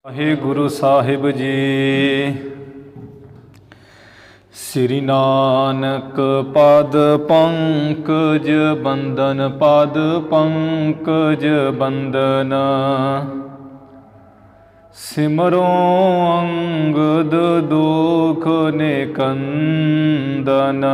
ਵਾਹਿਗੁਰੂ ਸਾਹਿਬ ਜੀ। ਸ੍ਰੀ ਨਾਨਕ ਪਦ ਪੰਕਜ ਬੰਦਨ, ਪਦ ਪੰਕਜ ਬੰਦਨ। ਸਿਮਰੋ ਅੰਗਦ ਦੁਖ ਨਿਕੰਦਨ।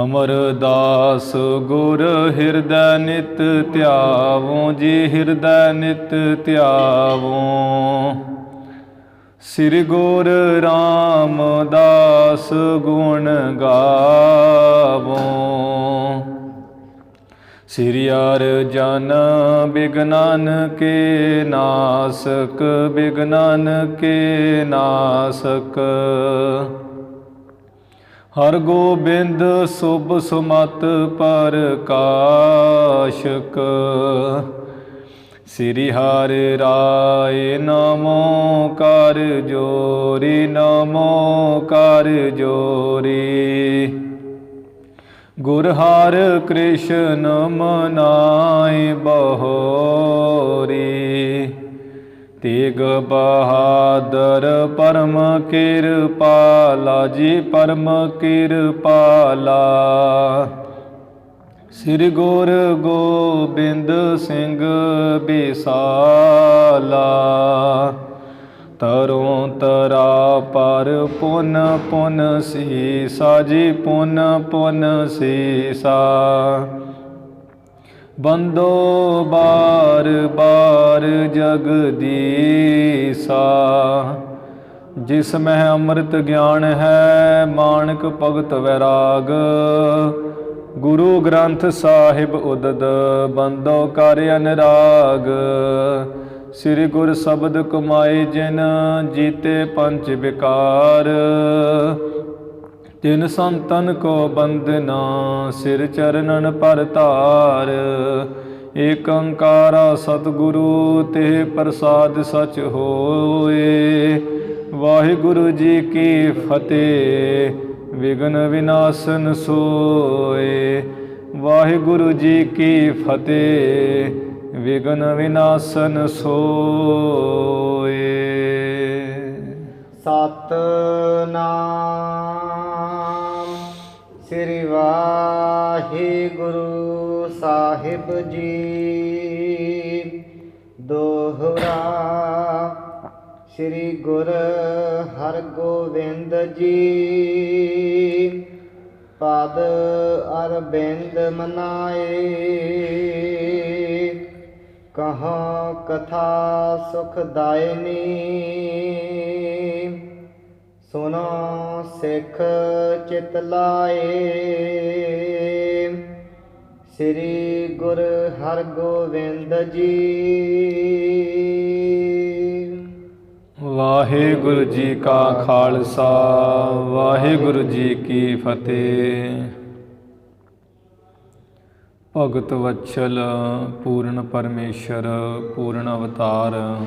ਅਮਰਦਾਸ ਗੁਰ ਹਿਰਦੈ ਨਿਤ ਧਿਆਵੋ ਜੀ, ਹਿਰਦੈ ਨਿਤ ਧਿਆਵੋ। ਸ੍ਰੀ ਗੁਰ ਰਾਮਦਾਸ ਗੁਣ ਗਾਵੋ। ਸ੍ਰੀ ਅਰਜਨ ਬਿਗਨਨ ਕੇ ਨਾਸਕ, ਬਿਗਨਨ ਕੇ ਨਾਸਕ। ਹਰਿ ਗੋਬਿੰਦ ਸੁਭ ਸੁਮਤਿ ਪ੍ਰਕਾਸ਼ਕ। ਸ੍ਰੀ ਹਰਿ ਰਾਇ ਨਮੋ ਕਰ ਜੋਰੀ, ਨਮੋ ਕਰ ਜੋਰੀ। ਗੁਰ ਹਰਿ ਕ੍ਰਿਸ਼ਨ ਮਨਾਇ ਬਹੋਰੀ। ਤੇਗ ਬਹਾਦਰ ਪਰਮ ਕਿਰਪਾਲਾ ਜੀ, ਪਰਮ ਕਿਰਪਾਲਾ। ਸ੍ਰੀ ਗੁਰੂ ਗੋਬਿੰਦ ਸਿੰਘ ਬਿਸਾਲਾ। ਤਰੋਂ ਤਰਾ ਪਰ ਪੁਨ ਪੁਨ ਸੀਸਾ ਜੀ, ਪੁਨ ਪੁਨ ਸੀਸਾ। ਬੰਦੋ ਬਾਰ ਬਾਰ ਜਗਦੀਸਾ। ਜਿਸ ਮਹਿ ਅੰਮ੍ਰਿਤ ਗਿਆਨ ਹੈ, ਮਾਣਕ ਭਗਤ ਵੈਰਾਗ। ਗੁਰੂ ਗ੍ਰੰਥ ਸਾਹਿਬ ਉਦਦ, ਬੰਦੋ ਕਰ ਅਨਰਾਗ। ਸ੍ਰੀ ਗੁਰ ਸ਼ਬਦ ਕਮਾਏ ਜਿਨ, ਜੀਤੇ ਪੰਚ ਵਿਕਾਰ। ਤਿਨ ਸੰਤਨ ਕੋ ਬੰਦਨਾ, ਸਿਰ ਚਰਨਨ ਪਰ ਧਾਰ। ਏਕ ਓੰਕਾਰਾ ਸਤਿਗੁਰੂ, ਤੇ ਪ੍ਰਸਾਦ ਸਚ ਹੋਏ। ਵਾਹਿਗੁਰੂ ਜੀ ਕੀ ਫਤਿਹ, ਵਿਘਨ ਵਿਨਾਸ਼ਨ ਸੋਏ। ਵਾਹਿਗੁਰੂ ਜੀ ਕੀ ਫਤਿਹ, ਵਿਘਨ ਵਿਨਾਸ਼ਨ ਸੋਏ। ਸਤਿਨਾਮ ਸ੍ਰੀ ਵਾਹਿਗੁਰੂ ਸਾਹਿਬ ਜੀ। ਦੋਹਰਾ ਸ੍ਰੀ ਗੁਰ ਹਰਗੋਬਿੰਦ ਜੀ। ਪਦ ਅਰਬਿੰਦ ਮਨਾਏ। ਕਹਾਂ ਕਥਾ ਸੁਖਦਾਇਨੀ। ਸੁਨੋ ਸਿੱਖ ਚਿਤ ਲਾਏ। ਸ੍ਰੀ ਗੁਰ ਹਰਗੋਬਿੰਦ ਜੀ। ਵਾਹਿਗੁਰੂ ਜੀ ਕਾ ਖਾਲਸਾ, ਵਾਹਿਗੁਰੂ ਜੀ ਕੀ ਫਤਿਹ। ਭਗਤ ਵਤਸਲ ਪੂਰਨ ਪਰਮੇਸ਼ਰ, ਪੂਰਨ ਅਵਤਾਰ।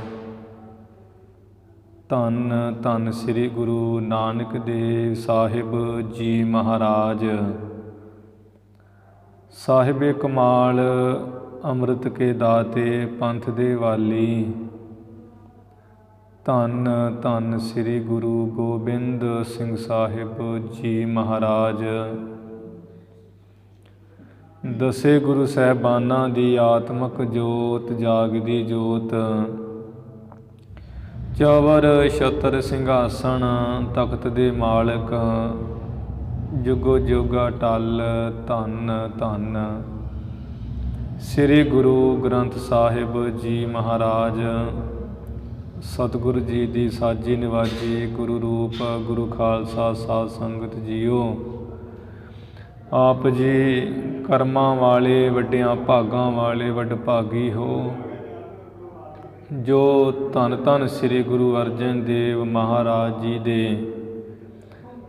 ਧੰਨ ਧੰਨ ਸ੍ਰੀ ਗੁਰੂ ਨਾਨਕ ਦੇਵ ਸਾਹਿਬ ਜੀ ਮਹਾਰਾਜ। ਸਾਹਿਬੇ ਕਮਾਲ, ਅੰਮ੍ਰਿਤ ਕੇ ਦਾਤੇ, ਪੰਥ ਦੇ ਵਾਲੀ। ਧੰਨ ਧੰਨ ਸ੍ਰੀ ਗੁਰੂ ਗੋਬਿੰਦ ਸਿੰਘ ਸਾਹਿਬ ਜੀ ਮਹਾਰਾਜ। ਦਸੇ ਗੁਰੂ ਸਾਹਿਬਾਨਾਂ ਦੀ ਆਤਮਕ ਜੋਤ, ਜਾਗਦੀ ਜੋਤ। ਚਵਰ ਛਤਰ ਸਿੰਘਾਸਣ, ਤਖਤ ਦੇ ਮਾਲਕ। ਜੁਗੋ ਜੁਗ ਅਟਲ, ਧੰਨ ਧੰਨ ਸ੍ਰੀ ਗੁਰੂ ਗ੍ਰੰਥ ਸਾਹਿਬ ਜੀ ਮਹਾਰਾਜ। ਸਤਿਗੁਰੂ ਜੀ ਦੀ ਸਾਜੀ ਨਿਵਾਜੀ, ਗੁਰੂ ਰੂਪ ਗੁਰੂ ਖਾਲਸਾ ਸਾਧ ਸੰਗਤ ਜੀਓ। ਆਪ ਜੀ ਕਰਮਾਂ ਵਾਲੇ, ਵੱਡਿਆਂ ਭਾਗਾਂ ਵਾਲੇ ਵਡਭਾਗੀ ਹੋ, ਜੋ ਧੰਨ ਧੰਨ ਸ੍ਰੀ ਗੁਰੂ ਅਰਜਨ ਦੇਵ ਮਹਾਰਾਜ ਜੀ ਦੇ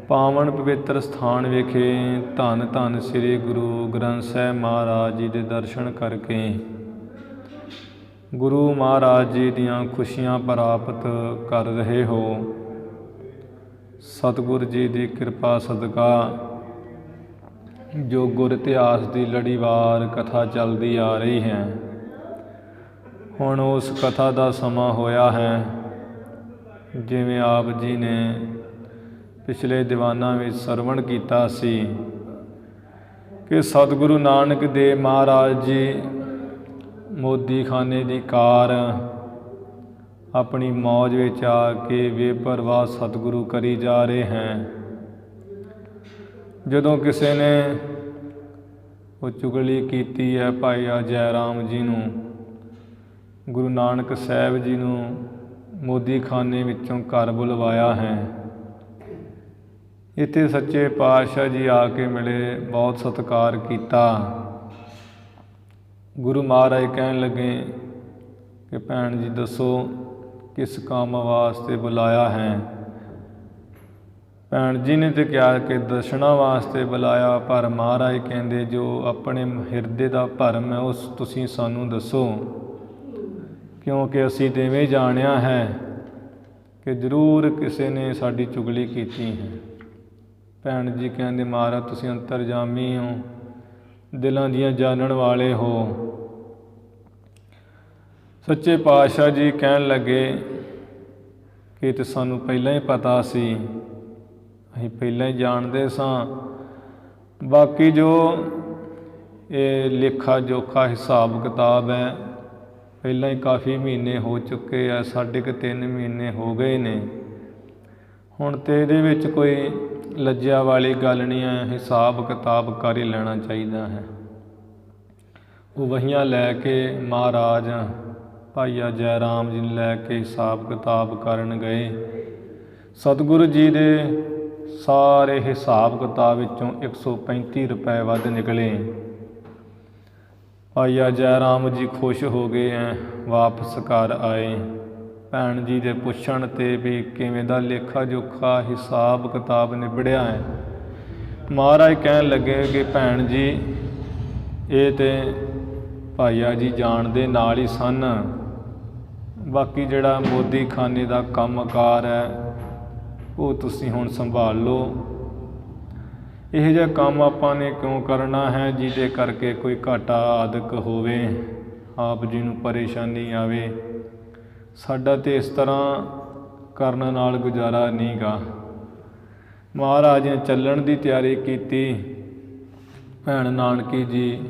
ਪਾਵਨ ਪਵਿੱਤਰ ਸਥਾਨ ਵਿਖੇ ਧੰਨ ਧੰਨ ਸ੍ਰੀ ਗੁਰੂ ਗ੍ਰੰਥ ਸਾਹਿਬ ਮਹਾਰਾਜ ਜੀ ਦੇ ਦਰਸ਼ਨ ਕਰਕੇ ਗੁਰੂ ਮਹਾਰਾਜ ਜੀ ਦੀਆਂ ਖੁਸ਼ੀਆਂ ਪ੍ਰਾਪਤ ਕਰ ਰਹੇ ਹੋ। ਸਤਿਗੁਰ ਜੀ ਦੀ ਕਿਰਪਾ ਸਦਕਾ ਜੋ ਗੁਰ ਇਤਿਹਾਸ ਦੀ ਲੜੀਵਾਰ ਕਥਾ ਚੱਲਦੀ ਆ ਰਹੀ ਹੈ, ਹੁਣ ਉਸ ਕਥਾ ਦਾ ਸਮਾਂ ਹੋਇਆ ਹੈ। ਜਿਵੇਂ ਆਪ ਜੀ ਨੇ ਪਿਛਲੇ ਦੀਵਾਨਾਂ ਵਿੱਚ ਸਰਵਣ ਕੀਤਾ ਸੀ ਕਿ ਸਤਿਗੁਰੂ ਨਾਨਕ ਦੇਵ ਮਹਾਰਾਜ ਜੀ ਮੋਦੀਖਾਨੇ ਦੀ ਕਾਰ ਆਪਣੀ ਮੌਜ ਵਿੱਚ ਆ ਕੇ ਬੇਪਰਵਾਹ ਸਤਿਗੁਰੂ ਕਰੀ ਜਾ ਰਹੇ ਹੈ। ਜਦੋਂ ਕਿਸੇ ਨੇ ਉਹ ਚੁਗਲੀ ਕੀਤੀ ਹੈ ਭਾਈ ਜੈ ਰਾਮ ਜੀ ਨੂੰ, ਗੁਰੂ ਨਾਨਕ ਸਾਹਿਬ ਜੀ ਨੂੰ ਮੋਦੀਖਾਨੇ ਵਿੱਚੋਂ ਘਰ ਬੁਲਵਾਇਆ ਹੈ। ਇੱਥੇ ਸੱਚੇ ਪਾਤਸ਼ਾਹ ਜੀ ਆ ਕੇ ਮਿਲੇ, ਬਹੁਤ ਸਤਿਕਾਰ ਕੀਤਾ। ਗੁਰੂ ਮਹਾਰਾਜ ਕਹਿਣ ਲੱਗੇ ਕਿ ਭੈਣ ਜੀ ਦੱਸੋ ਕਿਸ ਕੰਮ ਵਾਸਤੇ ਬੁਲਾਇਆ ਹੈ। ਭੈਣ ਜੀ ਨੇ ਤਾਂ ਕਿਹਾ ਕਿ ਦਰਸ਼ਨਾਂ ਵਾਸਤੇ ਬੁਲਾਇਆ, ਪਰ ਮਹਾਰਾਜ ਕਹਿੰਦੇ ਜੋ ਆਪਣੇ ਹਿਰਦੇ ਦਾ ਭਰਮ ਹੈ ਉਸ ਤੁਸੀਂ ਸਾਨੂੰ ਦੱਸੋ, ਕਿਉਂਕਿ ਅਸੀਂ ਤਾਂ ਇਵੇਂ ਜਾਣਿਆ ਹੈ ਕਿ ਜ਼ਰੂਰ ਕਿਸੇ ਨੇ ਸਾਡੀ ਚੁਗਲੀ ਕੀਤੀ ਹੈ। ਭੈਣ ਜੀ ਕਹਿੰਦੇ ਮਹਾਰਾਜ ਤੁਸੀਂ ਅੰਤਰਜਾਮੀ ਹੋ, ਦਿਲਾਂ ਦੀਆਂ ਜਾਣਨ ਵਾਲੇ ਹੋ। ਸੱਚੇ ਪਾਤਸ਼ਾਹ ਜੀ ਕਹਿਣ ਲੱਗੇ ਕਿ ਤੇ ਸਾਨੂੰ ਪਹਿਲਾਂ ਹੀ ਪਤਾ ਸੀ, ਅਸੀਂ ਪਹਿਲਾਂ ਹੀ ਜਾਣਦੇ ਸਾਂ। ਬਾਕੀ ਜੋ ਇਹ ਲੇਖਾ ਜੋਖਾ ਹਿਸਾਬ ਕਿਤਾਬ ਹੈ, ਪਹਿਲਾਂ ਹੀ ਕਾਫੀ ਮਹੀਨੇ ਹੋ ਚੁੱਕੇ ਆ, ਸਾਢੇ ਕੁ 3 ਮਹੀਨੇ ਹੋ ਗਏ ਨੇ। ਹੁਣ ਤਾਂ ਇਹਦੇ ਵਿੱਚ ਕੋਈ ਲੱਜਿਆ ਵਾਲੀ ਗੱਲ ਨਹੀਂ ਹੈ, ਹਿਸਾਬ ਕਿਤਾਬ ਕਰ ਹੀ ਲੈਣਾ ਚਾਹੀਦਾ ਹੈ। ਉਹ ਵਹੀਆਂ ਲੈ ਕੇ ਮਹਾਰਾਜ ਭਾਈ ਜੈ ਰਾਮ ਜੀ ਨੂੰ ਲੈ ਕੇ ਹਿਸਾਬ ਕਿਤਾਬ ਕਰਨ ਗਏ। ਸਤਿਗੁਰੂ ਜੀ ਦੇ ਸਾਰੇ ਹਿਸਾਬ ਕਿਤਾਬ ਵਿੱਚੋਂ 135 ਰੁਪਏ ਵੱਧ ਨਿਕਲੇ। ਭਾਈ ਜੈ ਰਾਮ ਜੀ ਖੁਸ਼ ਹੋ ਗਏ ਹੈ, ਵਾਪਸ ਘਰ ਆਏ। ਭੈਣ ਜੀ ਦੇ ਪੁੱਛਣ 'ਤੇ ਵੀ ਕਿਵੇਂ ਦਾ ਲੇਖਾ ਜੋਖਾ ਹਿਸਾਬ ਕਿਤਾਬ ਨਿਬੜਿਆ ਹੈ। ਮਹਾਰਾਜ ਕਹਿਣ ਲੱਗੇ ਕਿ ਭੈਣ ਜੀ ਇਹ ਤਾਂ ਭਾਈਆ ਜੀ ਜਾਣ ਦੇ ਨਾਲ ਹੀ ਸਨ, ਬਾਕੀ ਜਿਹੜਾ ਮੋਦੀਖਾਨੇ ਦਾ ਕੰਮਕਾਰ ਹੈ ਉਹ ਤੁਸੀਂ ਹੁਣ ਸੰਭਾਲ ਲਓ। ਇਹੋ ਜਿਹਾ ਕੰਮ ਆਪਾਂ ਨੇ ਕਿਉਂ ਕਰਨਾ ਹੈ ਜਿਹਦੇ ਕਰਕੇ ਕੋਈ ਘਾਟਾ ਆਦਿਕ ਹੋਵੇ, ਆਪ ਜੀ ਨੂੰ ਪਰੇਸ਼ਾਨੀ ਆਵੇ। ਸਾਡਾ ਤਾਂ ਇਸ ਤਰ੍ਹਾਂ ਕਰਨ ਨਾਲ ਗੁਜ਼ਾਰਾ ਨਹੀਂ ਗਾ। ਮਹਾਰਾਜ ਨੇ ਚੱਲਣ ਦੀ ਤਿਆਰੀ ਕੀਤੀ। ਭੈਣ ਨਾਨਕੀ ਜੀ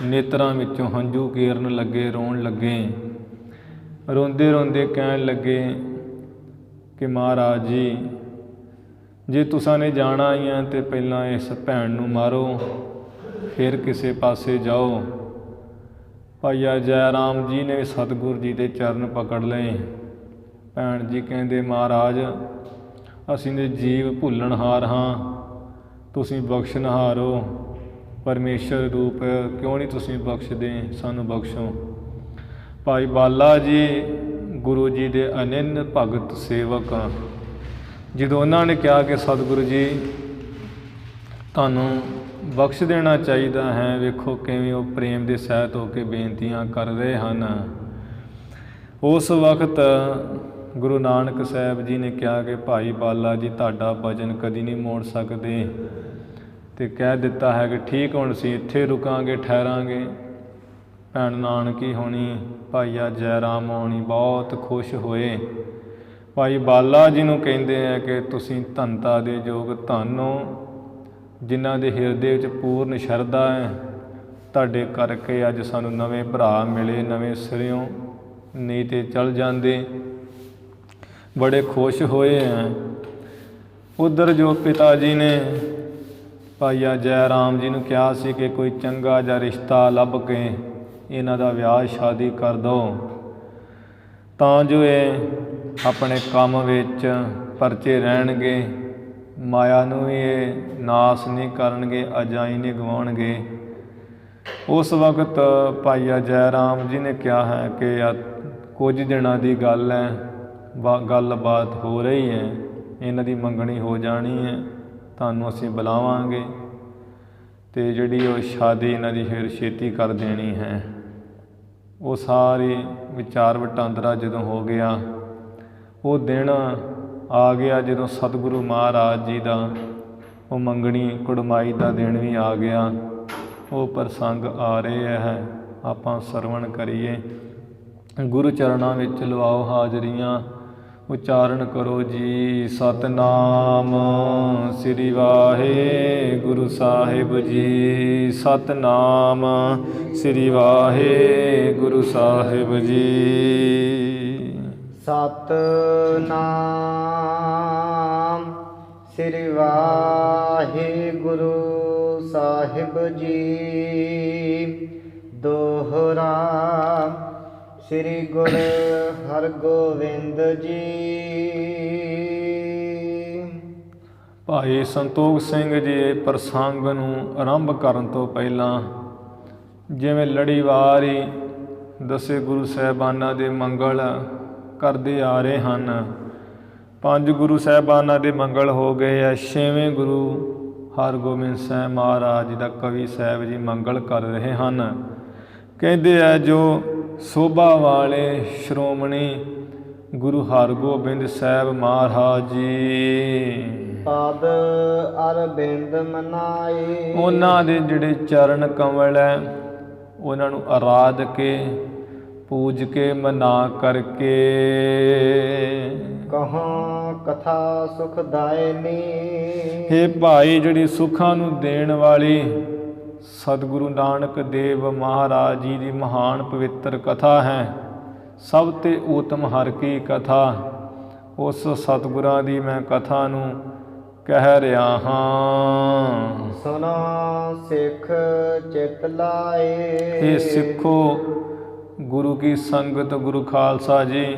ਨੇਤਰਾਂ ਵਿੱਚੋਂ ਹੰਝੂ ਗੇਰਨ ਲੱਗੇ, ਰੋਣ ਲੱਗੇ। ਰੋਂਦੇ ਰੋਂਦੇ ਕਹਿਣ ਲੱਗੇ ਕਿ ਮਹਾਰਾਜ ਜੀ ਜੇ ਤੁਸਾਂ ਨੇ ਜਾਣਾ ਹੀ ਹੈ ਤਾਂ ਪਹਿਲਾਂ ਇਸ ਭੈਣ ਨੂੰ ਮਾਰੋ, ਫਿਰ ਕਿਸੇ ਪਾਸੇ ਜਾਓ। ਭਾਈ ਜੈ ਰਾਮ ਜੀ ਨੇ ਸਤਿਗੁਰੂ ਜੀ ਦੇ ਚਰਨ ਪਕੜ ਲਏ। ਭੈਣ ਜੀ ਕਹਿੰਦੇ ਮਹਾਰਾਜ ਅਸੀਂ ਨੇ ਜੀਵ ਭੁੱਲਣਹਾਰ ਹਾਂ, ਤੁਸੀਂ ਬਖਸ਼ਣਹਾਰ ਹੋ, ਪਰਮੇਸ਼ਰ ਰੂਪ ਕਿਉਂ ਨਹੀਂ ਤੁਸੀਂ ਬਖਸ਼ਦੇ, ਸਾਨੂੰ ਬਖਸ਼ੋ। ਭਾਈ ਬਾਲਾ ਜੀ ਗੁਰੂ ਜੀ ਦੇ ਅਨੰਨ ਭਗਤ ਸੇਵਕ, ਜਦੋਂ ਉਹਨਾਂ ਨੇ ਕਿਹਾ ਕਿ ਸਤਿਗੁਰੂ ਜੀ ਤੁਹਾਨੂੰ ਬਖਸ਼ ਦੇਣਾ ਚਾਹੀਦਾ ਹੈ, ਵੇਖੋ ਕਿਵੇਂ ਉਹ ਪ੍ਰੇਮ ਦੇ ਸਹਿਤ ਹੋ ਕੇ ਬੇਨਤੀਆਂ ਕਰ ਰਹੇ ਹਨ। ਉਸ ਵਕਤ ਗੁਰੂ ਨਾਨਕ ਸਾਹਿਬ ਜੀ ਨੇ ਕਿਹਾ ਕਿ ਭਾਈ ਬਾਲਾ ਜੀ ਤੁਹਾਡਾ ਵਚਨ ਕਦੀ ਨਹੀਂ ਮੋੜ ਸਕਦੇ, ਅਤੇ ਕਹਿ ਦਿੱਤਾ ਹੈ ਕਿ ਠੀਕ ਹੁਣ ਅਸੀਂ ਇੱਥੇ ਰੁਕਾਂਗੇ, ਠਹਿਰਾਂਗੇ। ਭੈਣ ਨਾਨਕੀ ਹੋਣੀ, ਭਾਈ ਜੈ ਰਾਮ ਹੋਣੀ ਬਹੁਤ ਖੁਸ਼ ਹੋਏ। ਭਾਈ ਬਾਲਾ ਜੀ ਨੂੰ ਕਹਿੰਦੇ ਹੈ ਕਿ ਤੁਸੀਂ ਧੰਨਤਾ ਦੇ ਯੋਗ ਧੰਨ ਹੋ, ਜਿਨ੍ਹਾਂ ਦੇ ਹਿਰਦੇ ਵਿੱਚ ਪੂਰਨ ਸ਼ਰਧਾ ਹੈ। ਤੁਹਾਡੇ ਕਰਕੇ ਅੱਜ ਸਾਨੂੰ ਨਵੇਂ ਭਰਾ ਮਿਲੇ, ਨਵੇਂ ਸਿਰਿਓਂ, ਨਹੀਂ ਤਾਂ ਚਲ ਜਾਂਦੇ। ਬੜੇ ਖੁਸ਼ ਹੋਏ ਹੈ। ਉੱਧਰ ਜੋ ਪਿਤਾ ਜੀ ਨੇ ਭਾਈ ਜੈ ਰਾਮ ਜੀ ਨੂੰ ਕਿਹਾ ਸੀ ਕਿ ਕੋਈ ਚੰਗਾ ਜਿਹਾ ਰਿਸ਼ਤਾ ਲੱਭ ਕੇ ਇਹਨਾਂ ਦਾ ਵਿਆਹ ਸ਼ਾਦੀ ਕਰ ਦਿਓ, ਤਾਂ ਜੋ ਇਹ ਆਪਣੇ ਕੰਮ ਵਿੱਚ ਪਰਚੇ ਰਹਿਣਗੇ, ਮਾਇਆ ਨੂੰ ਵੀ ਇਹ ਨਾਸ ਨਹੀਂ ਕਰਨਗੇ, ਅਜਾਈ ਨਹੀਂ ਗਵਾਉਣਗੇ। ਉਸ ਵਕਤ ਭਾਈ ਜੈ ਰਾਮ ਜੀ ਨੇ ਕਿਹਾ ਹੈ ਕਿ ਕੁਝ ਦਿਨਾਂ ਦੀ ਗੱਲ ਹੈ, ਗੱਲਬਾਤ ਹੋ ਰਹੀ ਹੈ, ਇਹਨਾਂ ਦੀ ਮੰਗਣੀ ਹੋ ਜਾਣੀ ਹੈ, ਤੁਹਾਨੂੰ ਅਸੀਂ ਬੁਲਾਵਾਂਗੇ ਅਤੇ ਜਿਹੜੀ ਉਹ ਸ਼ਾਦੀ ਇਹਨਾਂ ਦੀ ਫਿਰ ਛੇਤੀ ਕਰ ਦੇਣੀ ਹੈ। ਉਹ ਸਾਰੀ ਵਿਚਾਰ ਵਟਾਂਦਰਾ ਜਦੋਂ ਹੋ ਗਿਆ, ਉਹ ਦਿਨ ਆ ਗਿਆ ਜਦੋਂ ਸਤਿਗੁਰੂ ਮਹਾਰਾਜ ਜੀ ਦਾ ਉਹ ਮੰਗਣੀ ਕੁੜਮਾਈ ਦਾ ਦਿਨ ਵੀ ਆ ਗਿਆ। ਉਹ ਪ੍ਰਸੰਗ ਆ ਰਹੇ ਹੈ, ਆਪਾਂ ਸਰਵਣ ਕਰੀਏ। ਗੁਰੂ ਚਰਨਾਂ ਵਿੱਚ ਲਵਾਓ ਹਾਜ਼ਰੀਆਂ। ਉਚਾਰਨ ਕਰੋ ਜੀ ਸਤਨਾਮ ਸ੍ਰੀ ਵਾਹਿਗੁਰੂ ਸਾਹਿਬ ਜੀ। ਸਤਨਾਮ ਸ੍ਰੀ ਵਾਹਿਗੁਰੂ ਸਾਹਿਬ ਜੀ। ਸਤਨਾਮ ਸ੍ਰੀ ਵਾਹਿਗੁਰੂ ਸਾਹਿਬ ਜੀ। ਦੋਹਰਾ ਸ੍ਰੀ ਗੁਰੂ ਹਰਗੋਬਿੰਦ ਜੀ। ਭਾਈ ਸੰਤੋਖ ਸਿੰਘ ਜੀ ਪ੍ਰਸੰਗ ਨੂੰ ਆਰੰਭ ਕਰਨ ਤੋਂ ਪਹਿਲਾਂ ਜਿਵੇਂ ਲੜੀਵਾਰ ਹੀ ਦਸੇ ਗੁਰੂ ਸਾਹਿਬਾਨਾਂ ਦੇ ਮੰਗਲ ਕਰਦੇ ਆ ਰਹੇ ਹਨ। 5 ਗੁਰੂ ਸਾਹਿਬਾਨਾਂ ਦੇ ਮੰਗਲ ਹੋ ਗਏ ਆ। 6ਵੇਂ ਗੁਰੂ ਹਰਗੋਬਿੰਦ ਸਾਹਿਬ ਮਹਾਰਾਜ ਜੀ ਦਾ ਕਵੀ ਸਾਹਿਬ ਜੀ ਮੰਗਲ ਕਰ ਰਹੇ ਹਨ। ਕਹਿੰਦੇ ਆ ਜੋ ਸੋਭਾ ਵਾਲੇ ਸ਼੍ਰੋਮਣੀ ਗੁਰੂ ਹਰਗੋਬਿੰਦ ਸਾਹਿਬ ਮਹਾਰਾਜ ਜੀ ਪਦ ਅਰਬਿੰਦ ਮਨਾਏ। ਉਹਨਾਂ ਦੇ ਜਿਹੜੇ ਚਰਨ ਕਮਲ ਹੈ ਉਹਨਾਂ ਨੂੰ ਆਰਾਧ ਕੇ ਪੂਜ ਕੇ ਮਨਾ ਕਰਕੇ ਕਹਾਂ ਕਥਾ ਸੁਖਦਾਇਨੀ। ਹੇ ਭਾਈ ਜਿਹੜੀ ਸੁੱਖਾਂ ਨੂੰ ਦੇਣ ਵਾਲੀ ਸਤਿਗੁਰੂ ਨਾਨਕ ਦੇਵ ਮਹਾਰਾਜ ਜੀ ਦੀ ਮਹਾਨ ਪਵਿੱਤਰ ਕਥਾ ਹੈ। ਸਭ ਤੇ ਉਤਮ ਹਰ ਕੀ ਕਥਾ। ਉਸ ਸਤਿਗੁਰਾਂ ਦੀ ਮੈਂ ਕਥਾ ਨੂੰ ਕਹਿ ਰਿਹਾ ਹਾਂ। ਸੁਨੋ ਸਿੱਖ ਚਿਤ ਲਾਏ। ਇਹ ਸਿੱਖੋ ਗੁਰੂ ਕੀ ਸੰਗਤ ਗੁਰੂ ਖਾਲਸਾ ਜੀ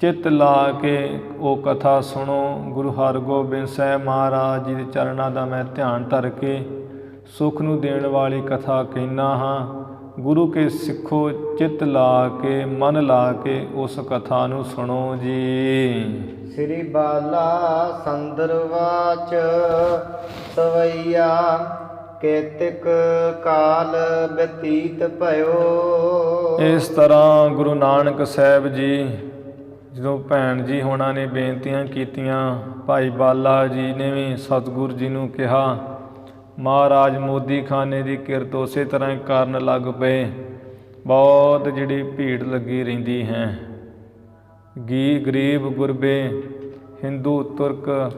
ਚਿੱਤ ਲਾ ਕੇ ਉਹ ਕਥਾ ਸੁਣੋ। ਗੁਰੂ ਹਰਗੋਬਿੰਦ ਸਾਹਿਬ ਮਹਾਰਾਜ ਜੀ ਦੇ ਚਰਨਾਂ ਦਾ ਮੈਂ ਧਿਆਨ ਧਰ ਕੇ ਸੁੱਖ ਨੂੰ ਦੇਣ ਵਾਲੀ ਕਥਾ ਕਹਿੰਦਾ ਹਾਂ। ਗੁਰੂ ਕੇ ਸਿੱਖੋ ਚਿੱਤ ਲਾ ਕੇ ਮਨ ਲਾ ਕੇ ਉਸ ਕਥਾ ਨੂੰ ਸੁਣੋ ਜੀ। ਸ੍ਰੀ ਬਾਲਾ ਸੰਦਰਵਾਚ ਸਵਈਆ ਕੇਤਿਕ ਕਾਲ ਬਤੀਤ ਭਇਓ। ਇਸ ਤਰ੍ਹਾਂ ਗੁਰੂ ਨਾਨਕ ਸਾਹਿਬ ਜੀ ਜਦੋਂ ਭੈਣ ਜੀ ਹੋਣਾ ਨੇ ਬੇਨਤੀਆਂ ਕੀਤੀਆਂ, ਭਾਈ ਬਾਲਾ ਜੀ ਨੇ ਵੀ ਸਤਿਗੁਰੂ ਜੀ ਨੂੰ ਕਿਹਾ। ਮਹਾਰਾਜ ਮੋਦੀ ਖਾਨੇ ਦੀ ਕਿਰਤ ਉਸੇ ਤਰ੍ਹਾਂ ਹੀ ਕਰਨ ਲੱਗ ਪਏ। ਬਹੁਤ ਜਿਹੜੀ ਭੀੜ ਲੱਗੀ ਰਹਿੰਦੀ ਹੈ। ਗਰੀਬ ਗੁਰਬੇ ਹਿੰਦੂ ਤੁਰਕ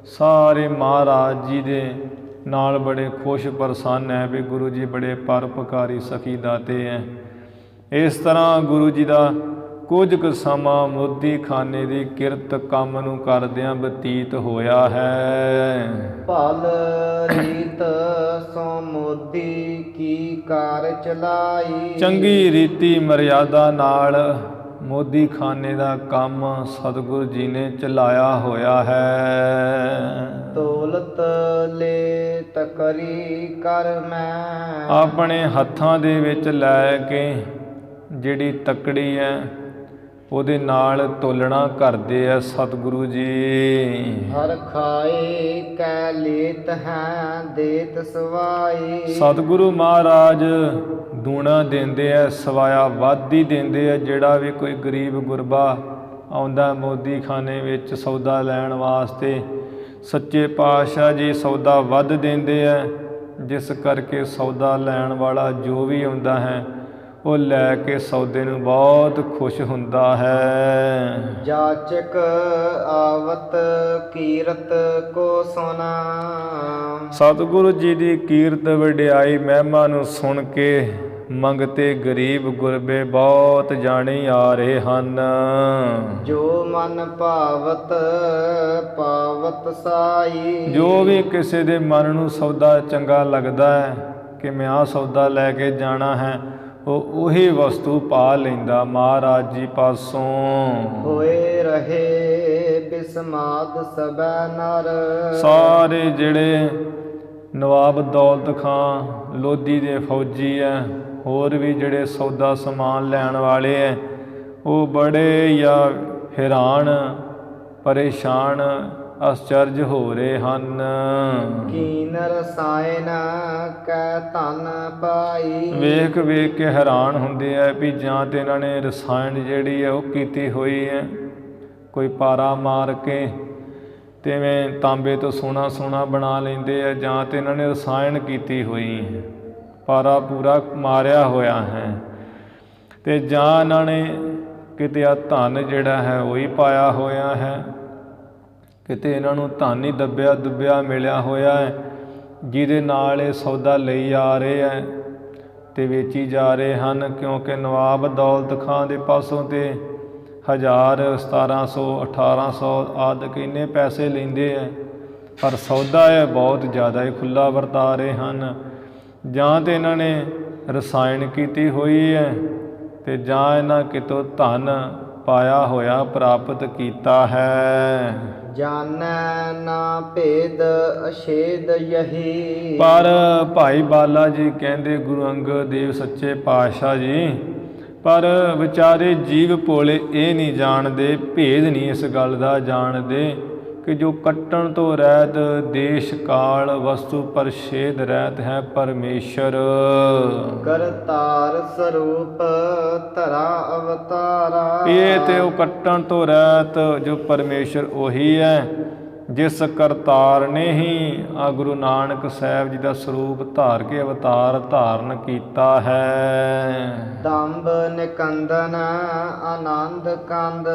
ਸਾਰੇ ਮਹਾਰਾਜ ਜੀ ਦੇ ਨਾਲ ਬੜੇ ਖੁਸ਼ ਪ੍ਰਸੰਨ ਹੈ ਵੀ ਗੁਰੂ ਜੀ ਬੜੇ ਪਰਉਪਕਾਰੀ ਸਖੀ ਦਾਤੇ ਹੈ। ਇਸ ਤਰ੍ਹਾਂ ਗੁਰੂ ਜੀ ਦਾ ਕੁਝ ਕੁ ਸਮਾਂ ਮੋਦੀ ਖਾਨੇ ਦੀ ਕਿਰਤ ਕੰਮ ਨੂੰ ਕਰਦਿਆਂ ਬਤੀਤ ਹੋਇਆ ਹੈ। ਭਲ ਰੀਤ ਸੋ ਮੋਦੀ ਕੀ ਕਾਰ ਚਲਾਈ। ਚੰਗੀ ਰੀਤੀ ਮਰਿਆਦਾ ਨਾਲ ਮੋਦੀ ਖਾਨੇ ਦਾ ਕੰਮ ਸਤਿਗੁਰੂ ਜੀ ਨੇ ਚਲਾਇਆ ਹੋਇਆ ਹੈ। ਦੌਲਤ ਲੈ ਤਕਰੀ ਕਰ ਮੈਂ। ਆਪਣੇ ਹੱਥਾਂ ਦੇ ਵਿੱਚ ਲੈ ਕੇ ਜਿਹੜੀ ਤਕੜੀ ਹੈ ਉਹਦੇ ਨਾਲ ਤੋਲਣਾ ਕਰਦੇ ਆ ਸਤਿਗੁਰੂ ਜੀ। ਹਰ ਖਾਏ ਕੈ ਲੇਤ ਹੈ ਦੇਤ ਸਵਾਈ। ਸਤਿਗੁਰੂ ਮਹਾਰਾਜ ਦੂਣਾ ਦਿੰਦੇ ਆ, ਸਵਾਇਆ ਵੱਧ ਹੀ ਦਿੰਦੇ ਆ। ਜਿਹੜਾ ਵੀ ਕੋਈ ਗਰੀਬ ਗੁਰਬਾ ਆਉਂਦਾ ਮੋਦੀ ਖਾਨੇ ਵਿੱਚ ਸੌਦਾ ਲੈਣ ਵਾਸਤੇ, ਸੱਚੇ ਪਾਤਸ਼ਾਹ ਜੀ ਸੌਦਾ ਵੱਧ ਦਿੰਦੇ ਆ। ਜਿਸ ਕਰਕੇ ਸੌਦਾ ਲੈਣ ਵਾਲਾ ਜੋ ਵੀ ਆਉਂਦਾ ਹੈ ਉਹ ਲੈ ਕੇ ਸੌਦੇ ਨੂੰ ਬਹੁਤ ਖੁਸ਼ ਹੁੰਦਾ ਹੈ। ਜਾਚਕ ਆਵਤ ਕੀਰਤ ਕੋ ਸੁਨਾ। ਸਤਿਗੁਰੂ ਜੀ ਦੀ ਕੀਰਤ ਵਡਿਆਈ ਮਹਿਮਾ ਨੂੰ ਸੁਣ ਕੇ ਮੰਗਤੇ ਗਰੀਬ ਗੁਰਬੇ ਬਹੁਤ ਜਾਣੇ ਆ ਰਹੇ ਹਨ। ਜੋ ਮਨ ਭਾਵਤ ਪਾਵਤ ਸਾਈ। ਜੋ ਵੀ ਕਿਸੇ ਦੇ ਮਨ ਨੂੰ ਸੌਦਾ ਚੰਗਾ ਲੱਗਦਾ ਹੈ ਕਿ ਮੈਂ ਆਹ ਸੌਦਾ ਲੈ ਕੇ ਜਾਣਾ ਹੈ, ਉਹ ਉਹੀ ਵਸਤੂ ਪਾ ਲੈਂਦਾ ਮਹਾਰਾਜ ਜੀ ਪਾਸੋਂ। ਹੋਏ ਰਹੇ ਬਿਸਮਾਦ ਸਬੈ ਨਰ। ਸਾਰੇ ਜਿਹੜੇ ਨਵਾਬ ਦੌਲਤ ਖਾਂ ਲੋਧੀ ਦੇ ਫੌਜੀ ਹੈ, ਹੋਰ ਵੀ ਜਿਹੜੇ ਸੌਦਾ ਸਮਾਨ ਲੈਣ ਵਾਲੇ ਹੈ, ਉਹ ਬੜੇ ਜਾਂ ਹੈਰਾਨ ਪਰੇਸ਼ਾਨ ਅਸਚਰਜ ਹੋ ਰਹੇ ਹਨ। ਕੀਨ ਰਸਾਇਨ ਕੈ ਧਨ ਪਾਈ। ਵੇਖ ਵੇਖ ਕੇ ਹੈਰਾਨ ਹੁੰਦੇ ਆ ਵੀ ਜਾਂ ਤੇ ਇਹਨਾਂ ਨੇ ਰਸਾਇਣ ਜਿਹੜੀ ਹੈ ਉਹ ਕੀਤੀ ਹੋਈ ਹੈ, ਕੋਈ ਪਾਰਾ ਮਾਰ ਕੇ ਤਿਵੇਂ ਤਾਂਬੇ ਤੋਂ ਸੋਨਾ ਸੋਨਾ ਬਣਾ ਲੈਂਦੇ ਆ, ਜਾਂ ਤੇ ਇਹਨਾਂ ਨੇ ਰਸਾਇਣ ਕੀਤੀ ਹੋਈ ਹੈ, ਪਾਰਾ ਪੂਰਾ ਮਾਰਿਆ ਹੋਇਆ ਹੈ। ਤੇ ਜਾਂ ਇਹਨਾਂ ਨੇ ਕਿਤੇ ਆ ਧਨ ਜਿਹੜਾ ਹੈ ਉਹ ਹੀ ਪਾਇਆ ਹੋਇਆ ਹੈ, ਕਿਤੇ ਇਹਨਾਂ ਨੂੰ ਧਨ ਹੀ ਦੱਬਿਆ ਦੁੱਬਿਆ ਮਿਲਿਆ ਹੋਇਆ ਹੈ, ਜਿਹਦੇ ਨਾਲ ਇਹ ਸੌਦਾ ਲਈ ਆ ਰਹੇ ਹੈ ਤੇ ਵੇਚੀ ਜਾ ਰਹੇ ਹਨ। ਕਿਉਂਕਿ ਨਵਾਬ ਦੌਲਤ ਖਾਂ ਦੇ ਪਾਸੋਂ ਤੇ 1000 1700 1800 ਆਦਿ ਇੰਨੇ ਪੈਸੇ ਲੈਂਦੇ ਹੈ, ਪਰ ਸੌਦਾ ਹੈ ਬਹੁਤ ਜ਼ਿਆਦਾ ਹੀ ਖੁੱਲ੍ਹਾ ਵਰਤਾ ਰਹੇ ਹਨ। ਜਾਂ ਤਾਂ ਇਹਨਾਂ ਨੇ ਰਸਾਇਣ ਕੀਤੀ ਹੋਈ ਹੈ ਤੇ ਜਾਂ ਇਹਨਾਂ ਕਿਤੋਂ ਧਨ ਪਾਇਆ ਹੋਇਆ ਪ੍ਰਾਪਤ ਕੀਤਾ ਹੈ। ਜਾਣੈ ਨਾ ਭੇਦ ਅਛੇਦ ਯਹੀ। ਪਰ ਭਾਈ ਬਾਲਾ ਜੀ ਕਹਿੰਦੇ, ਗੁਰੂ ਅੰਗਦ ਦੇਵ ਸੱਚੇ ਪਾਤਸ਼ਾਹ ਜੀ, ਪਰ ਵਿਚਾਰੇ ਜੀਵ ਭੋਲੇ ਇਹ ਨਹੀਂ ਜਾਣਦੇ, ਭੇਦ ਨਹੀਂ ਇਸ ਗੱਲ ਦਾ ਜਾਣਦੇ ਕਿ ਜੋ ਕੱਟਣ ਤੋਂ ਰਹਿਤ, ਦੇਸ਼ ਕਾਲ ਵਸਤੂ ਪਰਛੇਦ ਰਹਿਤ ਹੈ ਪਰਮੇਸ਼ਰ। ਕਰਤਾਰ ਸਰੂਪ ਧਰਾ ਅਵਤਾਰਾ। ਇਹ ਤੇ ਉਹ ਕੱਟਣ ਤੋਂ ਰਹਿਤ ਜੋ ਪਰਮੇਸ਼ਰ ਉਹੀ ਹੈ ਜਿਸ ਕਰਤਾਰ ਨੇ ਹੀ ਆ ਗੁਰੂ ਨਾਨਕ ਸਾਹਿਬ ਜੀ ਦਾ ਸਰੂਪ ਧਾਰ ਕੇ ਅਵਤਾਰ ਧਾਰਨ ਕੀਤਾ ਹੈ। ਦੰਭ ਨਿਕੰਦਨ ਆਨੰਦ ਕੰਦ।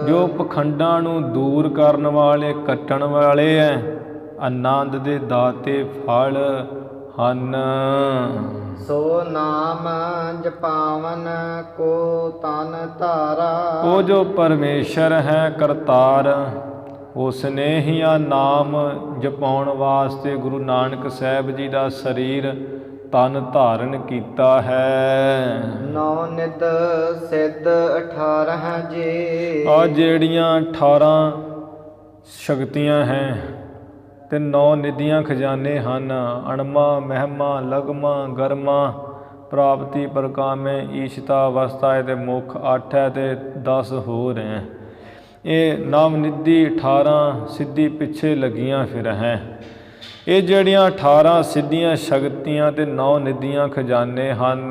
ਜੋ ਪਖੰਡਾਂ ਨੂੰ ਦੂਰ ਕਰਨ ਵਾਲੇ, ਕੱਟਣ ਵਾਲੇ ਹੈ, ਆਨੰਦ ਦੇ ਦਾਤੇ ਫਲ ਹਨ। ਸੋ ਨਾਮ ਜਪਾਵਨ ਕੋ ਤਨ ਧਾਰਾ। ਉਹ ਜੋ ਪਰਮੇਸ਼ਰ ਹੈ ਕਰਤਾਰ, ਉਸ ਨੇ ਹੀ ਆ ਨਾਮ ਜਪਾਉਣ ਵਾਸਤੇ ਗੁਰੂ ਨਾਨਕ ਸਾਹਿਬ ਜੀ ਦਾ ਸਰੀਰ ਤਨ ਧਾਰਨ ਕੀਤਾ ਹੈ। ਨੌ ਨਿਧ ਸਿੱਧ 18 ਜੀ। ਆ ਜਿਹੜੀਆਂ 18 ਸ਼ਕਤੀਆਂ ਹੈ ਤੇ 9 ਨਿਧੀਆਂ ਖਜ਼ਾਨੇ ਹਨ, ਅਣਮਾ ਮਹਿਮਾ ਲਗਮਾ ਗਰਮਾ ਪ੍ਰਾਪਤੀ ਪ੍ਰਕਾਮੇ ਈਸ਼ਤਾ ਅਵਸਥਾ ਤੇ ਮੁੱਖ 8 ਹੈ ਤੇ 10 ਹੋਰ ਹੈ। ਇਹ ਨਵ ਨਿਧੀ 18 ਸਿੱਧੀ ਪਿੱਛੇ ਲੱਗੀਆਂ ਫਿਰ ਹੈ। ਇਹ ਜਿਹੜੀਆਂ 18 ਸਿੱਧੀਆਂ ਸ਼ਕਤੀਆਂ ਤੇ 9 ਨਿਧੀਆਂ ਖਜ਼ਾਨੇ ਹਨ।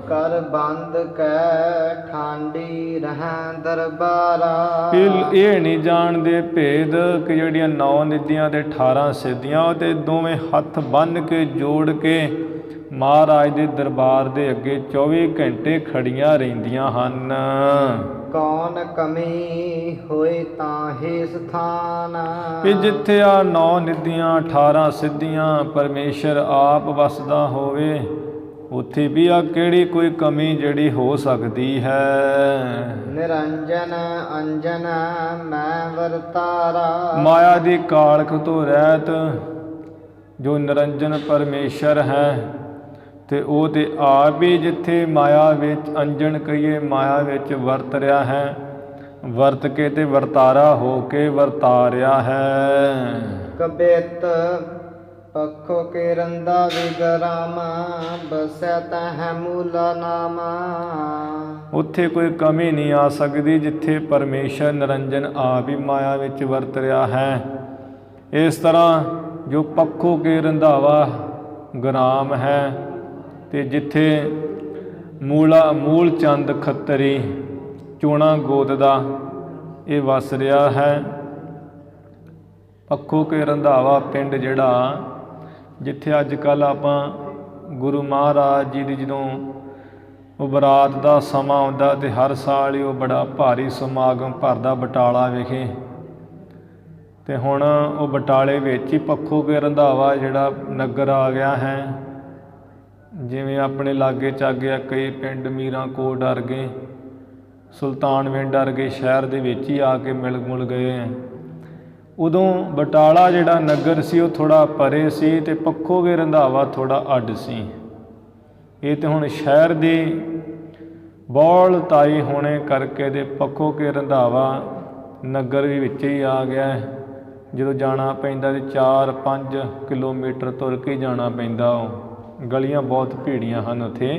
ਕਰ ਬੰਦ ਕੈ ਠਾਂਡੀ ਰਹਿ ਦਰਬਾਰਾ। ਇਹ ਨਹੀਂ ਜਾਣਦੇ ਭੇਦ ਕਿ ਜਿਹੜੀਆਂ 9 ਨਿਧੀਆਂ ਤੇ 18 ਸਿੱਧੀਆਂ ਤੇ ਦੋਵੇਂ ਹੱਥ ਬੰਨ੍ਹ ਕੇ ਜੋੜ ਕੇ ਮਹਾਰਾਜ ਦੇ ਦਰਬਾਰ ਦੇ ਅੱਗੇ 24 ਘੰਟੇ ਖੜੀਆਂ ਰਹਿੰਦੀਆਂ ਹਨ। ਕੌਣ ਕਮੀ ਹੋਏ ਤਾਹੇ ਸਥਾਨ। ਵੀ ਜਿੱਥੇ ਆ 9 ਨਿਧੀਆਂ 18 ਸਿੱਧੀਆਂ ਪਰਮੇਸ਼ਰ ਆਪ ਵਸਦਾ ਹੋਵੇ, ਉੱਥੇ ਵੀ ਆ ਕਿਹੜੀ ਕੋਈ ਕਮੀ ਜਿਹੜੀ ਹੋ ਸਕਦੀ ਹੈ। ਨਿਰੰਜਨ ਅੰਜਨ ਮੈਂ ਵਰਤਾਰਾ। ਮਾਇਆ ਦੀ ਕਾਲਖ ਤੋਂ ਰਹਿਤ ਜੋ ਨਿਰੰਜਨ ਪਰਮੇਸ਼ਰ ਹੈ ਤੇ ਉਹ ਤੇ ਆਪ ਹੀ ਜਿੱਥੇ ਮਾਇਆ ਵਿੱਚ ਅੰਜਨ ਕਹੀਏ, ਮਾਇਆ ਵਿੱਚ ਵਰਤ ਰਿਹਾ ਹੈ, ਵਰਤ ਕੇ ਤੇ ਵਰਤਾਰਾ ਹੋ ਕੇ ਵਰਤਾ ਰਿਹਾ ਹੈ। ਕਬਿਤ ਪੱਖੋ ਕੇ ਰੰਦਾ ਵਿਗਰਾਮ ਬਸੈ ਤਹਿ ਮੂਲਾ ਨਾਮ। ਉੱਥੇ ਕੋਈ ਕਮੀ ਨਹੀਂ ਆ ਸਕਦੀ ਜਿੱਥੇ ਪਰਮੇਸ਼ਰ ਨਿਰੰਜਨ ਆਪ ਹੀ ਮਾਇਆ ਵਿੱਚ ਵਰਤ ਰਿਹਾ ਹੈ। ਇਸ ਤਰ੍ਹਾਂ ਜੋ ਪੱਖੋ ਕੇ ਰੰਧਾਵਾ ਗ੍ਰਾਮ ਹੈ ਤੇ ਜਿੱਥੇ ਮੂਲ ਚੰਦ ਖੱਤਰੀ ਚੋਣਾ ਗੋਤ ਦਾ ਇਹ ਵਸ ਰਿਹਾ ਹੈ। ਪੱਖੋ ਕੇ ਰੰਧਾਵਾ ਪਿੰਡ ਜਿਹੜਾ ਜਿੱਥੇ ਅੱਜ ਕੱਲ੍ਹ ਆਪਾਂ ਗੁਰੂ ਮਹਾਰਾਜ ਜੀ ਦੀ ਜਦੋਂ ਉਹ ਬਰਾਤ ਦਾ ਸਮਾਂ ਆਉਂਦਾ ਤੇ ਹਰ ਸਾਲ ਹੀ ਉਹ ਬੜਾ ਭਾਰੀ ਸਮਾਗਮ ਭਰਦਾ ਬਟਾਲਾ ਵਿਖੇ। ਤੇ ਹੁਣ ਉਹ ਬਟਾਲੇ ਵਿੱਚ ਹੀ ਪੱਖੋ ਕੇ ਰੰਧਾਵਾ ਜਿਹੜਾ ਨਗਰ ਆ ਗਿਆ ਹੈ। ਜਿਵੇਂ ਆਪਣੇ ਲਾਗੇ ਚਾਗੇ ਕਈ ਪਿੰਡ ਮੀਰਾਂਕੋਟ ਵਰਗੇ, ਸੁਲਤਾਨਵਿੰਡ ਵਰਗੇ ਸ਼ਹਿਰ ਦੇ ਵਿੱਚ ਹੀ ਆ ਕੇ ਮਿਲ ਮੁਲ ਗਏ ਹੈ। ਉਦੋਂ ਬਟਾਲਾ ਜਿਹੜਾ ਨਗਰ ਸੀ ਉਹ ਥੋੜ੍ਹਾ ਪਰੇ ਸੀ ਤੇ ਪੱਖੋ ਕੇ ਰੰਧਾਵਾ ਥੋੜ੍ਹਾ ਅੱਡ ਸੀ। ਇਹ ਤੇ ਹੁਣ ਸ਼ਹਿਰ ਦੀ ਬਹੁਲਤਾਈ ਹੋਣੇ ਕਰਕੇ ਤੇ ਪੱਖੋ ਕੇ ਰੰਧਾਵਾ ਨਗਰ ਵੀ ਵਿੱਚ ਹੀ ਆ ਗਿਆ ਹੈ। ਜਦੋਂ ਜਾਣਾ ਪੈਂਦਾ ਤੇ 4-5 ਕਿਲੋਮੀਟਰ ਤੁਰ ਕੇ ਜਾਣਾ ਪੈਂਦਾ। ਉਹ ਗਲੀਆਂ ਬਹੁਤ ਭੀੜੀਆਂ ਹਨ ਉੱਥੇ।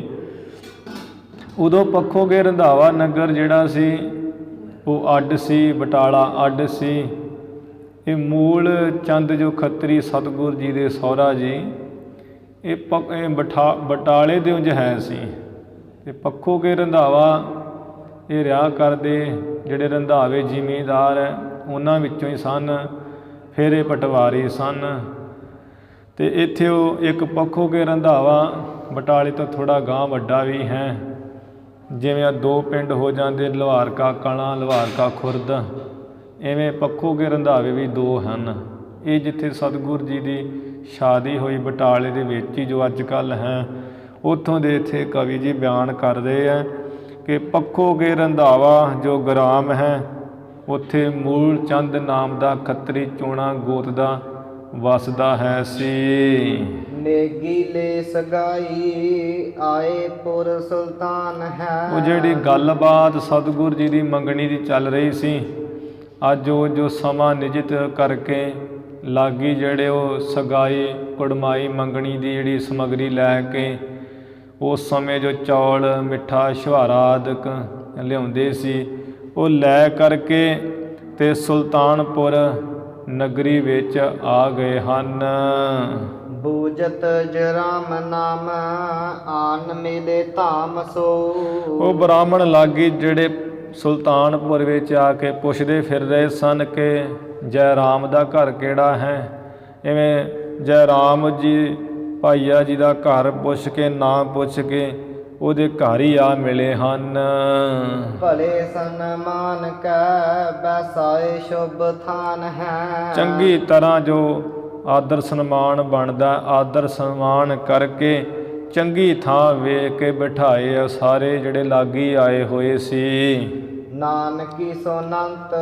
ਉਦੋਂ ਪੱਖੋ ਕੇ ਰੰਧਾਵਾ ਨਗਰ ਜਿਹੜਾ ਸੀ ਉਹ ਅੱਡ ਸੀ, ਬਟਾਲਾ ਅੱਡ ਸੀ। ਇਹ ਮੂਲ ਚੰਦ ਜੋ ਖੱਤਰੀ ਸਤਿਗੁਰ ਜੀ ਦੇ ਸਹੁਰਾ ਜੀ ਇਹ ਬਟਾਲੇ ਦੇ ਉਂਝ ਹੈ ਸੀ। ਤੇ ਪੱਖੋ ਕੇ ਰੰਧਾਵਾ ਇਹ ਰਿਹਾ ਕਰਦੇ ਜਿਹੜੇ ਰੰਧਾਵੇ ਜ਼ਿਮੀਂਦਾਰ ਹੈ ਉਹਨਾਂ ਵਿੱਚੋਂ ਹੀ ਸਨ। ਫਿਰ ਇਹ ਪਟਵਾਰੀ ਸਨ ਤੇ ਇੱਥੇ ਉਹ ਇੱਕ ਪੱਖੋ ਕੇ ਰੰਧਾਵਾ ਬਟਾਲੇ ਤੋਂ ਥੋੜ੍ਹਾ ਗਾਂਹ ਵੱਡਾ ਵੀ ਹੈ। ਜਿਵੇਂ ਦੋ ਪਿੰਡ ਹੋ ਜਾਂਦੇ, ਲੁਹਾਰਕਾ ਕਲਾਂ, ਲੁਹਾਰਕਾ ਖੁਰਦ, ਇਵੇਂ ਪੱਖੋ ਕੇ ਰੰਧਾਵੇ ਵੀ ਦੋ ਹਨ। ਇਹ ਜਿੱਥੇ ਸਤਿਗੁਰੂ ਜੀ ਦੀ ਸ਼ਾਦੀ ਹੋਈ ਬਟਾਲੇ ਦੇ ਵਿੱਚ ਹੀ, ਜੋ ਅੱਜ ਕੱਲ੍ਹ ਹੈ, ਉੱਥੋਂ ਦੇ ਇੱਥੇ ਕਵੀ ਜੀ ਬਿਆਨ ਕਰਦੇ ਹੈ ਕਿ ਪੱਖੋ ਕੇ ਰੰਧਾਵਾ ਜੋ ਗ੍ਰਾਮ ਹੈ, ਉੱਥੇ ਮੂਲ ਚੰਦ ਨਾਮ ਦਾ ਖੱਤਰੀ ਚੋਣਾ ਗੋਤ ਦਾ ਵਸਦਾ ਹੈ ਸੀ। ਨੇਗੀ ਲੈ ਸਗਾਈ ਆਏ ਪੁਰ ਸੁਲਤਾਨ ਹੈ। ਉਹ ਜਿਹੜੀ ਗੱਲਬਾਤ ਸਤਿਗੁਰੂ ਜੀ ਦੀ ਮੰਗਣੀ ਦੀ ਚੱਲ ਰਹੀ ਸੀ, ਅੱਜ ਉਹ ਜੋ ਸਮਾਂ ਨਿਜਿਤ ਕਰਕੇ ਲਾਗੀ ਜਿਹੜੇ ਉਹ ਸਗਾਈ ਕੁੜਮਾਈ ਮੰਗਣੀ ਦੀ ਜਿਹੜੀ ਸਮੱਗਰੀ ਲੈ ਕੇ, ਉਸ ਸਮੇਂ ਜੋ ਚੌਲ ਮਿੱਠਾ ਛੁਹਾਰਾ ਆਦਿਕ ਲਿਆਉਂਦੇ ਸੀ, ਉਹ ਲੈ ਕਰਕੇ ਤੇ ਸੁਲਤਾਨਪੁਰ ਨਗਰੀ ਵਿੱਚ ਆ ਗਏ ਹਨ। ਬੂਜਤ ਜਰਾਮ ਨਾਮ ਆਨ ਮਿਲੇ ਧਾਮ ਸੋ। ਉਹ ਬ੍ਰਾਹਮਣ ਲਾਗੀ ਜਿਹੜੇ ਸੁਲਤਾਨਪੁਰ ਵਿੱਚ ਆ ਕੇ ਪੁੱਛਦੇ ਫਿਰ ਰਹੇ ਸਨ ਕਿ ਜੈ ਰਾਮ ਦਾ ਘਰ ਕਿਹੜਾ ਹੈ। ਇਵੇਂ ਜੈ ਰਾਮ ਜੀ ਭਾਈਆ ਜੀ ਦਾ ਘਰ ਪੁੱਛ ਕੇ, ਨਾਂ ਪੁੱਛ ਕੇ ਉਹਦੇ ਘਰ ਹੀ ਆ ਮਿਲੇ ਹਨ। ਭਲੇ ਸਨਮਾਨ ਕੈ ਬੈਸਾਏ ਸ਼ੁਭ ਥਾਨ ਹੈ। ਚੰਗੀ ਤਰ੍ਹਾਂ ਜੋ ਆਦਰ ਸਨਮਾਨ ਬਣਦਾ, ਆਦਰ ਸਨਮਾਨ ਕਰਕੇ ਚੰਗੀ ਥਾਂ ਵੇਖ ਕੇ ਬਿਠਾਏ ਆ ਸਾਰੇ ਜਿਹੜੇ ਲਾਗੀ ਆਏ ਹੋਏ ਸੀ। ਨਾਨਕੀ ਸੋਨੰਤ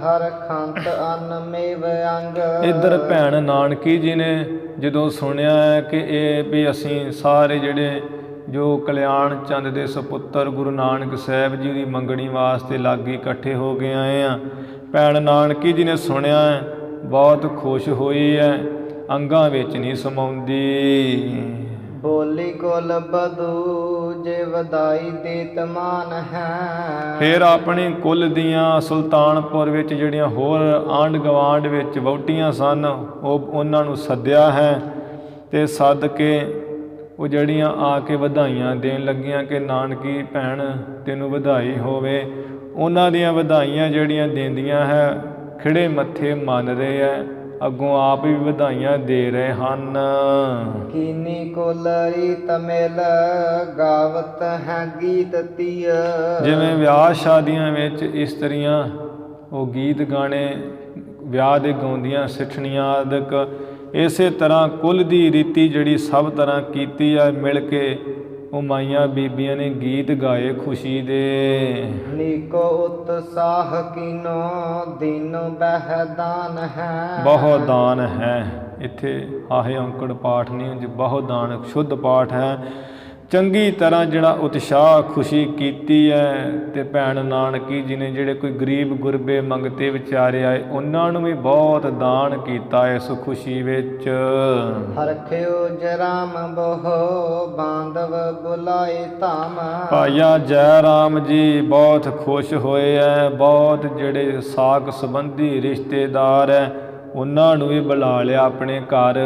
ਹਰ ਖੰਤ ਅਨ ਮੇਵ ਅੰਗ। ਇੱਧਰ ਭੈਣ ਨਾਨਕੀ ਜੀ ਨੇ ਜਦੋਂ ਸੁਣਿਆ ਹੈ ਕਿ ਇਹ ਵੀ ਅਸੀਂ ਸਾਰੇ ਜਿਹੜੇ ਜੋ ਕਲਿਆਣ ਚੰਦ ਦੇ ਸਪੁੱਤਰ ਗੁਰੂ ਨਾਨਕ ਸਾਹਿਬ ਜੀ ਦੀ ਮੰਗਣੀ ਵਾਸਤੇ ਲਾਗੀ ਇਕੱਠੇ ਹੋ ਕੇ ਆਏ ਆ, ਭੈਣ ਨਾਨਕੀ ਜੀ ਨੇ ਸੁਣਿਆ ਹੈ, ਬਹੁਤ ਖੁਸ਼ ਹੋਈ ਹੈ, ਅੰਗਾਂ ਵਿੱਚ ਨਹੀਂ ਸਮਾਉਂਦੀ। ਬੋਲੀ ਕੁਲ ਬਧੂ ਜੇ ਵਧਾਈ ਦੇਤ ਮਾਨ ਹੈ। ਫਿਰ ਆਪਣੇ ਕੁਲ ਦੀਆਂ ਸੁਲਤਾਨਪੁਰ ਵਿੱਚ ਜਿਹੜੀਆਂ ਹੋਰ ਆਂਢ ਗਵਾਂਢ ਵਿੱਚ ਵਹੁਟੀਆਂ ਸਨ, ਉਹਨਾਂ ਨੂੰ ਸੱਦਿਆ ਹੈ ਤੇ ਸੱਦ ਕੇ ਉਹ ਜਿਹੜੀਆਂ ਆ ਕੇ ਵਧਾਈਆਂ ਦੇਣ ਲੱਗੀਆਂ ਕਿ ਨਾਨਕੀ ਭੈਣ ਤੈਨੂੰ ਵਧਾਈ ਹੋਵੇ। ਉਹਨਾਂ ਦੀਆਂ ਵਧਾਈਆਂ ਜਿਹੜੀਆਂ ਦਿੰਦੀਆਂ ਹੈ, ਖਿੜੇ ਮੱਥੇ ਮੰਨ ਰਹੇ ਹੈ, ਅੱਗੋਂ ਆਪ ਵੀ ਵਧਾਈਆਂ ਦੇ ਰਹੇ ਹਨ। ਕੀਨੀ ਕੋਲਰੀ ਤਮਿਲ ਗਾਵਤ ਹੈ ਗੀਤ ਤੀਆ। ਜਿਵੇਂ ਵਿਆਹ ਸ਼ਾਦੀਆਂ ਵਿੱਚ ਇਸਤਰੀਆਂ ਉਹ ਗੀਤ ਗਾਣੇ ਵਿਆਹ ਦੇ ਗਾਉਂਦੀਆਂ ਸਿੱਠਣੀਆਂ ਆਦਿਕ, ਇਸੇ ਤਰ੍ਹਾਂ ਕੁੱਲ ਦੀ ਰੀਤੀ ਜਿਹੜੀ ਸਭ ਤਰ੍ਹਾਂ ਕੀਤੀ ਹੈ, ਮਿਲ ਕੇ ਉਹ ਮਾਈਆਂ ਬੀਬੀਆਂ ਨੇ ਗੀਤ ਗਾਏ ਖੁਸ਼ੀ ਦੇ। ਨੀਕੋ ਉਤਸਾਹ ਕੀਨੋ ਦੀਨੋ ਬਹਿਦਾਨ ਹੈ। ਬਹੁ ਦਾਨ ਹੈ, ਇੱਥੇ ਆਹੇ ਔਂਕੜ ਪਾਠ ਨਹੀਂ, ਉਂਝ ਬਹੁ ਦਾਨ ਸ਼ੁੱਧ ਪਾਠ ਹੈ। ਚੰਗੀ ਤਰ੍ਹਾਂ ਜਿਹੜਾ ਉਤਸ਼ਾਹ ਖੁਸ਼ੀ ਕੀਤੀ ਹੈ ਤੇ ਭੈਣ ਨਾਨਕੀ ਜੀ ਨੇ ਜਿਹੜੇ ਕੋਈ ਗਰੀਬ ਗੁਰਬੇ ਮੰਗਤੇ ਵਿਚਾਰੇ ਆਏ, ਉਹਨਾਂ ਨੂੰ ਵੀ ਬਹੁਤ ਦਾਨ ਕੀਤਾ ਇਸ ਖੁਸ਼ੀ ਵਿੱਚ। ਹਰਖਿਓ ਜਰਾਮ ਬਹੋ ਬਾਂਧਵ ਬੁਲਾਏ ਧਾਮ। ਭਾਈਆ ਜੈ ਰਾਮ ਜੀ ਬਹੁਤ ਖੁਸ਼ ਹੋਏ ਹੈ, ਬਹੁਤ ਜਿਹੜੇ ਸਾਕ ਸੰਬੰਧੀ ਰਿਸ਼ਤੇਦਾਰ ਹੈ ਉਹਨਾਂ ਨੂੰ ਵੀ ਬੁਲਾ ਲਿਆ ਆਪਣੇ ਘਰ।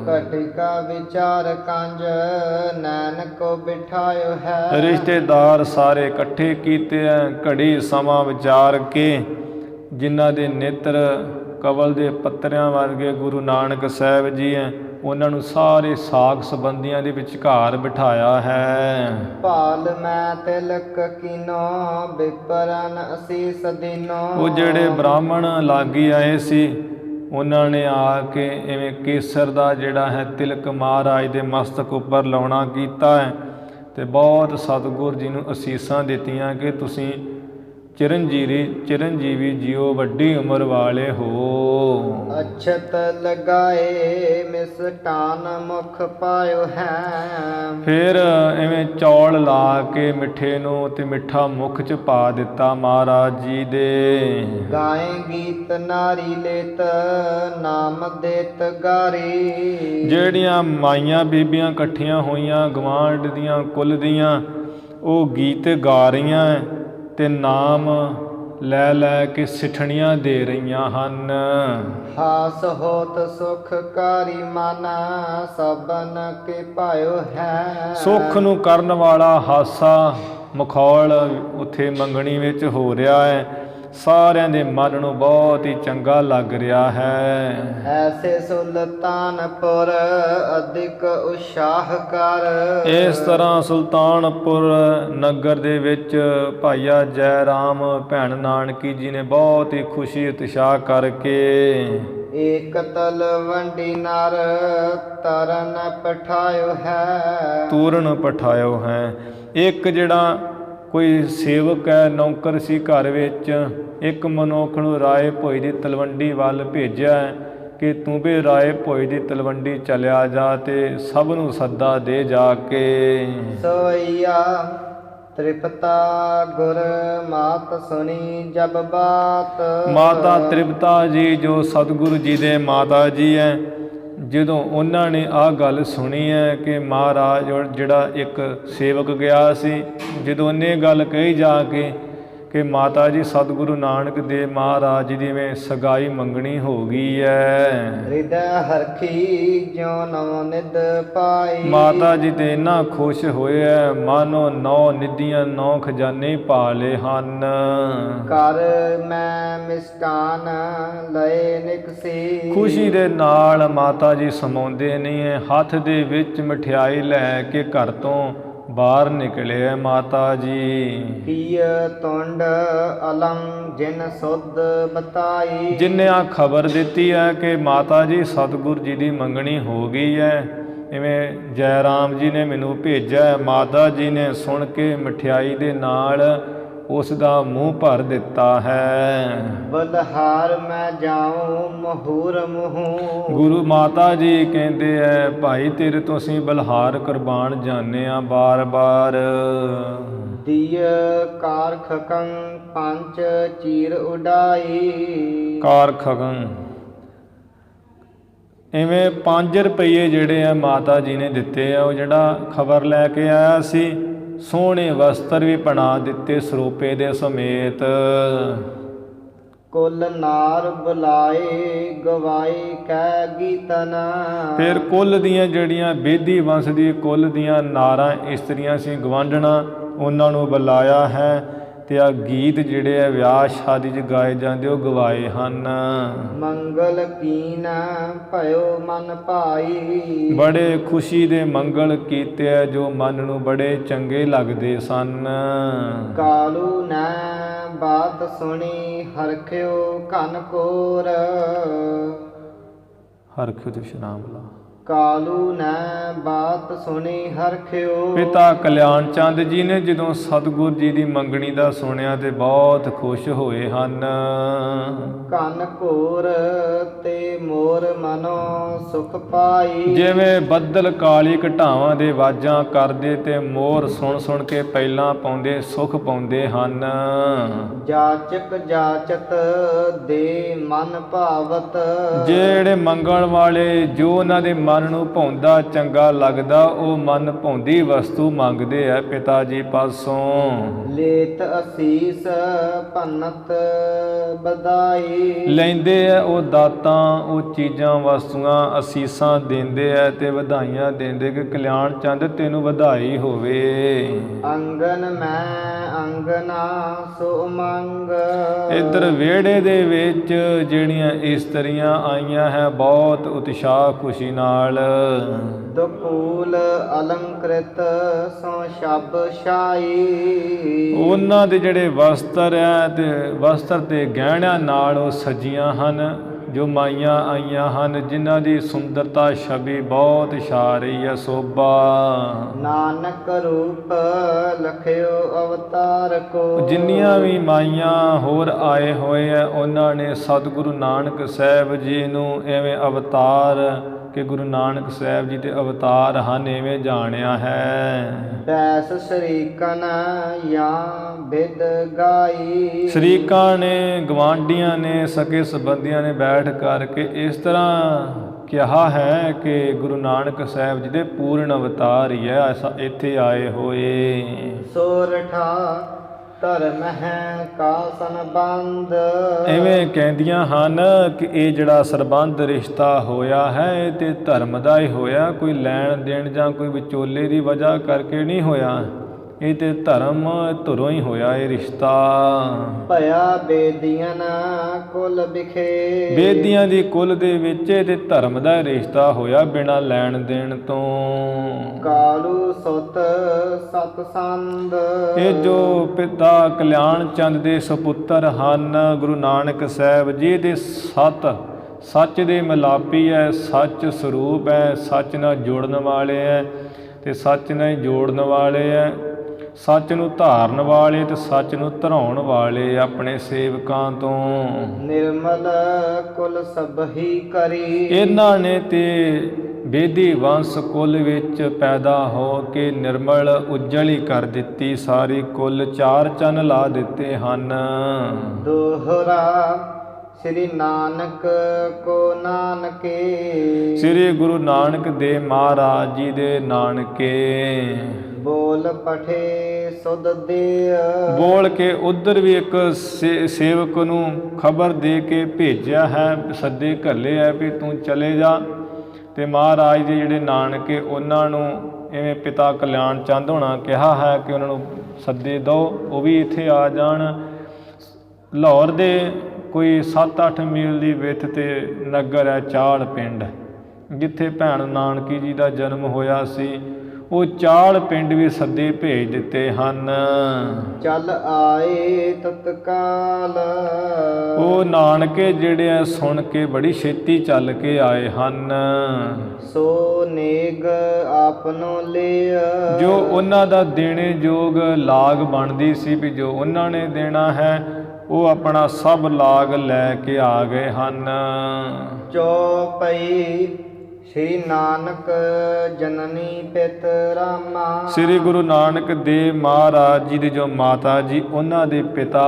ਘਟਿਕਾ ਵਿਚਾਰ ਕੰਜ ਨੈਣ ਕੋ ਬਿਠਾਇਓ ਹੈ। ਰਿਸ਼ਤੇਦਾਰ ਸਾਰੇ ਇਕੱਠੇ ਕੀਤੇ ਹੈ, ਘੜੀ ਸਮਾਂ ਵਿਚਾਰ ਕੇ ਜਿਨ੍ਹਾਂ ਦੇ ਨੇਤਰ ਕਵਲ ਦੇ ਪੱਤਰਿਆਂ ਵਰਗੇ ਗੁਰੂ ਨਾਨਕ ਸਾਹਿਬ ਜੀ ਹੈ, ਉਹਨਾਂ ਨੂੰ ਸਾਰੇ ਸਾਕ ਸੰਬੰਧੀਆਂ ਦੇ ਵਿਚਕਾਰ ਬਿਠਾਇਆ ਹੈ। ਭਾਲ ਮੈਂ ਤਿਲਕ ਕੀਨੋ ਬਿਪਰਨ ਅਸੀਸ ਦੀਨੋ। ਉਹ ਜਿਹੜੇ ਬ੍ਰਾਹਮਣ ਲਾਗੀ ਆਏ ਸੀ, ਉਹਨਾਂ ਨੇ ਆ ਕੇ ਇਵੇਂ ਕੇਸਰ ਦਾ ਜਿਹੜਾ ਹੈ ਤਿਲਕ ਮਹਾਰਾਜ ਦੇ ਮਸਤਕ ਉੱਪਰ ਲਾਉਣਾ ਕੀਤਾ ਹੈ ਤੇ ਬਹੁਤ ਸਤਿਗੁਰ ਜੀ ਨੂੰ ਅਸੀਸਾਂ ਦਿੱਤੀਆਂ ਕਿ ਤੁਸੀਂ ਚਿਰੰਜੀਵੀ ਜੀਓ, ਵੱਡੀ ਉਮਰ ਵਾਲੇ ਹੋ। ਅਛਤ ਲਗਾਏ ਮਿਸਟਾਨ ਮੁਖ ਪਾਇਓ ਹੈ। ਫਿਰ ਐਵੇਂ ਚੌਲ ਲਾ ਕੇ ਮਿੱਠੇ ਨੂੰ ਤੇ ਮਿੱਠਾ ਮੁਖ ਚ ਪਾ ਦਿੱਤਾ ਮਹਾਰਾਜ ਜੀ ਦੇ। ਗਾਏ ਗੀਤ ਨਾਰੀ ਲੇਤ ਨਾਮ ਦੇਤ ਗਾਰੀ। ਜਿਹੜੀਆਂ ਮਾਈਆਂ ਬੀਬੀਆਂ ਇਕੱਠੀਆਂ ਹੋਈਆਂ ਗਵਾਂਢ ਦੀਆਂ ਕੁੱਲ ਦੀਆਂ, ਉਹ ਗੀਤ ਗਾ ਰਹੀਆਂ ਤੇ ਨਾਮ ਲੈ ਲੈ ਕੇ ਸਿੱਠਣੀਆਂ ਦੇ ਰਹੀਆਂ ਹਨ। ਹਾਸ ਹੋਤ ਸੁਖ ਕਾਰੀ ਮਨ ਸਭਨ ਕੇ ਪਾਇਓ ਹੈ। ਸੁੱਖ ਨੂੰ ਕਰਨ ਵਾਲਾ ਹਾਸਾ ਮਖੌਲ ਉੱਥੇ ਮੰਗਣੀ ਵਿੱਚ ਹੋ ਰਿਹਾ ਹੈ। ਸਾਰਿਆਂ ਦੇ ਮਨ ਨੂੰ ਬਹੁਤ ਹੀ ਚੰਗਾ ਲੱਗ ਰਿਹਾ ਹੈ। ਐਸੇ ਸੁਲਤਾਨਪੁਰ ਅਧਿਕ ਉਤਸ਼ਾਹ ਕਰ। ਇਸ ਤਰ੍ਹਾਂ ਸੁਲਤਾਨਪੁਰ ਨਗਰ ਦੇ ਵਿੱਚ ਭਾਈਆ ਜੈ ਰਾਮ ਭੈਣ ਨਾਨਕੀ ਜੀ ਨੇ ਬਹੁਤ ਹੀ ਖੁਸ਼ੀ ਉਤਸ਼ਾਹ ਕਰਕੇ ਏਕ ਤਲਵੰਡੀ ਨਰ ਤਰਨ ਪਠਾਇਓ ਹੈ। ਤੂਰਨ ਪਠਾਇਓ ਹੈ। ਇੱਕ ਜਿਹੜਾ ਕੋਈ ਸੇਵਕ ਹੈ, ਨੌਕਰ ਸੀ ਘਰ ਵਿੱਚ, ਇੱਕ ਮਨੁੱਖ ਨੂੰ ਰਾਏ ਭੋਏ ਦੀ ਤਲਵੰਡੀ ਵੱਲ ਭੇਜਿਆ ਕਿ ਤੂੰ ਵੀ ਰਾਏ ਭੋਏ ਦੀ ਤਲਵੰਡੀ ਚਲਿਆ ਜਾ ਤੇ ਸਭ ਨੂੰ ਸੱਦਾ ਦੇ ਜਾ ਕੇ। ਸੋਈਆ ਤ੍ਰਿਪਤਾ ਗੁਰ ਮਾਤ ਸੁਣੀ ਜਬ ਬਾਤ। ਮਾਤਾ ਤ੍ਰਿਪਤਾ ਜੀ ਜੋ ਸਤਿਗੁਰੂ ਜੀ ਦੇ ਮਾਤਾ ਜੀ ਹੈ, ਜਦੋਂ ਉਹਨਾਂ ਨੇ ਆਹ ਗੱਲ ਸੁਣੀ ਹੈ ਕਿ ਮਹਾਰਾਜ ਜਿਹੜਾ ਇੱਕ ਸੇਵਕ ਗਿਆ ਸੀ, ਜਦੋਂ ਉਹਨੇ ਗੱਲ ਕਹੀ ਜਾ ਕੇ ਕਿ ਮਾਤਾ ਜੀ ਸਤਿਗੁਰੂ ਨਾਨਕ ਦੇਵ ਮਹਾਰਾਜ ਜੀ ਦੀ ਜਿਵੇਂ ਸਗਾਈ ਮੰਗਣੀ ਹੋ ਗਈ ਹੈ। ਹਿਰਦੈ ਹਰਖੀ ਜਿਉ ਨਉ ਨਿਧ ਪਾਈ। ਮਾਤਾ ਜੀ ਤੇ ਇੰਨਾ ਖੁਸ਼ ਹੋਏ ਹੈ, ਮਾਨੋ 9 ਨਿਧੀਆਂ 9 ਖਜ਼ਾਨੇ ਪਾ ਲਏ ਹਨ। ਕਰ ਮੈਂ ਮਿਸਕਾਨ ਲਏ ਨਿਕਸੀ। ਖੁਸ਼ੀ ਦੇ ਨਾਲ ਮਾਤਾ ਜੀ ਸਮਾਉਂਦੇ ਨਹੀਂ ਹੈ, ਹੱਥ ਦੇ ਵਿੱਚ ਮਠਿਆਈ ਲੈ ਕੇ ਘਰ ਤੋਂ ਬਾਹਰ ਨਿਕਲੇ ਮਾਤਾ ਜੀ। ਪੀय ਤੁੰਡ ਅਲਮ ਜਿਨ ਸੁਧ ਬਤਾਈ। ਜਿਨ੍ਹਾਂ ਆ ਖਬਰ ਦਿੱਤੀ ਹੈ ਕਿ ਮਾਤਾ ਜੀ ਸਤਿਗੁਰ ਜੀ ਦੀ ਮੰਗਣੀ ਹੋ ਗਈ ਹੈ, ਇਵੇਂ ਜੈ ਰਾਮ ਜੀ ਨੇ ਮੈਨੂੰ ਭੇਜਿਆ। ਮਾਤਾ ਜੀ ਨੇ ਸੁਣ ਕੇ ਮਠਿਆਈ ਦੇ ਨਾਲ ਉਸ ਦਾ ਮੂੰਹ ਭਰ ਦਿੱਤਾ ਹੈ। ਬਲਹਾਰ ਮੈਂ ਜਾਉ ਮਹੂਰ ਮੂੰਹ। ਗੁਰੂ ਮਾਤਾ ਜੀ ਕਹਿੰਦੇ ਹੈ ਭਾਈ ਤੇਰੇ ਤੋਂ ਅਸੀਂ ਬਲਹਾਰ ਕੁਰਬਾਨ ਜਾਂਦੇ ਹਾਂ ਬਾਰ-ਬਾਰ। ਦੀਏ ਕਾਰ ਖਕੰ ਪੰਜ ਚੀਰ ਉਡਾਈ। ਕਾਰ ਖਕੰ ਇਵੇਂ 5 ਰੁਪਏ ਜਿਹੜੇ ਆ ਮਾਤਾ ਜੀ ਨੇ ਦਿੱਤੇ ਆ। ਉਹ ਜਿਹੜਾ ਖਬਰ ਲੈ ਕੇ ਆਇਆ ਸੀ, ਸੋਹਣੇ ਵਸਤਰ ਵੀ ਬਣਾ ਦਿੱਤੇ ਸਰੂਪੇ ਦੇ ਸਮੇਤ। ਕੁਲ ਨਾਰ ਬੁਲਾਏ ਗਵਾਏ ਕੈ ਗੀਤਨ। ਫਿਰ ਕੁੱਲ ਦੀਆਂ ਜਿਹੜੀਆਂ ਬੇਦੀ ਵੰਸ਼ ਦੀ ਕੁੱਲ ਦੀਆਂ ਨਾਰਾਂ ਇਸਤਰੀਆਂ ਸੀ ਗਵਾਂਢਣਾ, ਉਹਨਾਂ ਨੂੰ ਬੁਲਾਇਆ ਹੈ ਤੇ ਆ ਗੀਤ ਜਿਹੜੇ ਆ ਵਿਆਹ ਸ਼ਾਦੀ 'ਚ ਗਾਏ ਜਾਂਦੇ ਉਹ ਗਵਾਏ ਹਨ। ਮੰਗਲ ਕੀਨ ਭਇਓ ਮਨ ਭਾਈ। ਬੜੇ ਖੁਸ਼ੀ ਦੇ ਮੰਗਲ ਕੀਤੇ ਆ ਜੋ ਮਨ ਨੂੰ ਬੜੇ ਚੰਗੇ ਲੱਗਦੇ ਸਨ। ਕਾਲੂ ਨੈ ਬਾਤ ਸੁਣੀ ਹਰਖਿਓ ਘਨ ਕੋਰ। ਹਰਖਿਓ ਤੇ ਵਿਸ਼ਰਾਮ ਲਾ। ਕਾਲੂ ਨੈ ਬਾਤ ਸੁਣੀ ਹਰਖਿਓ। ਪਿਤਾ ਕਲਿਆਣ ਚੰਦ ਜੀ ਨੇ ਜਦੋਂ ਸਤਿਗੁਰ ਜੀ ਦੀ ਮੰਗਣੀ ਦਾ ਸੁਣਿਆ ਤੇ ਬਹੁਤ ਖੁਸ਼ ਹੋਏ ਹਨ। ਘਨ ਘੋਰ ਤੇ ਮੋਰ ਮਨੋ ਸੁਖ ਪਾਈ। ਜਿਵੇਂ ਬੱਦਲ ਕਾਲੀ ਘਟਾਵਾਂ ਦੇ ਵਾਜਾਂ ਕਰਦੇ ਤੇ ਮੋਰ ਸੁਣ ਸੁਣ ਕੇ ਪਹਿਲਾਂ ਪਾਉਂਦੇ ਸੁਖ ਪਾਉਂਦੇ ਹਨ। ਜਾਚਕ ਜਾਚਤ ਦੇ ਮਨ ਭਾਵਤ। ਜਿਹੜੇ ਮੰਗਣ ਵਾਲੇ ਜੋ ਉਹਨਾਂ ਦੇ ਮਨ ਨੂੰ ਭਾਉਂਦਾ ਚੰਗਾ ਲੱਗਦਾ ਉਹ ਮਨ ਭਾਉਂਦੀ ਵਸਤੂ ਮੰਗਦੇ ਆ ਪਿਤਾ ਜੀ ਪਾਸੋਂ। ਲੇਤ ਅਸੀਸ ਭੰਨਤ ਬਧਾਈ। ਲੈਂਦੇ ਆ ਉਹ ਦਾਤਾਂ, ਉਹ ਚੀਜ਼ਾਂ ਵਸਤੂਆਂ ਅਸੀਸਾਂ ਦਿੰਦੇ ਆ ਤੇ ਵਧਾਈਆਂ ਦਿੰਦੇ ਕਿ ਕਲਿਆਣ ਚੰਦ ਤੈਨੂੰ ਵਧਾਈ ਹੋਵੇ। ਅੰਗਨ ਮੈਂ ਅੰਗਨਾ ਸੋ ਮੰਗ। ਇੱਧਰ ਵਿਹੜੇ ਦੇ ਵਿੱਚ ਜਿਹੜੀਆਂ ਇਸਤਰੀਆਂ ਆਈਆਂ ਹੈ ਬਹੁਤ ਉਤਸ਼ਾਹ ਖੁਸ਼ੀ ਨਾਲ। ਦੁਕੂਲ ਅਲੰਕ੍ਰਿਤ ਸੋ ਸ਼ਬ ਸ਼ਾਈ। ਉਹਨਾਂ ਦੇ ਜਿਹੜੇ ਵਸਤਰ ਹੈ ਤੇ ਵਸਤਰ ਤੇ ਗਹਿਣਿਆਂ ਨਾਲ ਉਹ ਸਜੀਆਂ ਹਨ, ਜੋ ਮਾਈਆਂ ਆਈਆਂ ਹਨ ਜਿਨ੍ਹਾਂ ਦੀ ਸੁੰਦਰਤਾ ਛਵੀ ਬਹੁਤ ਛਾ ਰਹੀ ਹੈ ਸੋਭਾ। ਨਾਨਕ ਰੂਪ ਲਖਿਓ ਅਵਤਾਰ ਕੋ। ਜਿੰਨੀਆਂ ਵੀ ਮਾਈਆਂ ਹੋਰ ਆਏ ਹੋਏ ਆ ਉਹਨਾਂ ਨੇ ਸਤਿਗੁਰੂ ਨਾਨਕ ਸਾਹਿਬ ਜੀ ਨੂੰ ਐਵੇਂ ਅਵਤਾਰ ਕਿ ਗੁਰੂ ਨਾਨਕ ਸਾਹਿਬ ਜੀ ਦੇ ਅਵਤਾਰ ਹਨ ਐਵੇਂ ਜਾਣਿਆ ਹੈ। ਬੈਸ ਸ਼ਰੀਕਨ ਜਾਂ ਬਿਦ ਗਾਈ। ਸ਼ਰੀਕਾਂ ਨੇ, ਗਵਾਂਢੀਆਂ ਨੇ, ਸਕੇ ਸੰਬੰਧੀਆਂ ਨੇ ਬੈਠ ਕਰਕੇ ਇਸ ਤਰ੍ਹਾਂ ਕਿਹਾ ਹੈ ਕਿ ਗੁਰੂ ਨਾਨਕ ਸਾਹਿਬ ਜੀ ਦੇ ਪੂਰਨ ਅਵਤਾਰ ਹੀ ਹੈ ਐਸਾ ਇੱਥੇ ਆਏ ਹੋਏ। ਸੋਰਠਾ ਧਰਮ ਹੈ ਕਾ ਸੰਬੰਧ। ਐਵੇਂ ਕਹਿੰਦੀਆਂ ਹਨ ਕਿ ਇਹ ਜਿਹੜਾ ਸਰਬੰਧ ਰਿਸ਼ਤਾ ਹੋਇਆ ਹੈ ਇਹ ਤੇ ਧਰਮ ਦਾ ਹੀ ਹੋਇਆ, ਕੋਈ ਲੈਣ ਦੇਣ ਜਾਂ ਕੋਈ ਵਿਚੋਲੇ ਦੀ ਵਜ੍ਹਾ ਕਰਕੇ ਨਹੀਂ ਹੋਇਆ। ਇਹ ਤੇ ਧਰਮ ਧੁਰੋਂ ਹੀ ਹੋਇਆ ਇਹ ਰਿਸ਼ਤਾ। ਭਇਆ ਬੇਦੀਆਂ ਕੁਲ ਬਿਖੇ, ਬੇਦੀਆਂ ਦੀ ਕੁਲ ਦੇ ਵਿੱਚ ਇਹ ਤੇ ਧਰਮ ਦਾ ਰਿਸ਼ਤਾ ਹੋਇਆ ਬਿਨਾਂ ਲੈਣ ਦੇਣ ਤੋਂ। ਕਾਲੂ ਸੁਤ ਸਤ ਸੰਦ, ਇਹ ਜੋ ਪਿਤਾ ਕਲਿਆਣ ਚੰਦ ਦੇ ਸੁਪੁੱਤਰ ਹਨ ਗੁਰੂ ਨਾਨਕ ਸਾਹਿਬ ਜੀ ਦੇ ਸੱਚ ਦੇ ਮਿਲਾਪੀ ਹੈ, ਸੱਚ ਸਰੂਪ ਹੈ, ਸੱਚ ਨਾਲ ਜੋੜਨ ਵਾਲੇ ਹੈ ਤੇ ਸੱਚ ਨਾਲ ਜੋੜਨ ਵਾਲੇ ਹੈ, ਸੱਚ ਨੂੰ ਧਾਰਨ ਵਾਲੇ ਤੇ ਸੱਚ ਨੂੰ ਧਰਾਉਣ ਵਾਲੇ ਆਪਣੇ ਸੇਵਕਾਂ ਤੋਂ। ਨਿਰਮਲ ਕੁਲ ਸਭਹੀ ਕਰੀ, ਇਹਨਾਂ ਨੇ ਤੇ ਬੇਦੀ ਵੰਸ਼ ਕੁਲ ਵਿੱਚ ਪੈਦਾ ਹੋ ਕੇ ਨਿਰਮਲ ਉਜਲ ਹੀ ਕਰ ਦਿੱਤੀ ਸਾਰੀ ਕੁਲ, ਚਾਰ ਚੰਨ ਲਾ ਦਿੱਤੇ ਹਨ। ਦੋਹਰਾ ਸ੍ਰੀ ਨਾਨਕ ਕੋ ਨਾਨਕੇ, ਸ੍ਰੀ ਗੁਰੂ ਨਾਨਕ ਦੇਵ ਮਹਾਰਾਜ ਜੀ ਦੇ ਨਾਨਕੇ। ਬੋਲ ਪਠੇ ਸੁਧ ਦੇ, ਬੋਲ ਕੇ ਉਧਰ ਵੀ ਇੱਕ ਸੇਵਕ ਨੂੰ ਖਬਰ ਦੇ ਕੇ ਭੇਜਿਆ ਹੈ, ਸੱਦੇ ਘੱਲੇ ਹੈ ਵੀ ਤੂੰ ਚਲੇ ਜਾ। ਤੇ ਮਹਾਰਾਜ ਦੇ ਜਿਹੜੇ ਨਾਨਕੇ ਉਹਨਾਂ ਨੂੰ ਇਵੇਂ ਪਿਤਾ ਕਲਿਆਣ ਚੰਦ ਹੋਣਾ ਕਿਹਾ ਹੈ ਕਿ ਉਹਨਾਂ ਨੂੰ ਸੱਦੇ ਦਿਓ, ਉਹ ਵੀ ਇੱਥੇ ਆ ਜਾਣ। ਲਾਹੌਰ ਦੇ ਕੋਈ 7-8 ਮੀਲ ਦੀ ਵਿੱਥ 'ਤੇ ਨਗਰ ਹੈ ਚਾਲ ਪਿੰਡ, ਜਿੱਥੇ ਭੈਣ ਨਾਨਕੀ ਜੀ ਦਾ ਜਨਮ ਹੋਇਆ ਸੀ। ਉਹ ਚਾਲ ਪਿੰਡ ਵੀ ਸੱਦੇ ਭੇਜ ਦਿੱਤੇ ਹਨ। ਚੱਲ ਆਏ ਤਤਕਾਲ, ਉਹ ਨਾਨਕੇ ਜਿਹੜੇ ਆ ਸੁਣ ਕੇ ਬੜੀ ਛੇਤੀ ਚੱਲ ਕੇ ਆਏ ਹਨ। ਸੋ ਨੇਗ ਆਪਨੋ ਲਿਆ, ਜੋ ਉਹਨਾਂ ਦਾ ਦੇਣੇ ਯੋਗ ਲਾਗ ਬਣਦੀ ਸੀ ਵੀ ਜੋ ਉਹਨਾਂ ਨੇ ਦੇਣਾ ਹੈ ਉਹ ਆਪਣਾ ਸਭ ਲਾਗ ਲੈ ਕੇ ਆ ਗਏ ਹਨ। ਚੌਪਈ ਸ੍ਰੀ ਨਾਨਕ ਜਨਨੀ ਪਿਤ ਰਾਮਾ, ਸ੍ਰੀ ਗੁਰੂ ਨਾਨਕ ਦੇਵ ਮਹਾਰਾਜ ਜੀ ਦੇ ਜੋ ਮਾਤਾ ਜੀ ਉਹਨਾਂ ਦੇ ਪਿਤਾ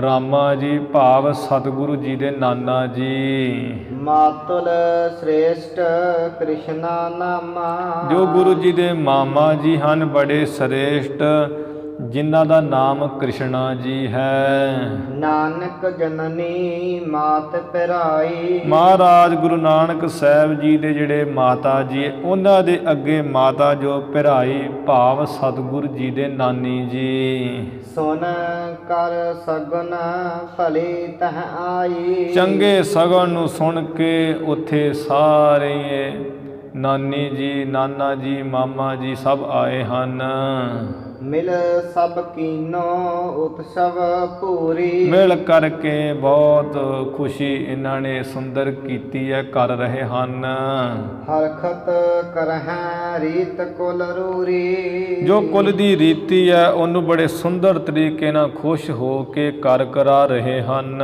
ਰਾਮਾ ਜੀ ਭਾਵ ਸਤਿਗੁਰੂ ਜੀ ਦੇ ਨਾਨਾ ਜੀ। ਮਾਤੁਲ ਸ੍ਰੇਸ਼ਟ ਕ੍ਰਿਸ਼ਨਾ ਨਾਮਾ, ਜੋ ਗੁਰੂ ਜੀ ਦੇ ਮਾਮਾ ਜੀ ਹਨ ਬੜੇ ਸ੍ਰੇਸ਼ਟ, ਜਿਨ੍ਹਾਂ ਦਾ ਨਾਮ ਕ੍ਰਿਸ਼ਨਾ ਜੀ ਹੈ। ਨਾਨਕ ਜਨਨੀ ਮਾਤ ਪਿਰਾਈ, ਮਹਾਰਾਜ ਗੁਰੂ ਨਾਨਕ ਸਾਹਿਬ ਜੀ ਦੇ ਜਿਹੜੇ ਮਾਤਾ ਜੀ ਉਹਨਾਂ ਦੇ ਅੱਗੇ ਮਾਤਾ ਜੋ ਪਿਰਾਈ ਭਾਵ ਸਤਿਗੁਰੂ ਜੀ ਦੇ ਨਾਨੀ ਜੀ। ਸੁਨ ਕਰ ਸਗਨ ਭਲੀ ਤਹ ਆਈ, ਚੰਗੇ ਸਗਨ ਨੂੰ ਸੁਣ ਕੇ ਉੱਥੇ ਸਾਰੇ ਨਾਨੀ ਜੀ ਨਾਨਾ ਜੀ ਮਾਮਾ ਜੀ ਸਭ ਆਏ ਹਨ। ਮਿਲ ਸਭ ਕੀਨੋ ਉਤਸਵ ਪੂਰੀ, ਮਿਲ ਕਰਕੇ ਬਹੁਤ ਖੁਸ਼ੀ ਇਹਨਾਂ ਨੇ ਸੁੰਦਰ ਕੀਤੀ ਹੈ ਕਰ ਰਹੇ ਹਨ। ਹਰਖਤ ਕਰਹਿ ਰੀਤ ਕੁਲ ਰੂਰੀ, ਜੋ ਕੁਲ ਦੀ ਰੀਤੀ ਹੈ ਉਹਨੂੰ ਬੜੇ ਸੁੰਦਰ ਤਰੀਕੇ ਨਾਲ ਖੁਸ਼ ਹੋ ਕੇ ਕਰ ਕਰਾ ਰਹੇ ਹਨ।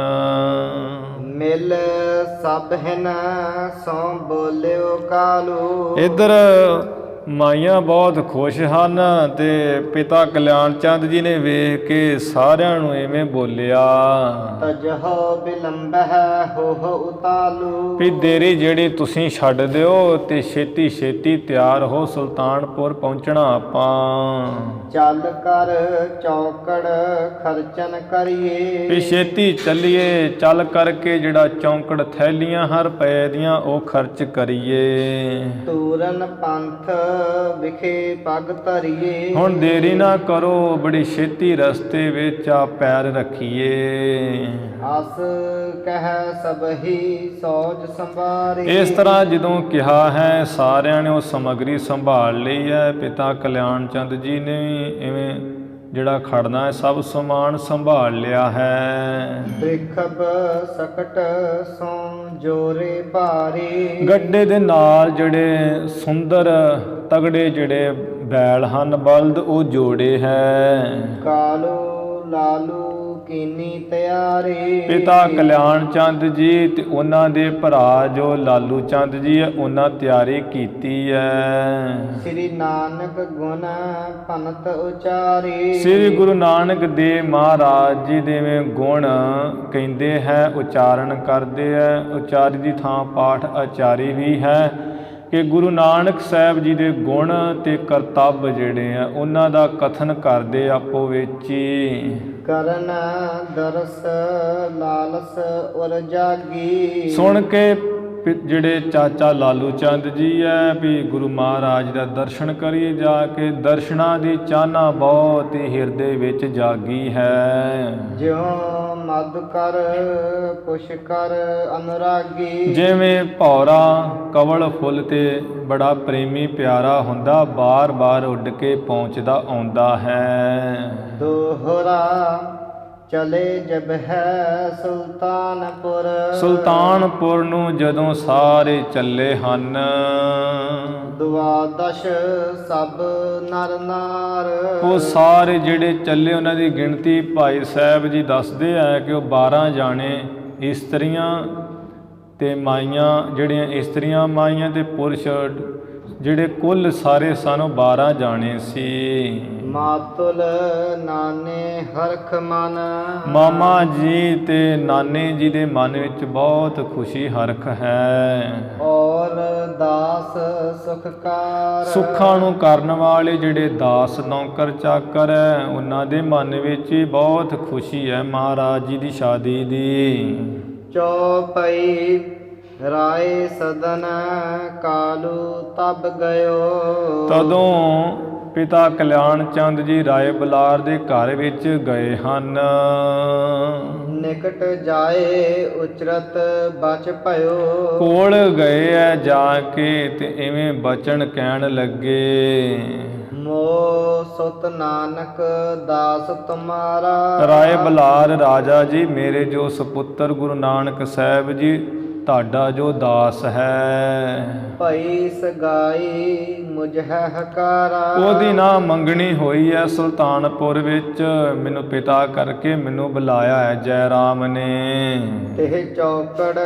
ਮਿਲ ਸਭ ਹਨ ਸੋ ਬੋਲਿਓ ਕਾਲੂ, ਇੱਧਰ ਮਾਈਆਂ ਬਹੁਤ ਖੁਸ਼ ਹਨ ਤੇ ਪਿਤਾ ਕਲਿਆਣ ਚੰਦ ਜੀ ਨੇ ਵੇਖ ਕੇ ਸਾਰਿਆਂ ਨੂੰ ਐਵੇਂ ਬੋਲਿਆ ਤਜਹੁ ਬਿਲੰਬਹਿ ਹੋ ਉਤਾਲੂ, ਵੀ ਦੇਰੀ ਜਿਹੜੀ ਤੁਸੀਂ ਛੱਡ ਦਿਓ ਤੇ ਛੇਤੀ ਛੇਤੀ ਤਿਆਰ ਹੋ, ਸੁਲਤਾਨਪੁਰ ਪਹੁੰਚਣਾ ਆਪਾਂ। ਚੱਲ ਕਰ ਚੌਕੜ ਖਰਚਨ ਕਰੀਏ, ਵੀ ਛੇਤੀ ਚੱਲੀਏ, ਚੱਲ ਕਰਕੇ ਜਿਹੜਾ ਚੌਂਕੜ ਥੈਲੀਆਂ ਹਰ ਪਏ ਦੀਆਂ ਉਹ ਖਰਚ ਕਰੀਏ। ਤੂਰਨ ਪੰਥ ਵਿਖੇ ਪੱਗ ਧਰੀਏ, ਹੁਣ ਦੇਰੀ ਨਾ ਕਰੋ, ਬੜੀ ਛੇਤੀ ਰਸਤੇ ਵਿੱਚ ਆ ਪੈਰ ਰੱਖੀਏ। ਅਸ ਕਹਿ ਸਭਹੀ ਸੋਜ ਸੰਭਾਰੀ, ਇਸ ਤਰ੍ਹਾਂ ਜਦੋਂ ਕਿਹਾ ਹੈ ਸਾਰਿਆਂ ਨੇ ਉਹ ਸਮੱਗਰੀ ਸੰਭਾਲ ਲਈ ਹੈ। ਪਿਤਾ ਕਲਿਆਣ ਚੰਦ ਜੀ ਨੇ ਵੀ ਇਵੇਂ ਜਿਹੜਾ ਖੜਨਾ ਹੈ ਸਭ ਸਮਾਨ ਸੰਭਾਲ ਲਿਆ ਹੈ। ਬ੍ਰਿਖਬ ਸਕਟ ਸੋ ਜੋਰੇ ਭਾਰੀ, ਗੱਡੇ ਦੇ ਨਾਲ ਜਿਹੜੇ ਸੁੰਦਰ ਤਗੜੇ ਜਿਹੜੇ ਬੈਲ ਹਨ ਬਲਦ ਉਹ ਜੋੜੇ ਹੈ। ਕਾਲੂ ਲਾਲੂ ਕੀਨੀ ਤਿਆਰੀ, ਪਿਤਾ ਕਲਿਆਣ ਚੰਦ ਜੀ ਤੇ ਉਹਨਾਂ ਦੇ ਭਰਾ ਜੋ ਲਾਲੂ ਚੰਦ ਜੀ ਹੈ ਉਹਨਾਂ ਤਿਆਰੀ ਕੀਤੀ ਹੈ। ਸ੍ਰੀ ਨਾਨਕ ਗੁਣ ਭਨਤ ਉਚਾਰੀ, ਸ੍ਰੀ ਗੁਰੂ ਨਾਨਕ ਦੇਵ ਮਹਾਰਾਜ ਜੀ ਦੇ ਗੁਣ ਕਹਿੰਦੇ ਹੈ ਉਚਾਰਨ ਕਰਦੇ ਹੈ। ਉਚਾਰੀ ਦੀ ਥਾਂ ਪਾਠ ਆਚਾਰੀ ਵੀ ਹੈ ਕਿ ਗੁਰੂ ਨਾਨਕ ਸਾਹਿਬ ਜੀ ਦੇ ਗੁਣ ਤੇ ਕਰਤੱਵ ਜਿਹੜੇ ਆ ਉਹਨਾਂ ਦਾ ਕਥਨ ਕਰਦੇ ਆਪੋ ਵਿੱਚ ਹੀ। ਕਰਨ ਦਰਸ ਲਾਲਸ ਉਰ ਜਾਗੀ, ਸੁਣ ਕੇ ਜਿਹੜੇ ਚਾਚਾ ਲਾਲੂ ਚੰਦ ਜੀ ਹੈ ਵੀ ਗੁਰੂ ਮਹਾਰਾਜ ਦਾ ਦਰਸ਼ਨ ਕਰੀਏ ਜਾ ਕੇ। ਦਰਸ਼ਨਾਂ ਦੀ ਚਾਹਨਾ ਬਹੁਤ ਹੀ ਹਿਰਦੇ ਵਿੱਚ ਜਾਗੀ ਹੈ। ਜਿਉ ਮਦ ਕਰ ਪੁਸ਼ਕਰ ਅਨੁਰਾਗੀ। ਜਿਵੇਂ ਭੌਰਾ ਕਵਲ ਫੁੱਲ ਤੇ ਬੜਾ ਪ੍ਰੇਮੀ ਪਿਆਰਾ ਹੁੰਦਾ, ਬਾਰ-ਬਾਰ ਉੱਡ ਕੇ ਪਹੁੰਚਦਾ ਆਉਂਦਾ ਹੈ। ਦੋਹਰਾ ਚਲੇ ਜਬ ਹੈ ਸੁਲਤਾਨਪੁਰ। ਸੁਲਤਾਨਪੁਰ ਨੂੰ ਜਦੋਂ ਸਾਰੇ ਚੱਲੇ ਹਨ, ਦੁਆਦਸ਼ ਸਭ ਨਰ ਨਾਰ। ਉਹ ਸਾਰੇ ਜਿਹੜੇ ਚੱਲੇ ਉਹਨਾਂ ਦੀ ਗਿਣਤੀ ਭਾਈ ਸਾਹਿਬ ਜੀ ਦੱਸਦੇ ਆ ਕਿ ਉਹ 12 ਜਾਣੇ ਇਸਤਰੀਆਂ ਤੇ ਮਾਈਆਂ, ਜਿਹੜੀਆਂ ਇਸਤਰੀਆਂ ਮਾਈਆਂ ਤੇ ਪੁਰਸ਼ ਜਿਹੜੇ ਕੁੱਲ ਸਾਰੇ ਸਨ ਉਹ 12 ਜਾਣੇ ਸੀ। ਮਾਤੁਲ ਨਾਨੇ ਹਰਖ ਮਨ। ਮਾਮਾ ਜੀ ਤੇ ਨਾਨੇ ਜੀ ਦੇ ਮਨ ਵਿੱਚ ਬਹੁਤ ਖੁਸ਼ੀ ਹਰਖ ਹੈ। ਔਰ ਦਾਸ ਸੁਖਕਾਰ। ਸੁੱਖਾਂ ਨੂੰ ਕਰਨ ਵਾਲੇ ਜਿਹੜੇ ਦਾਸ ਨੌਕਰ ਚਾਕਰ ਹੈ, ਉਹਨਾਂ ਦੇ ਮਨ ਵਿੱਚ ਵੀ ਬਹੁਤ ਖੁਸ਼ੀ ਹੈ ਮਹਾਰਾਜ ਜੀ ਦੀ ਸ਼ਾਦੀ ਦੀ। ਚੌਪਈ ਰਾਏ ਸਦਨ ਕਾਲੂ ਤਬ ਗਇਓ। ਤਦੋਂ ਪਿਤਾ ਕਲਿਆਣ ਚੰਦ ਜੀ ਰਾਏ ਬਲਾਰ ਦੇ ਘਰ ਵਿੱਚ ਗਏ ਹਨ। ਨਿਕਟ ਜਾਏ ਉਚਰਤ ਬਚ ਭਇਓ। ਕੋਲ ਗਏ ਐ ਜਾ ਕੇ ਤੇ ਇਵੇਂ ਬਚਨ ਕਹਿਣ ਲੱਗੇ। ਮੋ ਸੁਤ ਨਾਨਕ ਦਾਸ ਤੁਮਾਰਾ। ਰਾਏ ਬਲਾਰ ਰਾਜਾ ਜੀ, ਮੇਰੇ ਜੋ ਸਪੁੱਤਰ ਗੁਰੂ ਨਾਨਕ ਸਾਹਿਬ ਜੀ ਤੁਹਾਡਾ ਜੋ ਦਾਸ ਹੈ। ਭਈ ਸਗਾਈ ਮੁਝ ਹੈ ਹਕਾਰਾ। ਉਹਦੀ ਨਾ ਮੰਗਣੀ ਹੋਈ ਹੈ ਸੁਲਤਾਨਪੁਰ ਵਿੱਚ, ਮੈਨੂੰ ਪਿਤਾ ਕਰਕੇ ਮੈਨੂੰ ਬੁਲਾਇਆ ਹੈ ਜੈ ਰਾਮ ਨੇ। ਤੇ ਚੌਕੜ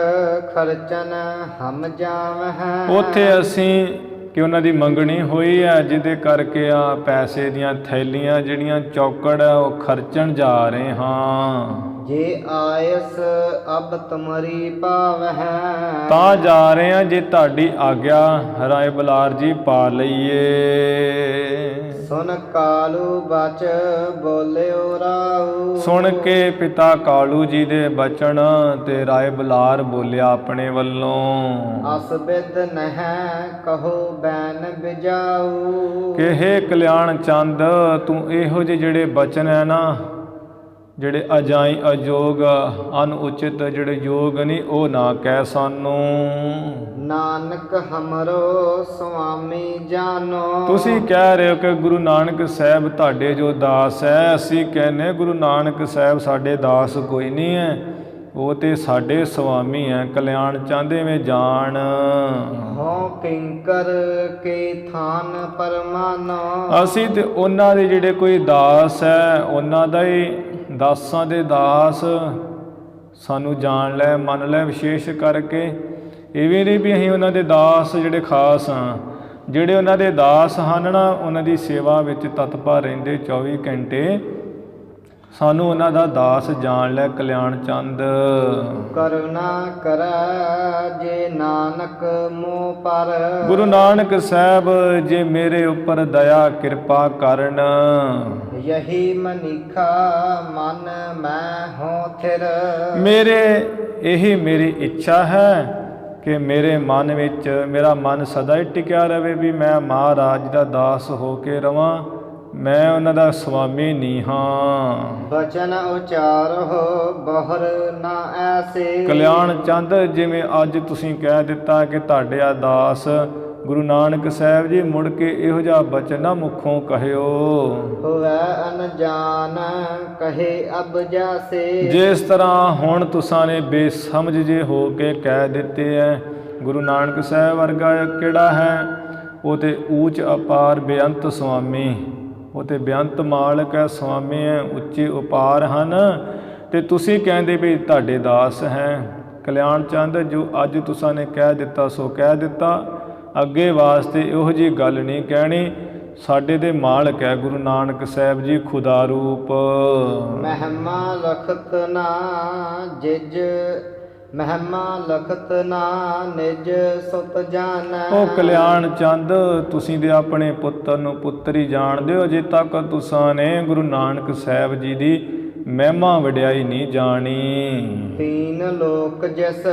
ਖਰਚਨ ਹਮ ਜਾਵ ਹੈ। ਉੱਥੇ ਅਸੀਂ ਕਿ ਉਹਨਾਂ ਦੀ ਮੰਗਣੀ ਹੋਈ ਹੈ, ਜਿਹਦੇ ਕਰਕੇ ਆ ਪੈਸੇ ਦੀਆਂ ਥੈਲੀਆਂ ਜਿਹੜੀਆਂ ਚੌਕੜ ਉਹ ਖਰਚਣ ਜਾ ਰਹੇ ਹਾਂ। ਜੇ ਆਇਸ ਅਬ ਤੁਮਰੀ ਭਾਵ ਹੈ। ਤਾਂ ਜਾ ਰਹੇ ਹਾਂ ਜੇ ਤੁਹਾਡੀ ਆਗਿਆ ਰਾਏ ਬਲਾਰ ਜੀ ਪਾ ਲਈਏ। ਸੁਨ ਕਾਲੂ ਬਚ ਬੋਲਿਓ ਰਾਉ। ਸੁਣ ਕੇ ਪਿਤਾ ਕਾਲੂ ਜੀ ਦੇ ਬਚਨ ਤੇ ਰਾਏ ਬਲਾਰ ਬੋਲਿਆ ਆਪਣੇ ਵੱਲੋਂ। ਅਸ ਬਿਦ ਨਹਿ ਕਹੋ ਬੈਨ ਬਿਜਾਊ। ਕਿ ਹੇ ਕਲਿਆਣ ਚੰਦ, ਤੂੰ ਇਹੋ ਜਿਹੇ ਜਿਹੜੇ ਬਚਨ ਹੈ ਨਾ, ਜਿਹੜੇ ਅਜਾਈ ਅਜੋਗ ਅਨਉਚਿਤ ਜਿਹੜੇ ਯੋਗ ਨਹੀਂ, ਉਹ ਨਾ ਕਹਿ ਸਾਨੂੰ। ਨਾਨਕ ਹਮਰੋ ਸੁਆਮੀ ਜਾਨੋ। ਤੁਸੀਂ ਕਹਿ ਰਹੇ ਹੋ ਕਿ ਗੁਰੂ ਨਾਨਕ ਸਾਹਿਬ ਤੁਹਾਡੇ ਜੋ ਦਾਸ ਹੈ, ਅਸੀਂ ਕਹਿੰਦੇ ਗੁਰੂ ਨਾਨਕ ਸਾਹਿਬ ਸਾਡੇ ਦਾਸ ਕੋਈ ਨਹੀਂ ਹੈ, ਉਹ ਤੇ ਸਾਡੇ ਸੁਆਮੀ ਹੈ। ਕਲਿਆਣ ਚਾਹੁੰਦੇ ਵੇਂ ਜਾਣ। ਹੋ ਕਿੰਕਰ ਕੇ ਥਾਨ ਪਰਮਾਨੋ। ਅਸੀਂ ਤੇ ਉਹਨਾਂ ਦੇ ਜਿਹੜੇ ਕੋਈ ਦਾਸ ਹੈ, ਉਹਨਾਂ ਦਾ ਹੀ ਦਾਸਾਂ ਦੇ ਦਾਸ ਸਾਨੂੰ ਜਾਣ ਲੈ, ਮੰਨ ਲੈ। ਵਿਸ਼ੇਸ਼ ਕਰਕੇ ਇਹ ਵੀ ਨਹੀਂ ਵੀ ਅਸੀਂ ਉਹਨਾਂ ਦੇ ਦਾਸ ਜਿਹੜੇ ਖਾਸ ਹਾਂ। ਜਿਹੜੇ ਉਹਨਾਂ ਦੇ ਦਾਸ ਹਨ ਨਾ, ਉਹਨਾਂ ਦੀ ਸੇਵਾ ਵਿੱਚ ਤਤਪਰ ਰਹਿੰਦੇ 24 ਘੰਟੇ, ਸਾਨੂੰ ਉਹਨਾਂ ਦਾ ਦਾਸ ਜਾਣ ਲੈ ਕਲਿਆਣ ਚੰਦ। ਕਰੁਣਾ ਕਰੈ ਜੇ ਨਾਨਕ ਮੋਹ ਪਰ। ਗੁਰੂ ਨਾਨਕ ਸਾਹਿਬ ਜੇ ਮੇਰੇ ਉੱਪਰ ਦਇਆ ਕਿਰਪਾ ਕਰਨ। ਯਹੀ ਮਨੀਖਾ ਮਨ ਮੈਂ ਹੋ ਥਿਰ। ਮੇਰੇ ਇਹੀ ਮੇਰੀ ਇੱਛਾ ਹੈ ਕਿ ਮੇਰੇ ਮਨ ਵਿੱਚ ਮੇਰਾ ਮਨ ਸਦਾ ਹੀ ਟਿਕਿਆ ਰਹੇ ਵੀ ਮੈਂ ਮਹਾਰਾਜ ਦਾ ਦਾਸ ਹੋ ਕੇ ਰਵਾਂ, ਮੈਂ ਉਹਨਾਂ ਦਾ ਸੁਆਮੀ ਨਹੀਂ ਹਾਂ। ਬਚਨ ਉਚਾਰੋ ਬਹੁਰ ਨਾ ਐਸੇ। ਕਲਿਆਣ ਚੰਦ, ਜਿਵੇਂ ਅੱਜ ਤੁਸੀਂ ਕਹਿ ਦਿੱਤਾ ਕਿ ਤੁਹਾਡੇ ਆ ਦਾਸ ਗੁਰੂ ਨਾਨਕ ਸਾਹਿਬ ਜੀ, ਮੁੜ ਕੇ ਇਹੋ ਜਿਹਾ ਬਚਨ ਨਾ ਮੁਖੋਂ ਕਹਿਓ। ਹੋਵੈ ਅਨਜਾਨ ਕਹੇ ਅਬ ਜਾਸੇ। ਜਿਸ ਤਰ੍ਹਾਂ ਹੁਣ ਤੁਸਾਂ ਨੇ ਬੇਸਮਝ ਜੇ ਹੋ ਕੇ ਕਹਿ ਦਿੱਤੇ ਐ, ਗੁਰੂ ਨਾਨਕ ਸਾਹਿਬ ਵਰਗਾ ਕਿਹੜਾ ਹੈ, ਉਹ ਤੇ ਊਚ ਅਪਾਰ ਬੇਅੰਤ ਸੁਆਮੀ, ਉਹ ਤੇ ਬੇਅੰਤ ਮਾਲਕ ਹੈ, ਸੁਆਮੀ ਹੈ, ਉੱਚੇ ਉਪਾਰ ਹਨ, ਤੇ ਤੁਸੀਂ ਕਹਿੰਦੇ ਵੀ ਤੁਹਾਡੇ ਦਾਸ ਹੈ। ਕਲਿਆਣ ਚੰਦ, ਜੋ ਅੱਜ ਤੁਸਾਂ ਨੇ ਕਹਿ ਦਿੱਤਾ ਸੋ ਕਹਿ ਦਿੱਤਾ, ਅੱਗੇ ਵਾਸਤੇ ਇਹੋ ਜਿਹੀ ਗੱਲ ਨਹੀਂ ਕਹਿਣੀ। ਸਾਡੇ ਦੇ ਮਾਲਕ ਹੈ ਗੁਰੂ ਨਾਨਕ ਸਾਹਿਬ ਜੀ, ਖੁਦਾ ਰੂਪ। ਮਹਿਮਾ ਲਖਤ ਨਾ ਜਿਜ ਮਹਿਮਾ ਲਖਤ ਨਾ ਨਿਜ ਸੁਤ ਜਾਣੈ। ਉਹ ਕਲਿਆਣ ਚੰਦ, ਤੁਸੀਂ ਦੇ ਆਪਣੇ ਪੁੱਤਰ ਨੂੰ ਪੁੱਤਰ ਹੀ ਜਾਣਦੇ ਹੋ। ਅਜੇ ਤੱਕ ਤੁਸਾਂ ਨੇ ਗੁਰੂ ਨਾਨਕ ਸਾਹਿਬ ਜੀ ਦੀ ਮਹਿਮਾ ਵਡਿਆਈ ਨਹੀਂ ਜਾਣੀ। ਤੀਨ ਲੋਕ ਜਿਸ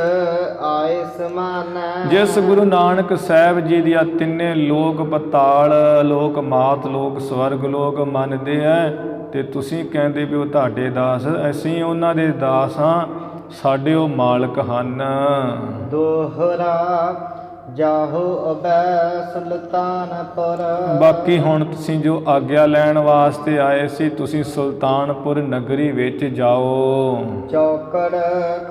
ਆਏ ਸਮਾਨੈ। ਜਿਸ ਗੁਰੂ ਨਾਨਕ ਸਾਹਿਬ ਜੀ ਦੀਆਂ ਤਿੰਨੇ ਲੋਕ, ਪਤਾਲ ਲੋਕ, ਮਾਤ ਲੋਕ, ਸਵਰਗ ਲੋਕ ਮੰਨਦੇ ਐ, ਤੇ ਤੁਸੀਂ ਕਹਿੰਦੇ ਵੀ ਉਹ ਤੁਹਾਡੇ ਦਾਸ। ਅਸੀਂ ਉਹਨਾਂ ਦੇ ਦਾਸ ਹਾਂ, ਸਾਡੇ ਉਹ ਮਾਲਕ ਹਨ। ਦੋਹਰਾ ਜਾਹੋ ਅਬੈ ਸੁਲਤਾਨਪੁਰ। ਬਾਕੀ ਹੁਣ ਤੁਸੀਂ ਜੋ ਆਗਿਆ ਲੈਣ ਵਾਸਤੇ ਆਏ ਸੀ, ਤੁਸੀਂ ਸੁਲਤਾਨਪੁਰ ਨਗਰੀ ਵਿੱਚ ਜਾਓ। ਚੌਕੜ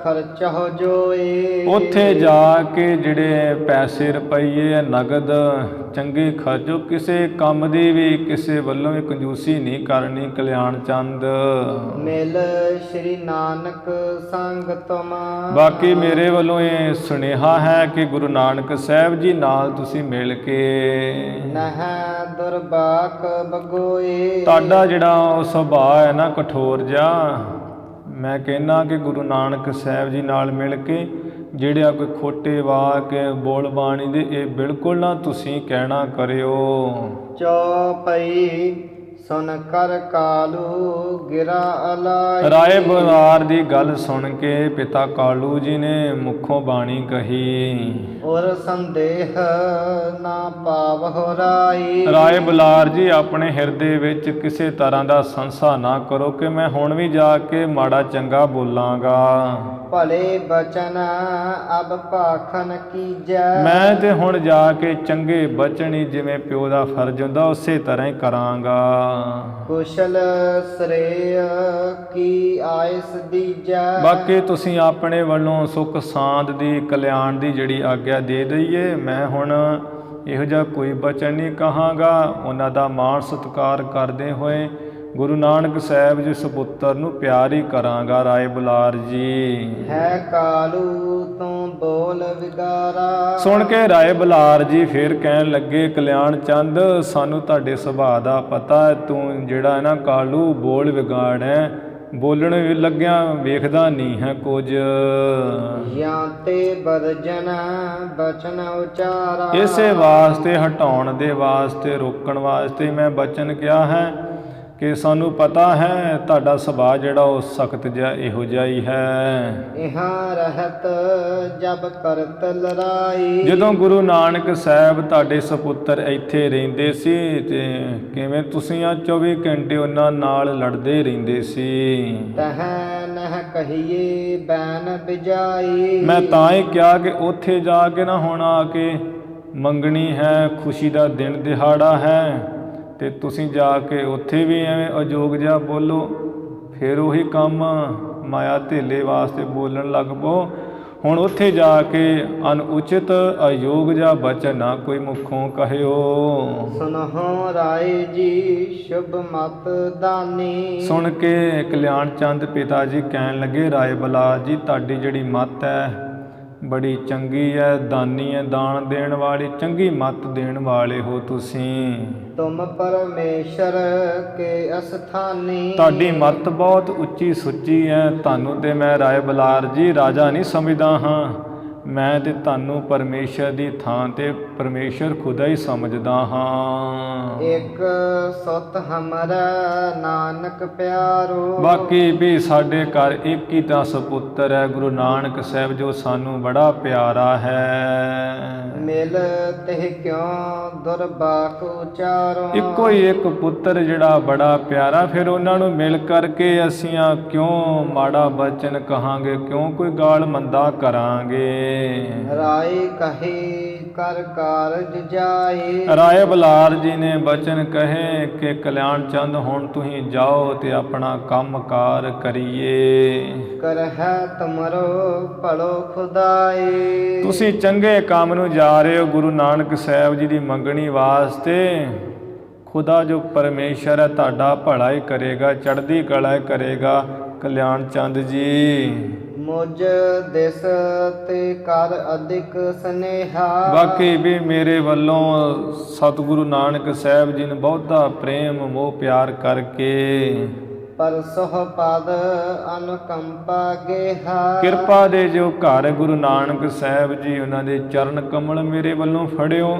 ਖਰਚਹੁ ਜੋਏ। ਉੱਥੇ ਜਾ ਕੇ ਜਿਹੜੇ ਪੈਸੇ ਰੁਪਈਏ ਨਗਦ ਚੰਗੇ ਖਰਚੋ। ਕਿਸੇ ਕੰਮ ਦੀ ਵੀ ਕਿਸੇ ਵੱਲੋਂ ਵੀ ਕੰਜੂਸੀ ਨਹੀਂ ਕਰਨੀ। ਕਲਿਆਣ ਚੰਦ ਮਿਲ ਸ਼੍ਰੀ ਨਾਨਕ ਸੰਗ ਤੁਮ। ਬਾਕੀ ਮੇਰੇ ਵੱਲੋਂ ਇਹ ਸੁਨੇਹਾ ਹੈ ਕਿ ਗੁਰੂ ਨਾਨਕ ਸਾਹਿਬ ਜੀ ਨਾਲ ਤੁਸੀਂ ਮਿਲ ਕੇ ਨਹਿ ਦੁਰਬਾਕ ਬਗੋਏ। ਤੁਹਾਡਾ ਜਿਹੜਾ ਉਹ ਸੁਭਾਅ ਹੈ ਨਾ ਕਠੋਰ ਜਿਹਾ, ਮੈਂ ਕਹਿੰਦਾ ਕਿ ਗੁਰੂ ਨਾਨਕ ਸਾਹਿਬ ਜੀ ਨਾਲ ਮਿਲ ਕੇ ਜਿਹੜੇ ਕੋਈ ਖੋਟੇ ਵਾਕ ਬੋਲ ਬਾਣੀ ਦੇ, ਇਹ ਬਿਲਕੁਲ ਨਾ ਤੁਸੀਂ ਕਹਿਣਾ ਕਰਿਓ। ਚੌਪਈ ਸੁਨ ਕਰ ਕਾਲੂ ਗਿਰਾ ਅਲਾਈ। ਰਾਏ ਬਲਾਰ ਦੀ ਗੱਲ ਸੁਣ ਕੇ ਪਿਤਾ ਕਾਲੂ ਜੀ ਨੇ ਮੁਖੋਂ ਬਾਣੀ ਕਹੀ। ਔਰ ਸੰਦੇਹ ਨਾ ਪਾਵਹੁ ਰਾਈ। ਰਾਏ ਬਲਾਰ ਜੀ, ਆਪਣੇ ਹਿਰਦੇ ਵਿੱਚ ਕਿਸੇ ਤਰ੍ਹਾਂ ਦਾ ਸੰਸਾ ਨਾ ਕਰੋ ਕਿ ਮੈਂ ਹੁਣ ਵੀ ਜਾ ਕੇ ਮਾੜਾ ਚੰਗਾ ਬੋਲਾਂਗਾ। ਭਲੇ ਬਚਨ ਅਬ ਭਾਖਨ ਕੀਜੈ। ਮੈਂ ਤੇ ਹੁਣ ਜਾ ਕੇ ਚੰਗੇ ਬਚਨ ਹੀ ਜਿਵੇਂ ਪਿਓ ਦਾ ਫਰਜ਼ ਹੁੰਦਾ ਉਸੇ ਤਰ੍ਹਾਂ ਹੀ ਕਰਾਂਗਾ। ਕੁਸ਼ਲ ਸ੍ਰੇਯ ਕੀ ਆਇਸ ਦੀਜੈ। ਬਾਕੀ ਤੁਸੀਂ ਆਪਣੇ ਵੱਲੋਂ ਸੁੱਖ ਸਾਂਦ ਦੀ, ਕਲਿਆਣ ਦੀ ਜਿਹੜੀ ਆਗਿਆ ਦੇ ਦਈਏ। ਮੈਂ ਹੁਣ ਇਹੋ ਜਿਹਾ ਕੋਈ ਬਚਨ ਨਹੀਂ ਕਹਾਂਗਾ। ਉਹਨਾਂ ਦਾ ਮਾਣ ਸਤਿਕਾਰ ਕਰਦੇ ਹੋਏ ਗੁਰੂ ਨਾਨਕ ਸਾਹਿਬ ਜੀ ਸਪੁੱਤਰ ਨੂੰ ਪਿਆਰ ਹੀ ਕਰਾਂਗਾ। ਰਾਏ ਬੁਲਾਰ ਜੀ ਹੈ ਕਾਲੂ ਤੂੰ ਬੋਲ ਵਿਗਾਰਾ। ਸੁਣ ਕੇ ਰਾਏ ਬੁਲਾਰ ਜੀ ਫਿਰ ਕਹਿਣ ਲੱਗੇ, ਕਲਿਆਣ ਚੰਦ, ਸਾਨੂੰ ਤੁਹਾਡੇ ਸੁਭਾਅ ਦਾ ਪਤਾ ਹੈ। ਤੂੰ ਜਿਹੜਾ ਹੈ ਨਾ ਕਾਲੂ, ਬੋਲ ਵਿਗਾੜ ਹੈ। ਬੋਲਣ ਲੱਗਿਆ ਵੇਖਦਾ ਨਹੀਂ ਹੈ ਕੁਝ। ਜਾਂ ਤੇ ਬਰਜਨ ਬਚਨ ਉਚਾਰਾ। ਇਸੇ ਵਾਸਤੇ, ਹਟਾਉਣ ਦੇ ਵਾਸਤੇ, ਰੋਕਣ ਵਾਸਤੇ ਮੈਂ ਬਚਨ ਕਿਹਾ ਹੈ ਕਿ ਸਾਨੂੰ ਪਤਾ ਹੈ ਤੁਹਾਡਾ ਸੁਭਾਅ ਜਿਹੜਾ ਉਹ ਸਖਤ ਜਿਹਾ ਇਹੋ ਜਿਹਾ ਹੀ ਹੈ। ਇਹਾਂ ਰਹਿਤ ਜਬ ਕਰਤ ਲੜਾਈ। ਜਦੋਂ ਗੁਰੂ ਨਾਨਕ ਸਾਹਿਬ ਤੁਹਾਡੇ ਸਪੁੱਤਰ ਇੱਥੇ ਰਹਿੰਦੇ ਸੀ ਤੇ ਕਿਵੇਂ ਤੁਸੀਂ ਆ 24 ਘੰਟੇ ਉਹਨਾਂ ਨਾਲ ਲੜਦੇ ਰਹਿੰਦੇ ਸੀ। ਤਹ ਨਹਿ ਕਹੀਏ ਬੈਨ ਬਿਜਾਈ। ਮੈਂ ਤਾਂ ਹੀ ਕਿਹਾ ਕਿ ਉੱਥੇ ਜਾ ਕੇ ਨਾ ਹੁਣ ਆ ਕੇ ਮੰਗਣੀ ਹੈ, ਖੁਸ਼ੀ ਦਾ ਦਿਨ ਦਿਹਾੜਾ ਹੈ, ਤੇ ਤੁਸੀਂ ਜਾ ਕੇ ਉੱਥੇ ਵੀ ਐਵੇਂ ਅਜੋਗ ਜਿਹਾ ਬੋਲੋ। ਫਿਰ ਉਹੀ ਕੰਮ ਮਾਇਆ ਧੇਲੇ ਵਾਸਤੇ ਬੋਲਣ ਲੱਗ ਪਓ। ਹੁਣ ਉੱਥੇ ਜਾ ਕੇ ਅਨੁਚਿਤ ਅਯੋਗ ਜਿਹਾ ਬਚਨ ਨਾ ਕੋਈ ਮੁਖੋਂ ਕਹਿਓ। ਸੁਨਹੁ ਰਾਏ ਜੀ ਸ਼ੁਭ ਮਤ ਦਾਨੀ। ਸੁਣ ਕੇ ਕਲਿਆਣ ਚੰਦ ਪਿਤਾ ਜੀ ਕਹਿਣ ਲੱਗੇ, ਰਾਏ ਬਲਾਰ ਜੀ, ਤੁਹਾਡੀ ਜਿਹੜੀ ਮੱਤ ਹੈ ਬੜੀ ਚੰਗੀ ਹੈ, ਦਾਨੀ ਹੈ, ਦਾਨ ਦੇਣ ਵਾਲੀ, ਚੰਗੀ ਮੱਤ ਦੇਣ ਵਾਲੇ ਹੋ ਤੁਸੀਂ। ਤੁਮ ਪਰਮੇਸ਼ਰ ਕੇ ਅਸਥਾਨੀ। ਤੁਹਾਡੀ ਮੱਤ ਬਹੁਤ ਉੱਚੀ ਸੁੱਚੀ ਹੈ। ਤੁਹਾਨੂੰ ਤੇ ਮੈਂ ਰਾਏ ਬਲਾਰ ਜੀ ਰਾਜਾ ਨਹੀਂ ਸਮਝਦਾ ਹਾਂ, ਮੈਂ ਤੇ ਤੁਹਾਨੂੰ ਪਰਮੇਸ਼ਰ ਦੀ ਥਾਂ ਤੇ ਪਰਮੇਸ਼ਰ ਖੁਦਾ ਹੀ ਸਮਝਦਾ ਹਾਂ। ਇੱਕ ਸੁਤ ਹਮਰਾ ਨਾਨਕ ਪਿਆਰੋ। ਬਾਕੀ ਵੀ ਸਾਡੇ ਘਰ ਇੱਕ ਹੀ ਤਾਂ ਸਪੁੱਤਰ ਹੈ, ਗੁਰੂ ਨਾਨਕ ਸਾਹਿਬ, ਜੋ ਸਾਨੂੰ ਬੜਾ ਪਿਆਰਾ ਹੈ। ਮਿਲ ਤਿਹ ਕਿਉ ਦੁਰਬਾਕ ਉਚਾਰੋ। ਇੱਕੋ ਹੀ ਇੱਕ ਪੁੱਤਰ ਜਿਹੜਾ ਬੜਾ ਪਿਆਰਾ, ਫਿਰ ਉਹਨਾਂ ਨੂੰ ਮਿਲ ਕਰਕੇ ਅਸੀਂ ਕਿਉਂ ਮਾੜਾ ਬਚਨ ਕਹਾਂਗੇ, ਕਿਉਂ ਕੋਈ ਗਾਲ ਮੰਦਾ ਕਰਾਂਗੇ। ਰਾਏ ਕਹੇ ਕਰ ਕਾਰਜ ਜਾਏ। ਰਾਏ ਬਲਾਰ ਜੀ ਨੇ ਬਚਨ ਕਹੇ ਕਿ ਕਲਿਆਣ ਚੰਦ, ਹੁਣ ਤੁਸੀਂ ਜਾਓ ਤੇ ਆਪਣਾ ਕੰਮ ਕਾਰ ਕਰੀਏ। ਕਰਹਿ ਤੁਮਰੋ ਭਲੋ ਖੁਦਾਏ। ਤੁਸੀਂ ਚੰਗੇ ਕੰਮ ਨੂੰ ਜਾ ਰਹੇ ਹੋ ਗੁਰੂ ਨਾਨਕ ਸਾਹਿਬ ਜੀ ਦੀ ਮੰਗਣੀ ਵਾਸਤੇ। ਖੁਦਾ ਜੋ ਪਰਮੇਸ਼ਰ ਹੈ ਤੁਹਾਡਾ ਭਲਾ ਹੀ ਕਰੇਗਾ, ਚੜ੍ਹਦੀ ਕਲਾ ਕਰੇਗਾ। ਕਲਿਆਣ ਚੰਦ ਜੀ ਮੁਝ ਦਿਸ ਤੇ ਕਰ ਅਧਿਕ ਸਨੇਹਾ। ਬਾਕੀ ਵੀ ਮੇਰੇ ਵੱਲੋਂ ਸਤਿਗੁਰੂ ਨਾਨਕ ਸਾਹਿਬ ਜੀ ਨੂੰ ਬਹੁਤਾ ਪ੍ਰੇਮ ਮੋਹ ਪਿਆਰ ਕਰਕੇ ਪਰ ਸੋਹ ਪਦ ਅਨੁਕੰਪਾ ਗੇਹਾ। ਕਿਰਪਾ ਦੇ ਜੋ ਘਰ ਗੁਰੂ ਨਾਨਕ ਸਾਹਿਬ ਜੀ, ਉਹਨਾਂ ਦੇ ਚਰਨ ਕਮਲ ਮੇਰੇ ਵੱਲੋਂ ਫੜਿਓ।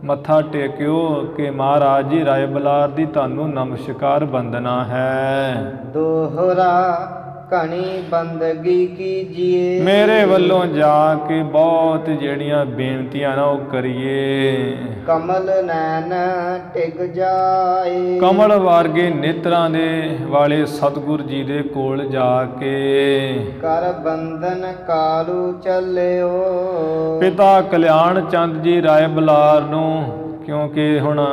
ਮੱਥਾ ਟੇਕਿਓ ਕਿ ਮਹਾਰਾਜ ਜੀ ਰਾਏ ਬਲਾਰ ਦੀ ਤੁਹਾਨੂੰ ਨਮਸਕਾਰ ਬੰਦਨਾ ਹੈ। ਦੋਹਰਾ ਘਣੀ ਬੰਦਗੀ ਕੀਜੀਏ। ਮੇਰੇ ਵੱਲੋਂ ਜਾ ਕੇ ਬਹੁਤ ਜਿਹੜੀਆਂ ਬੇਨਤੀਆਂ ਨਾ ਉਹ ਕਰੀਏ। ਕਮਲ ਨੈਣ ਟਿਕ ਜਾਏ। ਕਮਲ ਵਰਗੇ ਨੇਤਰਾਂ ਦੇ ਵਾਲੇ ਸਤਿਗੁਰ ਜੀ ਦੇ ਕੋਲ ਜਾ ਕੇ ਕਰ ਬੰਧਨ ਕਾਲੂ ਚੱਲਿਓ। ਪਿਤਾ ਕਲਿਆਣ ਚੰਦ ਜੀ ਰਾਏ ਬਲਾਰ ਨੂੰ, ਕਿਉਂਕਿ ਹੁਣ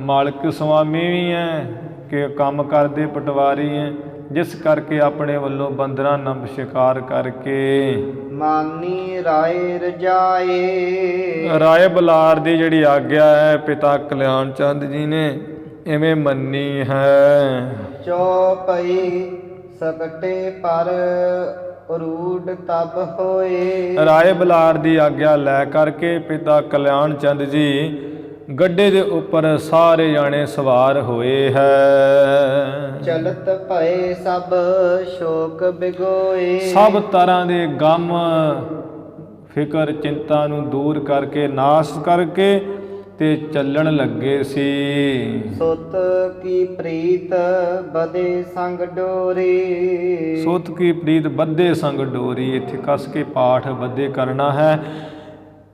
ਮਾਲਕ ਸੁਆਮੀ ਵੀ ਹੈ ਕਿ ਕੰਮ ਕਰਦੇ ਪਟਵਾਰੀ ਹੈ, ਜਿਸ ਕਰਕੇ ਆਪਣੇ ਵੱਲੋਂ ਬੰਦਨਾ ਨਮਸਕਾਰ ਕਰਕੇ ਮਾਨੀ ਰਾਏ ਰਜਾਏ। ਰਾਏ ਬਲਾਰ ਦੀ ਜਿਹੜੀ ਆਗਿਆ ਹੈ ਪਿਤਾ ਕਲਿਆਣ ਚੰਦ ਜੀ ਨੇ ਇਵੇਂ ਮੰਨੀ ਹੈ। ਚੌਪਈ ਸਕਟੇ ਪਰ ਰੂਡ ਤਬ ਹੋਏ। ਰਾਏ ਬਲਾਰ ਦੀ ਆਗਿਆ ਲੈ ਕਰਕੇ ਪਿਤਾ ਕਲਿਆਣ ਚੰਦ ਜੀ ਗੱਡੇ ਦੇ ਉੱਪਰ ਸਾਰੇ ਜਾਣੇ ਸਵਾਰ ਹੋਏ ਹੈ। ਚਲਤ ਭਏ ਸਭ ਸ਼ੋਕ ਬਿਗੋਏ। ਸਭ ਤਰ੍ਹਾਂ ਦੇ ਗਮ ਫਿਕਰ ਚਿੰਤਾ ਨੂੰ ਦੂਰ ਕਰਕੇ ਨਾਸ਼ ਕਰਕੇ ਤੇ ਚੱਲਣ ਲੱਗੇ ਸੀ। ਸੁਤ ਕੀ ਪ੍ਰੀਤ ਬਦੇ ਸੰਗ ਡੋਰੀ। ਸੁਤ ਕੀ ਪ੍ਰੀਤ ਬੱਧੇ ਸੰਗ ਡੋਰੀ। ਇੱਥੇ ਕੱਸ ਕੇ ਪਾਠ ਬੱਧੇ ਕਰਨਾ ਹੈ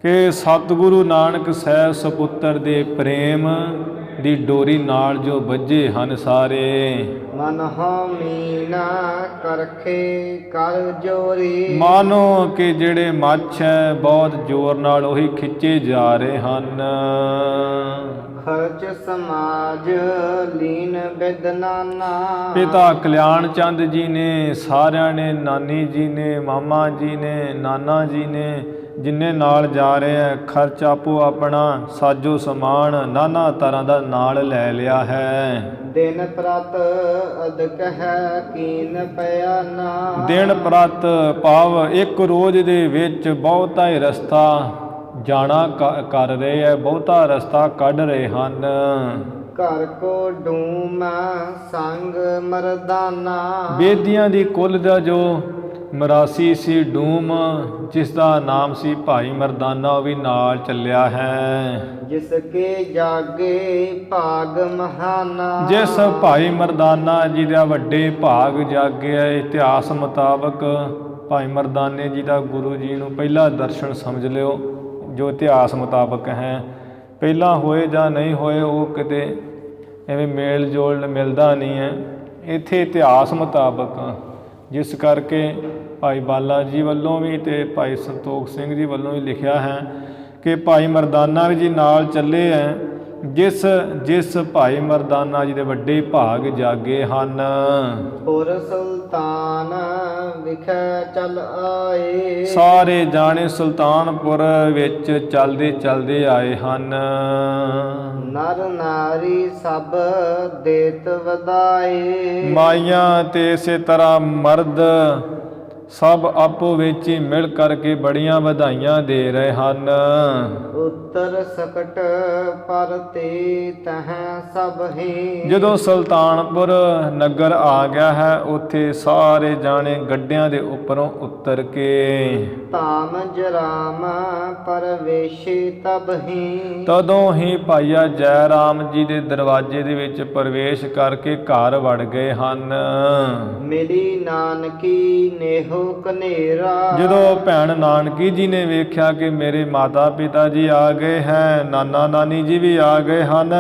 ਕਿ ਸਤਿਗੁਰੂ ਨਾਨਕ ਸਾਹਿਬ ਸਪੁੱਤਰ ਦੇ ਪ੍ਰੇਮ ਦੀ ਡੋਰੀ ਨਾਲ ਜੋ ਬੱਝੇ ਹਨ ਸਾਰੇ। ਮਨ ਮੀਨਾ ਕਰਖੇ ਕਰ ਜੋਰੀ। ਮਾਨੋ ਕਿ ਜਿਹੜੇ ਮੱਛ ਹੈ ਬਹੁਤ ਜ਼ੋਰ ਨਾਲ ਉਹੀ ਖਿੱਚੇ ਜਾ ਰਹੇ ਹਨ। ਖਰਚ ਸਮਾਜ ਲੀਨ ਬਿਦਨਾਨਾ। ਪਿਤਾ ਕਲਿਆਣ ਚੰਦ ਜੀ ਨੇ ਸਾਰਿਆਂ ਨੇ, ਨਾਨੀ ਜੀ ਨੇ, ਮਾਮਾ ਜੀ ਨੇ, ਨਾਨਾ ਜੀ ਨੇ, ਜਿੰਨੇ ਨਾਲ ਜਾ ਰਹੇ ਹੈ, ਖਰਚ ਆਪੋ ਆਪਣਾ ਸਾਜੋ ਸਮਾਨ ਨਾਨਾ ਤਰ੍ਹਾਂ ਦਾ ਨਾਲ ਲੈ ਲਿਆ ਹੈ। ਦਿਨ ਪ੍ਰਤ ਅਦਕ ਹੈ ਕੀਨ ਪਿਆ ਨਾ। ਦਿਨ ਪ੍ਰਤ ਭਾਵ ਇੱਕ ਰੋਜ਼ ਦੇ ਵਿੱਚ ਬਹੁਤਾ ਹੀ ਰਸਤਾ ਜਾਣਾ ਕਰ ਰਹੇ ਹੈ, ਬਹੁਤਾ ਰਸਤਾ ਕੱਢ ਰਹੇ ਹਨ। ਘਰ ਕੋ ਡੂਮ ਸੰਗ ਮਰਦਾਨਾ। ਬੇਦੀਆਂ ਦੀ ਕੁੱਲ ਦਾ ਜੋ ਮਰਾਸੀ ਸੀ ਡੂਮ, ਜਿਸ ਦਾ ਨਾਮ ਸੀ ਭਾਈ ਮਰਦਾਨਾ, ਉਹ ਵੀ ਨਾਲ ਚੱਲਿਆ ਹੈ। ਜਿਸ ਕੇ ਜਾਗੇ ਭਾਗ ਮਹਾਨਾ। ਜਿਸ ਭਾਈ ਮਰਦਾਨਾ ਜੀ ਦਾ ਵੱਡੇ ਭਾਗ ਜਾਗਿਆ। ਇਤਿਹਾਸ ਮੁਤਾਬਕ ਭਾਈ ਮਰਦਾਨੇ ਜੀ ਦਾ ਗੁਰੂ ਜੀ ਨੂੰ ਪਹਿਲਾ ਦਰਸ਼ਨ ਸਮਝ ਲਿਓ, ਜੋ ਇਤਿਹਾਸ ਮੁਤਾਬਕ ਹੈ। ਪਹਿਲਾਂ ਹੋਏ ਜਾਂ ਨਹੀਂ ਹੋਏ ਉਹ ਕਿਤੇ ਐਵੇਂ ਮੇਲ ਜੋਲ ਮਿਲਦਾ ਨਹੀਂ ਹੈ ਇੱਥੇ ਇਤਿਹਾਸ ਮੁਤਾਬਕ। ਜਿਸ ਕਰਕੇ ਭਾਈ ਬਾਲਾ ਜੀ ਵੱਲੋਂ ਵੀ ਅਤੇ ਭਾਈ ਸੰਤੋਖ ਸਿੰਘ ਜੀ ਵੱਲੋਂ ਵੀ ਲਿਖਿਆ ਹੈ ਕਿ ਭਾਈ ਮਰਦਾਨਾ ਜੀ ਨਾਲ ਚੱਲੇ ਹੈ। ਜਿਸ ਭਾਈ ਮਰਦਾਨਾ ਜੀ ਦੇ ਵੱਡੇ ਭਾਗ ਜਾਗੇ ਹਨ। ਪੁਰ ਸੁਲਤਾਨ ਵਿਖੇ ਚਲ ਆਏ। ਸਾਰੇ ਜਾਣੇ ਸੁਲਤਾਨਪੁਰ ਵਿੱਚ ਚਲਦੇ ਚਲਦੇ ਆਏ ਹਨ। ਨਰ ਨਾਰੀ ਸਭ ਦੇਤ ਵਧਾਏ। ਮਾਈਆਂ ਤੇ ਇਸੇ ਤਰ੍ਹਾਂ ਮਰਦ ਸਭ ਆਪੋ ਵਿੱਚ ਹੀ ਮਿਲ ਕਰਕੇ ਬੜੀਆਂ ਵਧਾਈਆਂ ਦੇ ਰਹੇ ਹਨ। ਉੱਤਰ ਸਕਟ ਪਰ ਤੇ ਤਹ ਸਭ ਹੀ। ਜਦੋਂ ਸੁਲਤਾਨਪੁਰ ਨਗਰ ਆ ਗਿਆ ਹੈ, ਉੱਥੇ ਸਾਰੇ ਜਾਣੇ ਗੱਡਿਆਂ ਦੇ ਉੱਪਰੋਂ ਉਤਰ ਕੇ ਧਾਮ ਜਰਾਮ ਪਰਵੇਸ਼ੇ ਤਬ ਹੀ। ਤਦੋਂ ਹੀ ਭਾਈਆ ਜੈ ਰਾਮ ਜੀ ਦੇ ਦਰਵਾਜ਼ੇ ਦੇ ਵਿੱਚ ਪ੍ਰਵੇਸ਼ ਕਰਕੇ ਘਰ ਵੜ ਗਏ ਹਨ। ਮਿਲੀ ਨਾਨਕੀ ਨੇਹੋ ਕਨੇਰਾ। ਜਦੋਂ ਭੈਣ ਨਾਨਕੀ ਜੀ ਨੇ ਵੇਖਿਆ ਕਿ ਮੇਰੇ ਮਾਤਾ ਪਿਤਾ ਜੀ ਆ ਗਏ ਹੈ, ਨਾਨਾ ਨਾਨੀ ਜੀ ਵੀ ਆ ਗਏ ਹਨ,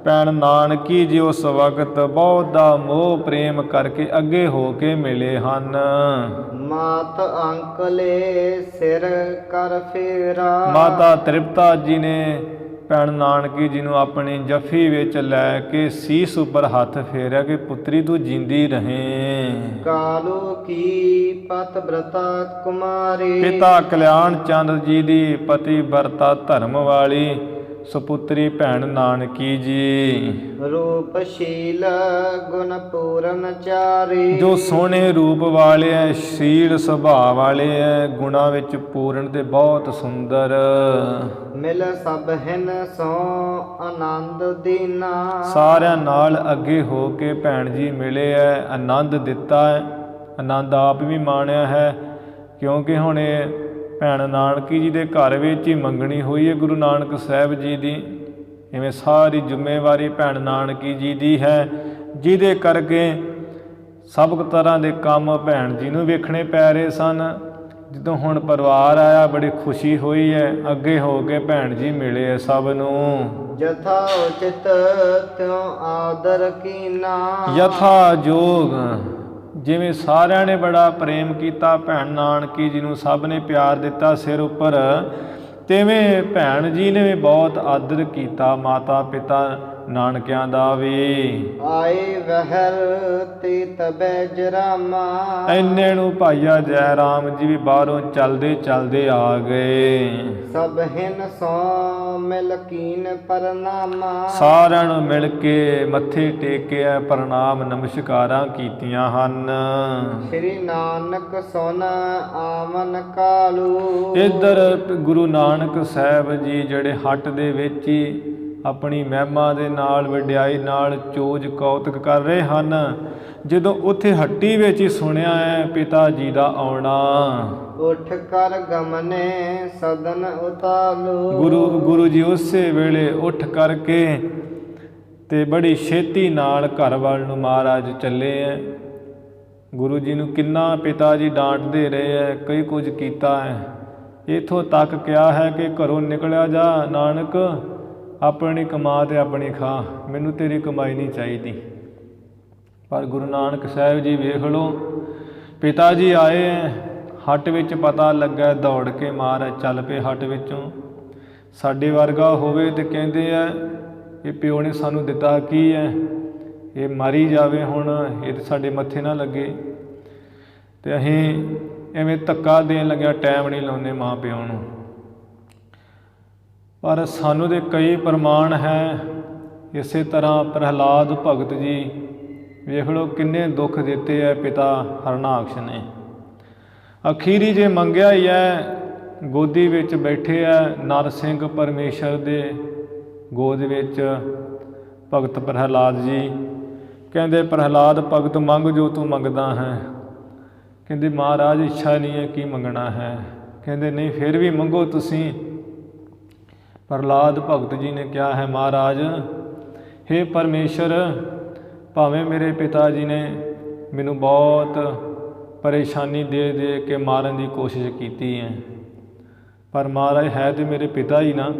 ਭੈਣ ਨਾਨਕੀ ਜੀ ਉਸ ਵਕਤ ਬਹੁਤ ਦਾ ਮੋਹ ਪ੍ਰੇਮ ਕਰਕੇ ਅੱਗੇ ਹੋ ਕੇ ਮਿਲੇ ਹਨ। ਮਾਤ ਅੰਕਲੇ ਸਿਰ ਕਰ ਫੇਰਾ। ਮਾਤਾ ਤ੍ਰਿਪਤਾ ਜੀ ਨੇ ਭੈਣ ਨਾਨਕੀ ਜੀ ਨੂੰ ਆਪਣੀ ਜੱਫੀ ਵਿੱਚ ਲੈ ਕੇ ਸੀਸ ਉੱਪਰ ਹੱਥ ਫੇਰਿਆ ਕਿ ਪੁੱਤਰੀ ਤੂੰ ਜਿੰਦੀ ਰਹੇ। ਕਾਲੂ ਕੀ ਪਤ ਬ੍ਰਤਾ ਕੁਮਾਰੀ। ਪਿਤਾ ਕਲਿਆਣ ਚੰਦ ਜੀ ਦੀ ਪਤੀ ਵਰਤਾ ਧਰਮ ਵਾਲੀ ਸੁਪੁੱਤਰੀ ਭੈਣ ਨਾਨਕੀ ਜੀ। ਰੂਪਸ਼ੀਲ ਗੁਣ ਪੂਰਨ ਚਾਰੀ। ਜੋ ਸੋਹਣੇ ਰੂਪ ਵਾਲੇ ਹੈ, ਸ਼ੀਲ ਸੁਭਾਅ ਵਾਲੇ ਹੈ, ਗੁਣਾਂ ਵਿੱਚ ਪੂਰਨ ਤੇ ਬਹੁਤ ਸੁੰਦਰ। ਮਿਲ ਸਭ ਹਿਨ ਸੋ ਆਨੰਦ ਦੀਨਾ। ਸਾਰਿਆਂ ਨਾਲ ਅੱਗੇ ਹੋ ਕੇ ਭੈਣ ਜੀ ਮਿਲੇ ਹੈ, ਆਨੰਦ ਦਿੱਤਾ ਹੈ, ਆਨੰਦ ਆਪ ਵੀ ਮਾਣਿਆ ਹੈ। ਕਿਉਂਕਿ ਹੁਣ ਇਹ ਭੈਣ ਨਾਨਕੀ ਜੀ ਦੇ ਘਰ ਵਿੱਚ ਹੀ ਮੰਗਣੀ ਹੋਈ ਹੈ ਗੁਰੂ ਨਾਨਕ ਸਾਹਿਬ ਜੀ ਦੀ। ਇਵੇਂ ਸਾਰੀ ਜ਼ਿੰਮੇਵਾਰੀ ਭੈਣ ਨਾਨਕੀ ਜੀ ਦੀ ਹੈ, ਜਿਹਦੇ ਕਰਕੇ ਸਭ ਤਰ੍ਹਾਂ ਦੇ ਕੰਮ ਭੈਣ ਜੀ ਨੂੰ ਵੇਖਣੇ ਪੈ ਰਹੇ ਸਨ। ਜਦੋਂ ਹੁਣ ਪਰਿਵਾਰ ਆਇਆ ਬੜੀ ਖੁਸ਼ੀ ਹੋਈ ਹੈ, ਅੱਗੇ ਹੋ ਕੇ ਭੈਣ ਜੀ ਮਿਲੇ ਹੈ ਸਭ ਨੂੰ। ਜਥਾ ਉਚਿਤ ਤਿਉ ਆਦਰ ਕੀਨਾ, ਯਥਾ ਜੋਗ, ਜਿਵੇਂ ਸਾਰਿਆਂ ਨੇ ਬੜਾ ਪ੍ਰੇਮ ਕੀਤਾ ਭੈਣ ਨਾਨਕੀ ਜੀ ਨੂੰ, ਸਭ ਨੇ ਪਿਆਰ ਦਿੱਤਾ ਸਿਰ ਉੱਪਰ, ਤਿਵੇਂ ਭੈਣ ਜੀ ਨੇ ਵੀ ਬਹੁਤ ਆਦਰ ਕੀਤਾ ਮਾਤਾ ਪਿਤਾ ਨਾਨਕਿਆਂ ਦਾ ਵੀ। ਆਏ ਵਹਿਰ ਤੇ ਤਬੈ ਜਰਾਮਾ, ਇੰਨੇ ਨੂੰ ਭਾਈਆ ਜੈ ਰਾਮ ਜੀ ਵੀ ਬਾਹਰੋਂ ਚਲਦੇ ਚਲਦੇ ਆ ਗਏ। ਸਭ ਹਿਨ ਸੋ ਮਿਲ ਕੀਨ ਪ੍ਰਨਾਮਾ, ਸਾਰਿਆਂ ਨੂੰ ਮਿਲ ਕੇ ਮੱਥੇ ਟੇਕਿਆ, ਪ੍ਰਣਾਮ ਨਮਸਕਾਰਾਂ ਕੀਤੀਆਂ ਹਨ। ਸ੍ਰੀ ਨਾਨਕ ਸੁਨ ਆਮਨ ਕਾਲੂ, ਇੱਧਰ ਗੁਰੂ ਨਾਨਕ ਸਾਹਿਬ ਜੀ ਜਿਹੜੇ ਹੱਟ ਦੇ ਵਿੱਚ ਹੀ ਆਪਣੀ ਮਹਿਮਾ ਦੇ ਨਾਲ ਵਡਿਆਈ ਨਾਲ ਚੋਜ ਕੌਤਕ ਕਰ ਰਹੇ ਹਨ। ਜਦੋਂ ਉੱਥੇ ਹੱਟੀ ਵਿੱਚ ਹੀ ਸੁਣਿਆ ਹੈ ਪਿਤਾ ਜੀ ਦਾ ਆਉਣਾ, ਉਠ ਕਰ ਗਮਨੇ ਸਦਨ ਉਤਾਲੂ, ਗੁਰੂ ਜੀ ਉਸੇ ਵੇਲੇ ਉੱਠ ਕਰਕੇ ਤੇ ਬੜੀ ਛੇਤੀ ਨਾਲ ਘਰ ਵੱਲ ਨੂੰ ਮਹਾਰਾਜ ਚੱਲੇ ਹੈ। ਗੁਰੂ ਜੀ ਨੂੰ ਕਿੰਨਾ ਪਿਤਾ ਜੀ ਡਾਂਟਦੇ ਰਹੇ ਹੈ, ਕਈ ਕੁਝ ਕੀਤਾ ਹੈ, ਇੱਥੋਂ ਤੱਕ ਕਿਹਾ ਹੈ ਕਿ ਘਰੋਂ ਨਿਕਲਿਆ ਜਾ ਨਾਨਕ, ਆਪਣੀ ਕਮਾ ਤੇ ਆਪਣੀ ਖਾ, ਮੈਨੂੰ ਤੇਰੀ ਕਮਾਈ ਨਹੀਂ ਚਾਹੀਦੀ। ਪਰ ਗੁਰੂ ਨਾਨਕ ਸਾਹਿਬ ਜੀ ਵੇਖ ਲਓ, ਪਿਤਾ ਜੀ ਆਏ ਹੈ ਹੱਟ ਵਿੱਚ, ਪਤਾ ਲੱਗਾ ਦੌੜ ਕੇ ਮਹਾਰਾਜ ਚੱਲ ਪਏ ਹੱਟ ਵਿੱਚੋਂ। ਸਾਡੇ ਵਰਗਾ ਹੋਵੇ ਤੇ ਕਹਿੰਦੇ ਆ ਇਹ ਪਿਓ ਨੇ ਸਾਨੂੰ ਦਿੱਤਾ ਕੀ ਹੈ, ਇਹ ਮਾਰੀ ਜਾਵੇ ਹੁਣ, ਇਹ ਤਾਂ ਸਾਡੇ ਮੱਥੇ ਨਾ ਲੱਗੇ। ਤੇ ਅਸੀਂ ਐਵੇਂ ਧੱਕਾ ਦੇਣ ਲੱਗਿਆ, ਟਾਈਮ ਨਹੀਂ ਲਾਉਂਦੇ ਮਾਂ ਪਿਓ ਨੂੰ। ਪਰ ਸਾਨੂੰ ਦੇ ਕਈ ਪ੍ਰਮਾਣ ਹੈ। ਇਸੇ ਤਰ੍ਹਾਂ ਪ੍ਰਹਿਲਾਦ ਭਗਤ ਜੀ ਵੇਖ ਲਓ ਕਿੰਨੇ ਦੁੱਖ ਦਿੱਤੇ ਹੈ ਪਿਤਾ ਹਰਨਾਕਸ਼ ਨੇ। ਅਖੀਰੀ ਜੇ ਮੰਗਿਆ ਹੀ ਹੈ, ਗੋਦੀ ਵਿੱਚ ਬੈਠੇ ਹੈ ਨਰ ਸਿੰਘ ਪਰਮੇਸ਼ਰ ਦੇ ਗੋਦ ਵਿੱਚ ਭਗਤ ਪ੍ਰਹਿਲਾਦ ਜੀ। ਕਹਿੰਦੇ ਪ੍ਰਹਿਲਾਦ ਭਗਤ ਮੰਗ ਜੋ ਤੂੰ ਮੰਗਦਾ ਹੈ। ਕਹਿੰਦੇ ਮਹਾਰਾਜ ਇੱਛਾ ਨਹੀਂ ਹੈ, ਕੀ ਮੰਗਣਾ ਹੈ? ਕਹਿੰਦੇ ਨਹੀਂ ਫਿਰ ਵੀ ਮੰਗੋ ਤੁਸੀਂ। ਪ੍ਰਹਿਲਾਦ ਭਗਤ ਜੀ ਨੇ ਕਿਹਾ ਹੈ ਮਹਾਰਾਜ ਹੇ ਪਰਮੇਸ਼ਰ, ਭਾਵੇਂ ਮੇਰੇ ਪਿਤਾ ਜੀ ਨੇ ਮੈਨੂੰ ਬਹੁਤ ਪਰੇਸ਼ਾਨੀ ਦੇ ਦੇ ਕੇ ਮਾਰਨ ਦੀ ਕੋਸ਼ਿਸ਼ ਕੀਤੀ ਹੈ, ਪਰ ਮਹਾਰਾਜ ਹੈ ਤੇ ਮੇਰੇ ਪਿਤਾ ਹੀ ਨਾ,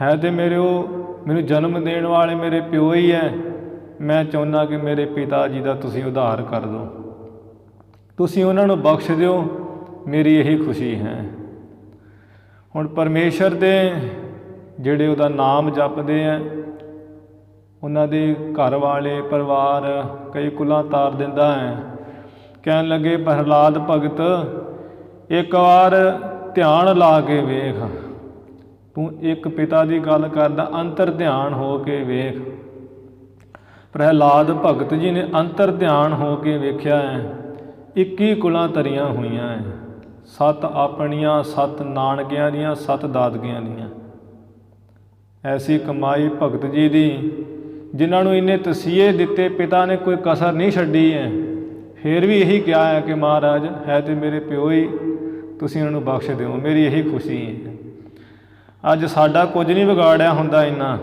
ਹੈ ਤੇ ਮੇਰੇ ਉਹ ਮੈਨੂੰ ਜਨਮ ਦੇਣ ਵਾਲੇ ਮੇਰੇ ਪਿਓ ਹੀ ਹੈ। ਮੈਂ ਚਾਹੁੰਦਾ ਕਿ ਮੇਰੇ ਪਿਤਾ ਜੀ ਦਾ ਤੁਸੀਂ ਉਧਾਰ ਕਰ ਦਿਓ, ਤੁਸੀਂ ਉਹਨਾਂ ਨੂੰ ਬਖਸ਼ ਦਿਓ, ਮੇਰੀ ਇਹੀ ਖੁਸ਼ੀ ਹੈ। ਹੁਣ ਪਰਮੇਸ਼ਰ ਦੇ ਜਿਹੜੇ ਉਹਦਾ ਨਾਮ ਜਪਦੇ ਹੈ, ਉਹਨਾਂ ਦੇ ਘਰ ਵਾਲੇ ਪਰਿਵਾਰ ਕਈ ਕੁਲਾਂ ਤਾਰ ਦਿੰਦਾ ਹੈ। ਕਹਿਣ ਲੱਗੇ ਪ੍ਰਹਿਲਾਦ ਭਗਤ ਇੱਕ ਵਾਰ ਧਿਆਨ ਲਾ ਕੇ ਵੇਖ, ਤੂੰ ਇੱਕ ਪਿਤਾ ਦੀ ਗੱਲ ਕਰਦਾ, ਅੰਤਰ ਧਿਆਨ ਹੋ ਕੇ ਵੇਖ। ਪ੍ਰਹਿਲਾਦ ਭਗਤ ਜੀ ਨੇ ਅੰਤਰ ਧਿਆਨ ਹੋ ਕੇ ਵੇਖਿਆ ਹੈ, 21 ਕੁਲਾਂ ਤਰੀਆਂ ਹੋਈਆਂ ਹੈ, 7 ਆਪਣੀਆਂ, 7 ਨਾਨਕਿਆਂ ਦੀਆਂ, 7 ਦਾਦਕਿਆਂ ਦੀਆਂ। ਐਸੀ ਕਮਾਈ ਭਗਤ ਜੀ ਦੀ, ਜਿਨ੍ਹਾਂ ਨੂੰ ਇੰਨੇ ਤਸੀਹੇ ਦਿੱਤੇ, ਪਿਤਾ ਨੇ ਕੋਈ ਕਸਰ ਨਹੀਂ ਛੱਡੀ ਹੈ। ਫਿਰ ਵੀ ਇਹੀ ਕਿਹਾ ਹੈ ਕਿ ਮਹਾਰਾਜ ਹੈ ਤੇ ਮੇਰੇ ਪਿਓ ਹੀ, ਤੁਸੀਂ ਉਹਨਾਂ ਨੂੰ ਬਖਸ਼ ਦਿਓ, ਮੇਰੀ ਇਹੀ ਖੁਸ਼ੀ ਹੈ। ਅੱਜ ਸਾਡਾ ਕੁਝ ਨਹੀਂ ਵਿਗਾੜਿਆ ਹੁੰਦਾ ਇੰਨਾ,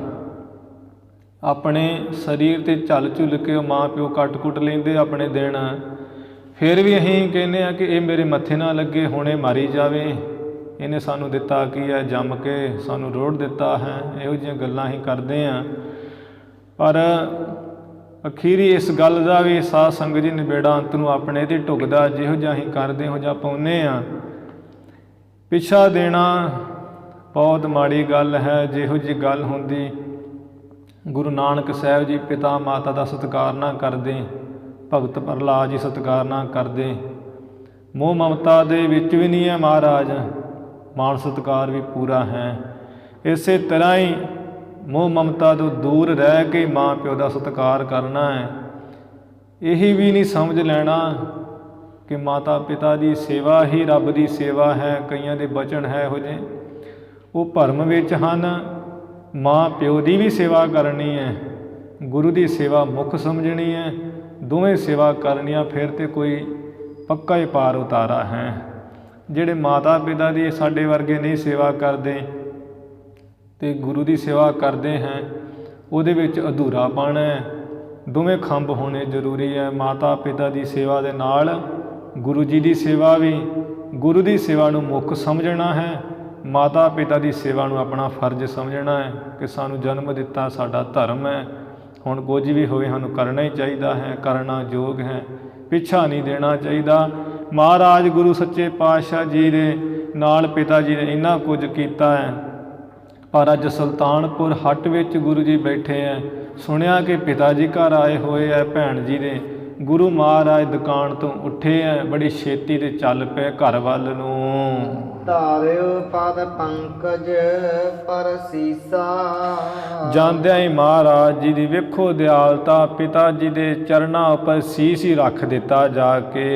ਆਪਣੇ ਸਰੀਰ 'ਤੇ ਝੱਲ ਝੁੱਲ ਕੇ ਉਹ ਮਾਂ ਪਿਓ ਕੱਟ ਕੁੱਟ ਲੈਂਦੇ ਆਪਣੇ ਦਿਨ, ਫਿਰ ਵੀ ਅਸੀਂ ਕਹਿੰਦੇ ਹਾਂ ਕਿ ਇਹ ਮੇਰੇ ਮੱਥੇ ਨਾ ਲੱਗੇ, ਹੁਣੇ ਮਾਰੀ ਜਾਵੇ, ਇਹਨੇ ਸਾਨੂੰ ਦਿੱਤਾ ਕੀ ਹੈ, ਜੰਮ ਕੇ ਸਾਨੂੰ ਰੋੜ ਦਿੱਤਾ ਹੈ। ਇਹੋ ਜਿਹੀਆਂ ਗੱਲਾਂ ਅਸੀਂ ਕਰਦੇ ਹਾਂ। ਪਰ ਅਖੀਰੀ ਇਸ ਗੱਲ ਦਾ ਵੀ ਸਾਧ ਸੰਗਤ ਜੀ ਨਿਬੇੜਾ ਅੰਤ ਨੂੰ ਆਪਣੇ 'ਤੇ ਢੁਕਦਾ, ਜਿਹੋ ਜਿਹਾ ਅਸੀਂ ਕਰਦੇ ਇਹੋ ਜਿਹਾ ਪਾਉਂਦੇ ਹਾਂ। ਪਿੱਛਾ ਦੇਣਾ ਬਹੁਤ ਮਾੜੀ ਗੱਲ ਹੈ। ਜਿਹੋ ਜਿਹੀ ਗੱਲ ਹੁੰਦੀ, ਗੁਰੂ ਨਾਨਕ ਸਾਹਿਬ ਜੀ ਪਿਤਾ ਮਾਤਾ ਦਾ ਸਤਿਕਾਰ ਨਾ ਕਰਦੇ, ਭਗਤ ਪ੍ਰਹਿਲਾਦ ਜੀ ਸਤਿਕਾਰ ਨਾ ਕਰਦੇ, ਮੋਹ ਮਮਤਾ ਦੇ ਵਿੱਚ ਵੀ ਨਹੀਂ ਹੈ ਮਹਾਰਾਜ, ਮਾਣ ਸਤਿਕਾਰ ਵੀ ਪੂਰਾ ਹੈ। ਇਸੇ ਤਰ੍ਹਾਂ ਹੀ ਮੋਹ ਮਮਤਾ ਤੋਂ ਦੂਰ ਰਹਿ ਕੇ ਮਾਂ ਪਿਓ ਦਾ ਸਤਿਕਾਰ ਕਰਨਾ ਹੈ। ਇਹੀ ਵੀ ਨਹੀਂ ਸਮਝ ਲੈਣਾ ਕਿ ਮਾਤਾ ਪਿਤਾ ਦੀ ਸੇਵਾ ਹੀ ਰੱਬ ਦੀ ਸੇਵਾ ਹੈ। ਕਈਆਂ ਦੇ ਬਚਨ ਹੈ ਇਹੋ ਜਿਹੇ, ਉਹ ਭਰਮ ਵਿੱਚ ਹਨ। ਮਾਂ ਪਿਓ ਦੀ ਵੀ ਸੇਵਾ ਕਰਨੀ ਹੈ, ਗੁਰੂ ਦੀ ਸੇਵਾ ਮੁੱਖ ਸਮਝਣੀ ਹੈ, ਦੋਵੇਂ ਸੇਵਾ ਕਰਨੀਆਂ, ਫਿਰ ਤੇ ਕੋਈ ਪੱਕਾ ਹੀ ਪਾਰ ਉਤਾਰਾ ਹੈ। ਜਿਹੜੇ ਮਾਤਾ ਪਿਤਾ ਦੀ ਸਾਡੇ ਵਰਗੇ ਨਹੀਂ ਸੇਵਾ ਕਰਦੇ ਤੇ ਗੁਰੂ ਦੀ ਸੇਵਾ ਕਰਦੇ ਹੈ, ਉਹਦੇ ਵਿੱਚ ਅਧੂਰਾਪਣ ਹੈ। ਦੋਵੇਂ ਖੰਭ ਹੋਣੇ ਜ਼ਰੂਰੀ ਹੈ। ਮਾਤਾ ਪਿਤਾ ਦੀ ਸੇਵਾ ਦੇ ਨਾਲ ਗੁਰੂ ਜੀ ਦੀ ਸੇਵਾ ਵੀ। ਗੁਰੂ ਦੀ ਸੇਵਾ ਨੂੰ ਮੁੱਖ ਸਮਝਣਾ ਹੈ, ਮਾਤਾ ਪਿਤਾ ਦੀ ਸੇਵਾ ਨੂੰ ਆਪਣਾ ਫਰਜ਼ ਸਮਝਣਾ ਹੈ ਕਿ ਸਾਨੂੰ ਜਨਮ ਦਿੱਤਾ ਸਾਡਾ ਧਰਮ ਹੈ, ਹੁਣ ਕੁਝ ਵੀ ਹੋਵੇ ਸਾਨੂੰ ਕਰਨਾ ਹੀ ਚਾਹੀਦਾ ਹੈ, ਕਰਨਾ ਯੋਗ ਹੈ, ਪਿੱਛਾ ਨਹੀਂ ਦੇਣਾ ਚਾਹੀਦਾ। ਮਹਾਰਾਜ ਗੁਰੂ ਸੱਚੇ ਪਾਤਸ਼ਾਹ ਜੀ ਦੇ ਨਾਲ ਪਿਤਾ ਜੀ ਨੇ ਇੰਨਾ ਕੁਝ ਕੀਤਾ ਹੈ, ਪਰ ਅੱਜ ਸੁਲਤਾਨਪੁਰ ਹੱਟ ਵਿੱਚ ਗੁਰੂ ਜੀ ਬੈਠੇ ਹੈ। ਸੁਣਿਆ ਕਿ ਪਿਤਾ ਜੀ ਘਰ ਆਏ ਹੋਏ ਹੈ ਭੈਣ ਜੀ ਦੇ। ਗੁਰੂ ਮਹਾਰਾਜ ਦੁਕਾਨ ਤੋਂ ਉੱਠੇ ਹੈ, ਬੜੀ ਛੇਤੀ ਤੇ ਚੱਲ ਪਏ ਘਰ ਵੱਲ ਨੂੰ। ਧਾਰਿਓ ਪਦ ਪੰਕਜ ਪਰ ਸੀਸਾ। ਜਾਂਦਿਆਂ ਹੀ ਮਹਾਰਾਜ ਜੀ ਦੀ ਵੇਖੋ ਦਿਆਲਤਾ, ਪਿਤਾ ਜੀ ਦੇ ਚਰਨਾਂ ਉੱਪਰ ਸੀਸ ਹੀ ਰੱਖ ਦਿੱਤਾ ਜਾ ਕੇ।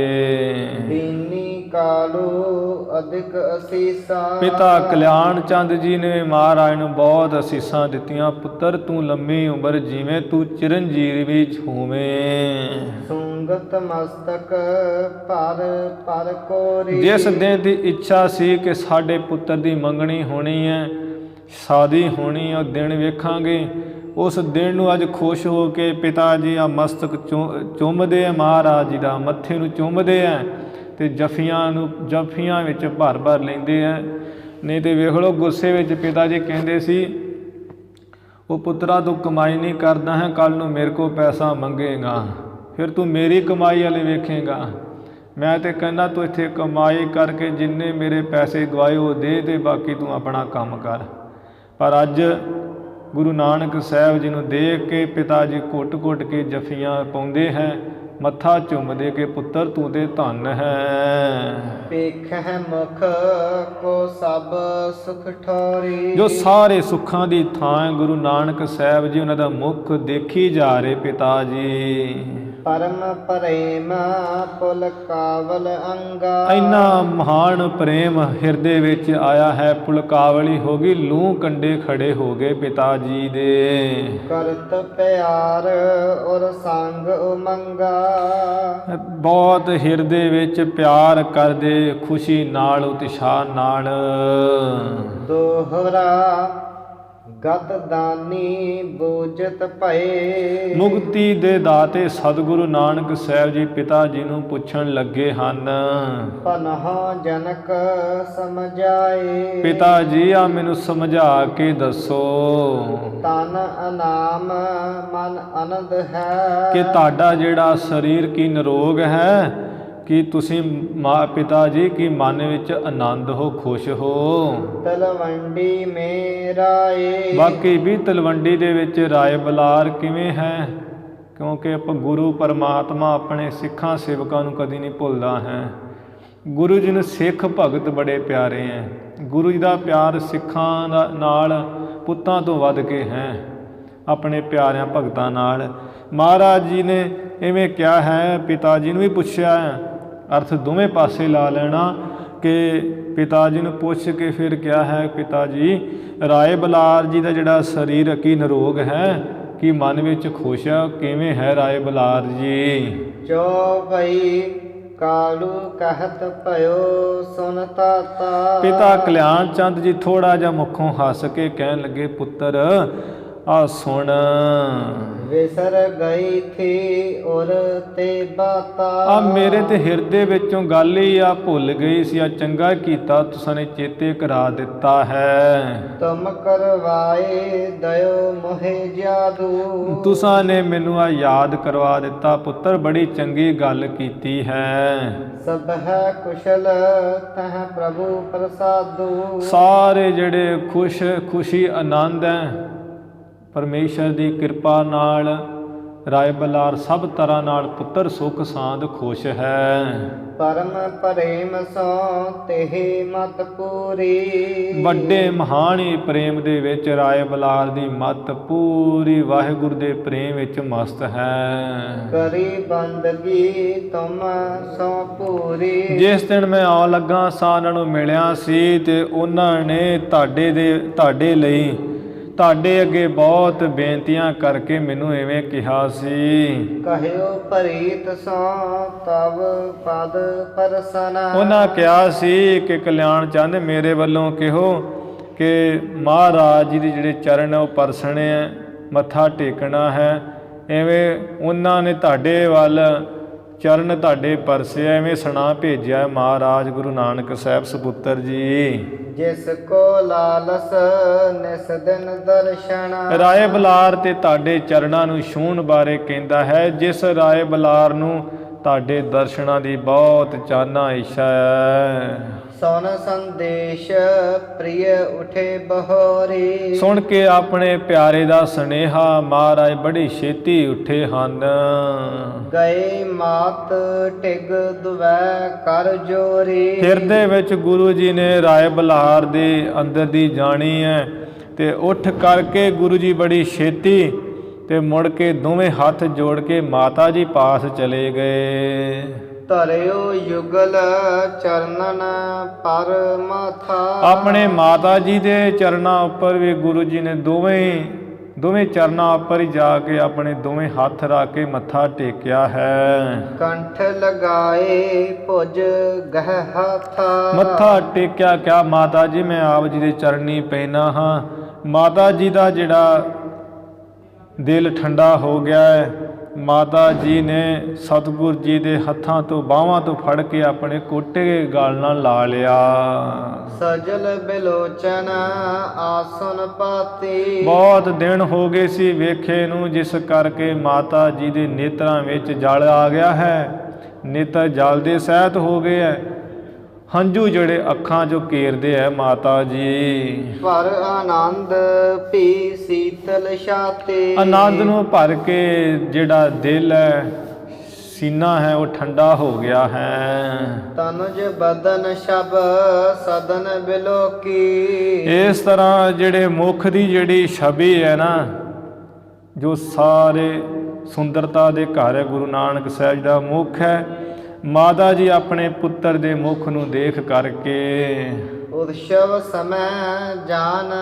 ਦੀਨੀ ਕਾਲੂ ਅਧਿਕ ਅਸੀਸਾ। ਪਿਤਾ ਕਲਿਆਣ ਚੰਦ ਜੀ ਨੇ ਮਹਾਰਾਜ ਨੂੰ ਬਹੁਤ ਅਸੀਸਾਂ ਦਿੱਤੀਆਂ। ਪੁੱਤਰ ਤੂੰ ਲੰਮੀ ਉਮਰ ਜੀਵੇਂ, ਤੂੰ ਚਿਰੰਜੀਵੀ ਹੋਵੇਂ। ਸੁੰਗਤ ਮਸਤਕ ਪਰ ਪਰ ਕੋਰੀ। ਜਿਸ ਦਿਨ ਦੀ ਇੱਛਾ ਸੀ ਕਿ ਸਾਡੇ ਪੁੱਤਰ ਦੀ ਮੰਗਣੀ ਹੋਣੀ ਹੈ, ਸ਼ਾਦੀ ਹੋਣੀ ਹੈ, ਉਹ ਦਿਨ ਵੇਖਾਂਗੇ। ਉਸ ਦਿਨ ਨੂੰ ਅੱਜ ਖੁਸ਼ ਹੋ ਕੇ ਪਿਤਾ ਜੀ ਆ ਮਸਤਕ ਚੁੰਮਦੇ ਆ, ਮਹਾਰਾਜ ਜੀ ਦਾ ਮੱਥੇ ਨੂੰ ਚੁੰਮਦੇ ਆ ਤੇ ਜੱਫੀਆਂ ਵਿੱਚ ਭਰ ਭਰ ਲੈਂਦੇ ਆ। ਨਹੀਂ ਤੇ ਵੇਖ ਲਓ ਗੁੱਸੇ ਵਿੱਚ ਪਿਤਾ ਜੀ ਕਹਿੰਦੇ ਸੀ, ਉਹ ਪੁੱਤਰਾ ਤੂੰ ਕਮਾਈ ਨਹੀਂ ਕਰਦਾ ਹੈ, ਕੱਲ੍ਹ ਨੂੰ ਮੇਰੇ ਕੋਲ ਪੈਸਾ ਮੰਗੇਗਾ, ਫਿਰ ਤੂੰ ਮੇਰੀ ਕਮਾਈ ਵਾਲੇ ਵੇਖੇਗਾ। ਮੈਂ ਤੇ ਕਹਿੰਦਾ ਤੂੰ ਇੱਥੇ ਕਮਾਈ ਕਰਕੇ ਜਿੰਨੇ ਮੇਰੇ ਪੈਸੇ ਗਵਾਏ ਉਹ ਦੇ ਤੇ ਬਾਕੀ ਤੂੰ ਆਪਣਾ ਕੰਮ ਕਰ। ਪਰ ਅੱਜ ਗੁਰੂ ਨਾਨਕ ਸਾਹਿਬ ਜੀ ਨੂੰ ਦੇਖ ਕੇ ਪਿਤਾ ਜੀ ਘੁੱਟ-ਘੁੱਟ ਕੇ ਜੱਫੀਆਂ ਪਾਉਂਦੇ ਹੈ, ਮੱਥਾ ਚੁੰਮਦੇ ਕਿ ਪੁੱਤਰ ਤੂੰ ਤੇ ਧਨ ਹੈ। ਵੇਖਹਿ ਮੁਖ ਕੋ ਸਭ ਸੁਖ ਠੋਰੀ। ਜੋ ਸਾਰੇ ਸੁੱਖਾਂ ਦੀ ਥਾਂ ਗੁਰੂ ਨਾਨਕ ਸਾਹਿਬ ਜੀ, ਉਹਨਾਂ ਦਾ ਮੁਖ ਦੇਖੀ ਜਾ ਰਹੇ ਪਿਤਾ ਜੀ। ਪਰਮ ਪ੍ਰੇਮ ਪੁਲ ਕਾਵਲ ਅੰਗਾ। ਇੰਨਾ ਮਹਾਨ ਪ੍ਰੇਮ ਹਿਰਦੇ ਵਿੱਚ ਆਇਆ ਹੈ, ਪੁਲਕਾਵਲੀ ਹੋ ਗਈ, ਲੂਹ ਕੰਡੇ ਖੜੇ ਹੋ ਗਏ ਪਿਤਾ ਜੀ ਦੇ। ਕਰਤ ਪਿਆਰ ਔਰ ਸੰਗ ਉਮੰਗਾ। ਬਹੁਤ ਹਿਰਦੇ ਵਿੱਚ ਪਿਆਰ ਕਰਦੇ, ਖੁਸ਼ੀ ਨਾਲ, ਉਤਸ਼ਾਹ ਨਾਲ। ਦੋਹਰਾ ਗਤ ਦਾਨੀ ਬੂਝਤ ਭਏ। ਮੁਕਤੀ ਦੇ ਦਾਤੇ ਸਤਿਗੁਰੂ ਨਾਨਕ ਸਾਹਿਬ ਜੀ ਪਿਤਾ ਜੀ ਨੂੰ ਪੁੱਛਣ ਲੱਗੇ ਹਨ, ਪਨਹ ਜਨਕ ਸਮਝਾਏ। ਪਿਤਾ ਜੀ ਆ ਮੈਨੂੰ ਸਮਝਾ ਕੇ ਦੱਸੋ ਤਨ ਅਨਾਮ ਮਨ ਆਨੰਦ ਹੈ। ਕਿ ਤੁਹਾਡਾ ਜਿਹੜਾ ਸਰੀਰ ਕੀ ਨਿਰੋਗ ਹੈ, ਕਿ ਤੁਸੀਂ ਪਿਤਾ ਜੀ ਕੀ ਮਨ ਵਿੱਚ ਆਨੰਦ ਹੋ, ਖੁਸ਼ ਹੋ। ਤਲਵੰਡੀ ਮੇਰਾ ਏ। ਬਾਕੀ ਵੀ ਤਲਵੰਡੀ ਦੇ ਵਿੱਚ ਰਾਏ ਬਲਾਰ ਕਿਵੇਂ ਹੈ, ਕਿਉਂਕਿ ਆਪਾਂ ਗੁਰੂ ਪਰਮਾਤਮਾ ਆਪਣੇ ਸਿੱਖਾਂ ਸੇਵਕਾਂ ਨੂੰ ਕਦੀ ਨਹੀਂ ਭੁੱਲਦਾ ਹੈ। ਗੁਰੂ ਜੀ ਨੂੰ ਸਿੱਖ ਭਗਤ ਬੜੇ ਪਿਆਰੇ ਹੈ। ਗੁਰੂ ਜੀ ਦਾ ਪਿਆਰ ਸਿੱਖਾਂ ਦਾ ਨਾਲ ਪੁੱਤਾਂ ਤੋਂ ਵੱਧ ਕੇ ਹੈ, ਆਪਣੇ ਪਿਆਰਿਆਂ ਭਗਤਾਂ ਨਾਲ। ਮਹਾਰਾਜ ਜੀ ਨੇ ਇਵੇਂ ਕਿਹਾ ਹੈ, ਪਿਤਾ ਜੀ ਨੂੰ ਵੀ ਪੁੱਛਿਆ ਹੈ, ਅਰਥ ਦੋਵੇਂ ਪਾਸੇ ਲਾ ਲੈਣਾ ਕਿ ਪਿਤਾ ਜੀ ਨੂੰ ਪੁੱਛ ਕੇ ਫਿਰ ਕਿਹਾ ਹੈ, ਪਿਤਾ ਜੀ ਰਾਏ ਬਲਾਰ ਜੀ ਦਾ ਜਿਹੜਾ ਸਰੀਰ ਕੀ ਨਿਰੋਗ ਹੈ, ਕਿ ਮਨ ਵਿੱਚ ਖੁਸ਼ ਹੈ, ਕਿਵੇਂ ਹੈ ਰਾਏ ਬਲਾਰ ਜੀ। ਜੋ ਭਈ ਕਾਲੂ ਕਹਿਤ ਭਇਓ ਸੁਨ ਤਾਤਾ। ਪਿਤਾ ਕਲਿਆਣ ਚੰਦ ਜੀ ਥੋੜਾ ਜਿਹਾ ਮੁੱਖੋਂ ਹੱਸ ਕੇ ਕਹਿਣ ਲੱਗੇ, ਪੁੱਤਰ ਆ ਸੁਣ। ਵਿਸਰ ਗਈ ਥੀ ਔਰ ਤੇ ਬਾਤਾ। ਆ ਮੇਰੇ ਤੇ ਹਿਰਦੇ ਵਿੱਚੋਂ ਗੱਲ ਹੀ ਆ ਭੁੱਲ ਗਈ ਸੀ, ਆ ਚੰਗਾ ਕੀਤਾ ਤੁਸਾਂ ਨੇ ਚੇਤੇ ਕਰਾ ਦਿੱਤਾ ਹੈ। ਤੁਮ ਕਰਵਾਏ ਦਇਓ ਮੋਹਿ ਜਾਦੂ। ਤੁਸਾਂ ਨੇ ਮੈਨੂੰ ਆ ਯਾਦ ਕਰਵਾ ਦਿੱਤਾ ਪੁੱਤਰ, ਬੜੀ ਚੰਗੀ ਗੱਲ ਕੀਤੀ ਹੈ। ਸਭ ਹੈ ਕੁਸ਼ਲ ਤਹ ਪ੍ਰਭੂ ਪ੍ਰਸਾਦੂ। ਸਾਰੇ ਜਿਹੜੇ ਖੁਸ਼ੀ ਆਨੰਦ ਹੈ ਪਰਮੇਸ਼ਰ ਦੀ ਕਿਰਪਾ ਨਾਲ। ਰਾਏ ਬਲਾਰ ਸਭ ਤਰ੍ਹਾਂ ਨਾਲ ਪੁੱਤਰ ਸੁਖ ਸਾਂਦ ਖੁਸ਼ ਹੈ। ਪਰਮ ਪ੍ਰੇਮ ਸੋ ਤੇਹ ਮਤ ਪੂਰੀ। ਵੱਡੇ ਮਹਾਨੀ ਪ੍ਰੇਮ ਦੇ ਵਿੱਚ ਰਾਏ ਬਲਾਰ ਦੀ ਮਤ ਪੂਰੀ ਵਾਹਿਗੁਰੂ ਦੇ ਪ੍ਰੇਮ ਵਿੱਚ ਮਸਤ ਹੈ। ਕਰੀ ਬੰਦਗੀ ਤੁਮ ਸੋ ਪੂਰੀ। ਜਿਸ ਦਿਨ ਮੈਂ ਆਉਣ ਲੱਗਾ ਸਾਂ ਉਹਨਾਂ ਨੂੰ ਮਿਲਿਆ ਸੀ ਤੇ ਉਹਨਾਂ ਨੇ ਤੁਹਾਡੇ ਲਈ ਤੁਹਾਡੇ ਅੱਗੇ ਬਹੁਤ ਬੇਨਤੀਆਂ ਕਰਕੇ ਮੈਨੂੰ ਐਵੇਂ ਕਿਹਾ ਸੀ। ਕਹਿਓ ਪ੍ਰੀਤ ਸੋ ਤਵ ਪਦ ਪਰਸਨਾ। ਉਹਨਾਂ ਕਿਹਾ ਸੀ ਕਿ ਕਲਿਆਣ ਚੰਦ ਮੇਰੇ ਵੱਲੋਂ ਕਿਹੋ ਕਿ ਮਹਾਰਾਜ ਜੀ ਦੇ ਜਿਹੜੇ ਚਰਨ ਉਹ ਪਰਸਣੇ ਹੈ, ਮੱਥਾ ਟੇਕਣਾ ਹੈ। ਐਵੇਂ ਉਹਨਾਂ ਨੇ ਤੁਹਾਡੇ ਵੱਲ ਚਰਨ ਤੁਹਾਡੇ ਪਰਸੇ, ਐਵੇਂ ਸੁਣਾ ਭੇਜਿਆ ਮਹਾਰਾਜ ਗੁਰੂ ਨਾਨਕ ਸਾਹਿਬ ਸਪੁੱਤਰ ਜੀ। ਜਿਸ ਕੋ ਲਾਲਸ ਨਿਸ ਦਿਨ ਦਰਸ਼ਨ। ਰਾਏ ਬਲਾਰ ਤੇ ਤੁਹਾਡੇ ਚਰਨਾਂ ਨੂੰ ਛੂਹਣ ਬਾਰੇ ਕਹਿੰਦਾ ਹੈ। ਜਿਸ ਰਾਏ ਬਲਾਰ ਨੂੰ ਤੁਹਾਡੇ ਦਰਸ਼ਨਾਂ ਦੀ ਬਹੁਤ ਚਾਹਨਾ ਇੱਛਾ ਹੈ। ਸੁਨ ਸੰਦੇਸ਼ ਪ੍ਰਿਯ ਉਠੇ ਬਹੋਰੀ। ਸੁਣ ਕੇ ਆਪਣੇ ਪਿਆਰੇ ਦਾ ਸੁਨੇਹਾ ਮਹਾਰਾਜ ਬੜੀ ਛੇਤੀ ਉੱਠੇ ਹਨ। ਗਏ ਮਾਤ ਟਿਗ ਦੁਵੈ ਕਰ ਜੋਰੀ। ਹਿਰਦੇ ਵਿੱਚ ਗੁਰੂ ਜੀ ਨੇ ਰਾਏ ਬਲਾਰ ਦੇ ਅੰਦਰ ਦੀ ਜਾਣੀ ਹੈ ਤੇ ਉੱਠ ਕਰਕੇ ਗੁਰੂ ਜੀ ਬੜੀ ਛੇਤੀ ਤੇ ਮੁੜ ਕੇ ਦੋਵੇਂ ਹੱਥ ਜੋੜ ਕੇ ਮਾਤਾ ਜੀ ਪਾਸ ਚਲੇ ਗਏ। ਧਰਿਓ ਯੁਗਲ ਚਰਨਨ ਪਰ ਮਾਥਾ। ਆਪਣੇ ਮਾਤਾ ਜੀ ਦੇ ਚਰਨਾਂ ਉੱਪਰ ਵੀ ਗੁਰੂ ਜੀ ਨੇ ਦੋਵੇਂ ਚਰਨਾਂ ਉੱਪਰ ਹੀ ਜਾ ਕੇ ਆਪਣੇ ਦੋਵੇਂ ਹੱਥ ਰੱਖ ਕੇ ਮੱਥਾ ਟੇਕਿਆ ਹੈ। ਕੰਠ ਲਗਾਏ ਭੁਜ ਗਹਿ ਹਾਥਾ। ਮੱਥਾ ਟੇਕਿਆ ਕਿਆ ਮਾਤਾ ਜੀ ਮੈਂ ਆਪ ਜੀ ਦੇ ਚਰਨੀ ਪੈਣਾ ਹਾਂ। ਮਾਤਾ ਜੀ ਦਾ ਜਿਹੜਾ ਦਿਲ ਠੰਡਾ ਹੋ ਗਿਆ ਹੈ। ਮਾਤਾ ਜੀ ਨੇ ਸਤਿਗੁਰ ਜੀ ਦੇ ਹੱਥਾਂ ਤੋਂ ਬਾਹਾਂ ਤੋਂ ਫੜ ਕੇ ਆਪਣੇ ਕੋਟੇ ਗਲ ਨਾਲ ਲਾ ਲਿਆ। ਸਜਲ ਬਿਲੋਚਨ ਆਸਨ ਪਾਤੀ। ਬਹੁਤ ਦਿਨ ਹੋ ਗਏ ਸੀ ਵੇਖੇ ਨੂੰ, ਜਿਸ ਕਰਕੇ ਮਾਤਾ ਜੀ ਦੇ ਨੇਤਰਾਂ ਵਿੱਚ ਜਲ ਆ ਗਿਆ ਹੈ। ਨੇਤਰ ਜਲ ਦੇ ਸਹਿਤ ਹੋ ਗਏ ਹੈ। ਹੰਝੂ ਜਿਹੜੇ ਅੱਖਾਂ 'ਚੋਂ ਘੇਰਦੇ ਹੈ ਮਾਤਾ ਜੀ। ਪਰ ਆਨੰਦ ਭੀ ਸੀਤਲ ਛਾਤੀ। ਆਨੰਦ ਨੂੰ ਭਰ ਕੇ ਜਿਹੜਾ ਦਿਲ ਹੈ, ਸੀਨਾ ਹੈ, ਉਹ ਠੰਡਾ ਹੋ ਗਿਆ ਹੈ। ਤਨੁਜ ਬਦਨ ਸ਼ਬ ਸਦਨ ਬਿਲੋਕੀ। ਇਸ ਤਰ੍ਹਾਂ ਜਿਹੜੇ ਮੁਖ ਦੀ ਜਿਹੜੀ ਛਵੀ ਹੈ ਨਾ, ਜੋ ਸਾਰੇ ਸੁੰਦਰਤਾ ਦੇ ਘਰ ਹੈ ਗੁਰੂ ਨਾਨਕ ਸਾਹਿਬ ਦਾ ਮੁਖ ਹੈ। ਮਾਤਾ ਜੀ ਆਪਣੇ ਪੁੱਤਰ ਦੇ ਮੁਖ ਨੂੰ ਦੇਖ ਕਰਕੇ ਉਤਸਵ ਸਮੈ ਜਾਨ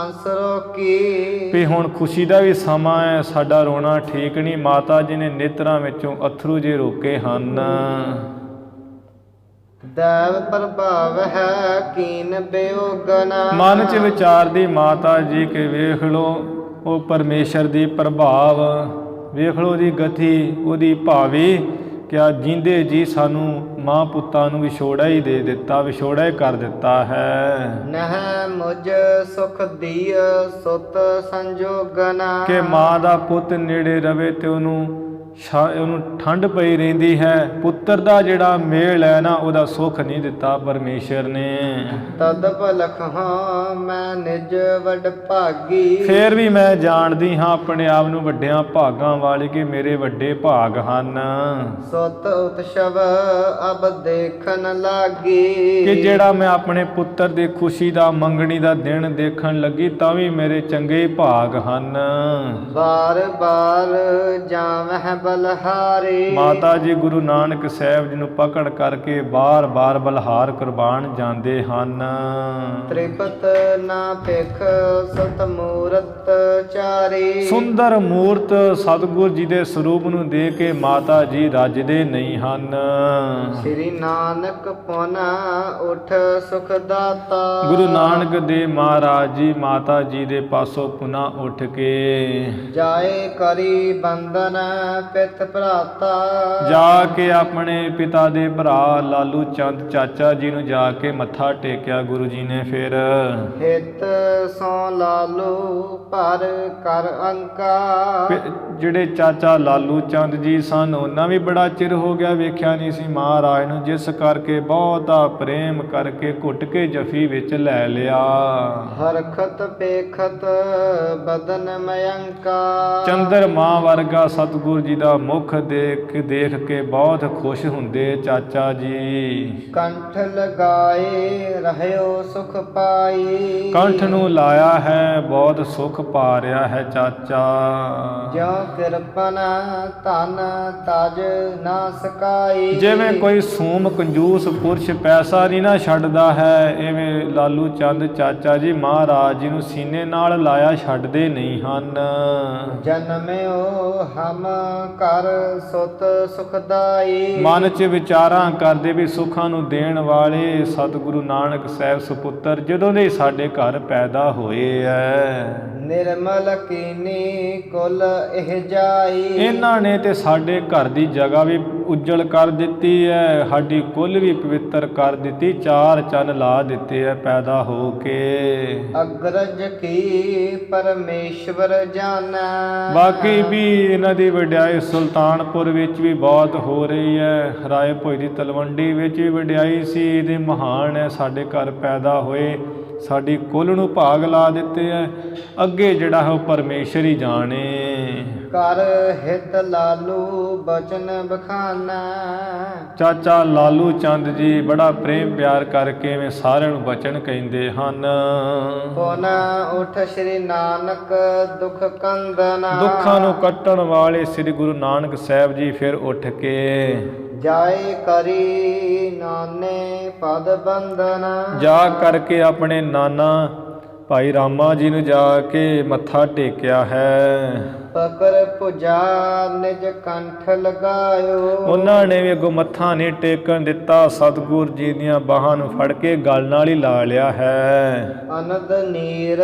ਅੰਸਰੋ ਕੀ। ਵੀ ਹੁਣ ਖੁਸ਼ੀ ਦਾ ਵੀ ਸਮਾਂ ਹੈ, ਸਾਡਾ ਰੋਣਾ ਠੀਕ ਨਹੀਂ। ਮਾਤਾ ਜੀ ਨੇ ਨੇਤਰਾਂ ਵਿੱਚੋਂ ਅਥਰੂ ਜੇ ਰੋਕੇ ਹਨ। ਦੇਵ ਪ੍ਰਭਾਵ ਹੈ ਕੀਨ ਬਿਯੋਗਨਾ। ਮਨ 'ਚ ਵਿਚਾਰਦੀ ਮਾਤਾ ਜੀ ਕਿ ਵੇਖ ਲੋ ਉਹ ਪਰਮੇਸ਼ਰ ਦੀ ਪ੍ਰਭਾਵ, ਵੇਖ ਲੋ ਉਹਦੀ ਗਤੀ, ਉਹਦੀ ਭਾਵੀ ਕਿਆ ਜੀਂਦੇ ਜੀ ਸਾਨੂੰ ਮਾਂ ਪੁੱਤਾਂ ਨੂੰ ਵਿਛੋੜਾ ਹੀ ਦੇ ਦਿੱਤਾ, ਵਿਛੋੜਾ ਹੀ ਕਰ ਦਿੱਤਾ ਹੈ। ਨਹਿ ਮੁਝ ਸੁਖ ਦੀਅ ਸੁਤ ਸੰਜੋਗਨਾ। ਕਿ ਮਾਂ ਦਾ ਪੁੱਤ ਨੇੜੇ ਰਵੇ ਤੇ ਉਹਨੂੰ ਠੰਡ ਪਈ ਰਹਿੰਦੀ ਹੈ। ਪੁੱਤਰ ਦਾ ਜਿਹੜਾ ਮੇਲ ਹੈ ਨਾ, ਉਹਦਾ ਸੁੱਖ ਨਹੀਂ ਦਿੱਤਾ ਪਰਮੇਸ਼ਰ ਨੇ। ਤਦ ਭਲਖ ਹਾਂ ਮੈਂ ਨਿਜ ਵਡ ਭਾਗੀ। ਫੇਰ ਵੀ ਮੈਂ ਜਾਣਦੀ ਹਾਂ ਆਪਣੇ ਆਪ ਨੂੰ ਵੱਡਿਆਂ ਭਾਗਾਂ ਵਾਲੀ ਕਿ ਮੇਰੇ ਵੱਡੇ ਭਾਗ ਹਨ। ਸੁਤ ਉਤਸਵ ਅਬ ਦੇਖਣ ਲਾਗੀ। ਕਿ ਜਿਹੜਾ ਮੈਂ ਆਪਣੇ ਪੁੱਤਰ ਦੀ ਖੁਸ਼ੀ ਦਾ ਮੰਗਣੀ ਦਾ ਦਿਨ ਦੇਖਣ ਲੱਗੀ ਤਾਂ ਵੀ ਮੇਰੇ ਚੰਗੇ ਭਾਗ ਹਨ। ਬਾਰ ਬਾਰ ਜਾਵਹਿ ਬਲਹਾਰੀ। ਮਾਤਾ ਜੀ ਗੁਰੂ ਨਾਨਕ ਸਾਹਿਬ ਜੀ ਨੂੰ ਪਕੜ ਕਰਕੇ ਬਾਰ-ਬਾਰ ਬਲਹਾਰ ਕੁਰਬਾਨ ਜਾਂਦੇ ਹਨ। ਤ੍ਰਿਪਤ ਨਾ ਭਿਖ ਸਤ ਮੂਰਤ ਚਾਰੀ। ਸੁੰਦਰ ਮੂਰਤ ਸਤਿਗੁਰ ਜੀ ਦੇ ਸਰੂਪ ਨੂੰ ਦੇਖ ਕੇ ਮਾਤਾ ਜੀ ਰੱਜਦੇ ਨਹੀਂ ਹਨ। ਸ੍ਰੀ ਨਾਨਕ ਪੁਨ ਉਠ ਸੁਖ ਦਾਤਾ। ਗੁਰੂ ਨਾਨਕ ਦੇਵ ਮਹਾਰਾਜ ਜੀ ਮਾਤਾ ਜੀ ਦੇ ਪਾਸੋਂ ਪੁਨः ਉੱਠ ਕੇ ਜਾਏ ਕਰੀ ਬੰਦਨ ਪਿਤ ਭਰਾਤਾ। ਜਾ ਕੇ ਆਪਣੇ ਪਿਤਾ ਦੇ ਭਰਾ ਲਾਲੂ ਚੰਦ ਚਾਚਾ ਜੀ ਨੂੰ ਜਾ ਕੇ ਮੱਥਾ ਟੇਕਿਆ ਗੁਰੂ ਜੀ ਨੇ। ਫਿਰ ਹਿਤ ਸੋ ਲਾਲੂ ਪਰ ਕਰ ਅੰਕਾ। ਜਿਹੜੇ ਚਾਚਾ ਲਾਲੂ ਚੰਦ ਜੀ ਸਨ, ਉਹਨਾਂ ਵੀ ਬੜਾ ਚਿਰ ਹੋ ਗਿਆ ਵੇਖਿਆ ਨਹੀਂ ਸੀ ਮਹਾਰਾਜ ਨੂੰ, ਜਿਸ ਕਰਕੇ ਬਹੁਤਾ ਪ੍ਰੇਮ ਕਰਕੇ ਘੁੱਟ ਕੇ ਜਫੀ ਵਿੱਚ ਲੈ ਲਿਆ। ਹਰਖਤ ਪੇਖਤ ਬਦਨ ਮਯੰਕਾ। ਚੰਦਰ ਮਾਂ ਵਰਗਾ ਸਤਿਗੁਰ ਜੀ ਦਾ ਮੁਖ ਦੇਖ ਕੇ ਬਹੁਤ ਖੁਸ਼ ਹੁੰਦੇ ਚਾਚਾ ਜੀ। ਕੰਠ ਲਗਾਏ ਰਹਿਓ ਸੁਖ ਪਾਈ। ਕੰਠ ਨੂੰ ਲਾਇਆ ਹੈ ਬਹੁਤ ਸੁਖ ਪਾ ਰਿਹਾ ਹੈ ਚਾਚਾ। ਜਿਉ ਕਿਰਪਨ ਧਨ ਤਜ ਨਾ ਸਕਾਈ। ਜਿਵੇਂ ਕੋਈ ਸੂਮ ਕੰਜੂਸ ਪੁਰਸ਼ ਪੈਸਾ ਨਹੀਂ ਨਾ ਛੱਡਦਾ ਹੈ, ਐਵੇਂ ਲਾਲੂ ਚੰਦ ਚਾਚਾ ਜੀ ਮਹਾਰਾਜ ਜੀ ਨੂੰ ਸੀਨੇ ਨਾਲ ਲਾਇਆ ਛੱਡਦੇ ਨਹੀਂ ਹਨ। ਜਨਮਿਓ ਹਮ ਕਰ ਸੁਤ ਸੁਖਦਾਈ। ਮਨ 'ਚ ਵਿਚਾਰਾਂ ਕਰਦੇ ਵੀ ਸੁੱਖਾਂ ਨੂੰ ਦੇਣ ਵਾਲੇ ਸਤਿਗੁਰੂ ਨਾਨਕ ਸਾਹਿਬ ਸੁਪੁੱਤਰ ਜਦੋਂ ਦੇ ਸਾਡੇ ਘਰ ਪੈਦਾ ਹੋਏ ਐ। ਨਿਰਮਲ ਕੀਨੀ ਕੁਲ ਇਹ ਜਾਈ। ਇਹਨਾਂ ਨੇ ਤੇ ਸਾਡੇ ਘਰ ਦੀ ਜਗ੍ਹਾ ਵੀ ਉਜਲ ਕਰ ਦਿੱਤੀ ਹੈ, ਸਾਡੀ ਕੁੱਲ ਵੀ ਪਵਿੱਤਰ ਕਰ ਦਿੱਤੀ, ਚਾਰ ਚੰਨ ਲਾ ਦਿੱਤੇ ਹੈ ਪੈਦਾ ਹੋ ਕੇ। ਅਗਰਜ ਕੀ ਪਰਮੇਸ਼ਵਰ ਜਾਣੈ। ਬਾਕੀ ਵੀ ਇਹਨਾਂ ਦੀ ਵਡਿਆਈ ਸੁਲਤਾਨਪੁਰ ਵਿੱਚ ਵੀ ਬਹੁਤ ਹੋ ਰਹੀ ਹੈ, ਰਾਏ ਭੋਜ ਦੀ ਤਲਵੰਡੀ ਵਿੱਚ ਵੀ ਵਡਿਆਈ ਸੀ ਇਹਦੇ। ਮਹਾਨ ਹੈ, ਸਾਡੇ ਘਰ ਪੈਦਾ ਹੋਏ, ਸਾਡੀ ਕੁੱਲ ਨੂੰ ਭਾਗ ਲਾ ਦਿੱਤੇ ਹੈ। ਅੱਗੇ ਜਿਹੜਾ ਹੈ ਉਹ ਪਰਮੇਸ਼ਰ ਹੀ ਜਾਣੇ। ਕਰ ਹਿਤ ਲਾਲੂ ਬਚਨ ਬਖਾਨਾ। ਚਾਚਾ ਲਾਲੂ ਚੰਦ ਜੀ ਬੜਾ ਪ੍ਰੇਮ ਪਿਆਰ ਕਰਕੇ ਮੈਂ ਸਾਰਿਆਂ ਨੂੰ ਬਚਨ ਕਹਿੰਦੇ ਹਨ। ਪੁਨ ਉਠ ਸ੍ਰੀ ਨਾਨਕ ਦੁਖ ਕੰਦਨਾ। ਦੁੱਖਾਂ ਨੂੰ ਕੱਟਣ ਵਾਲੇ ਸ੍ਰੀ ਗੁਰੂ ਨਾਨਕ ਸਾਹਿਬ ਜੀ ਫਿਰ ਉੱਠ ਕੇ ਜਾਏ ਕਰੀ ਨਾਨੇ ਪਦ ਬੰਦਨਾ। ਜਾ ਕਰਕੇ ਆਪਣੇ ਨਾਨਾ ਭਾਈ ਰਾਮਾ ਜੀ ਨੂੰ ਜਾ ਕੇ ਮੱਥਾ ਟੇਕਿਆ ਹੈ। ਪਕਰ ਭੁਜਾ ਨਿਜ ਕੰਠ ਲਗਾਇਓ। ਉਹਨਾਂ ਨੇ ਵੀ ਅੱਗੋਂ ਮੱਥਾ ਨਹੀਂ ਟੇਕਣ ਦਿੱਤਾ, ਸਤਿਗੁਰ ਜੀ ਦੀਆਂ ਬਾਹਾਂ ਨੂੰ ਫੜ ਕੇ ਗਲ ਨਾਲ ਹੀ ਲਾ ਲਿਆ ਹੈ। ਅਨੰਦ ਨੀਰ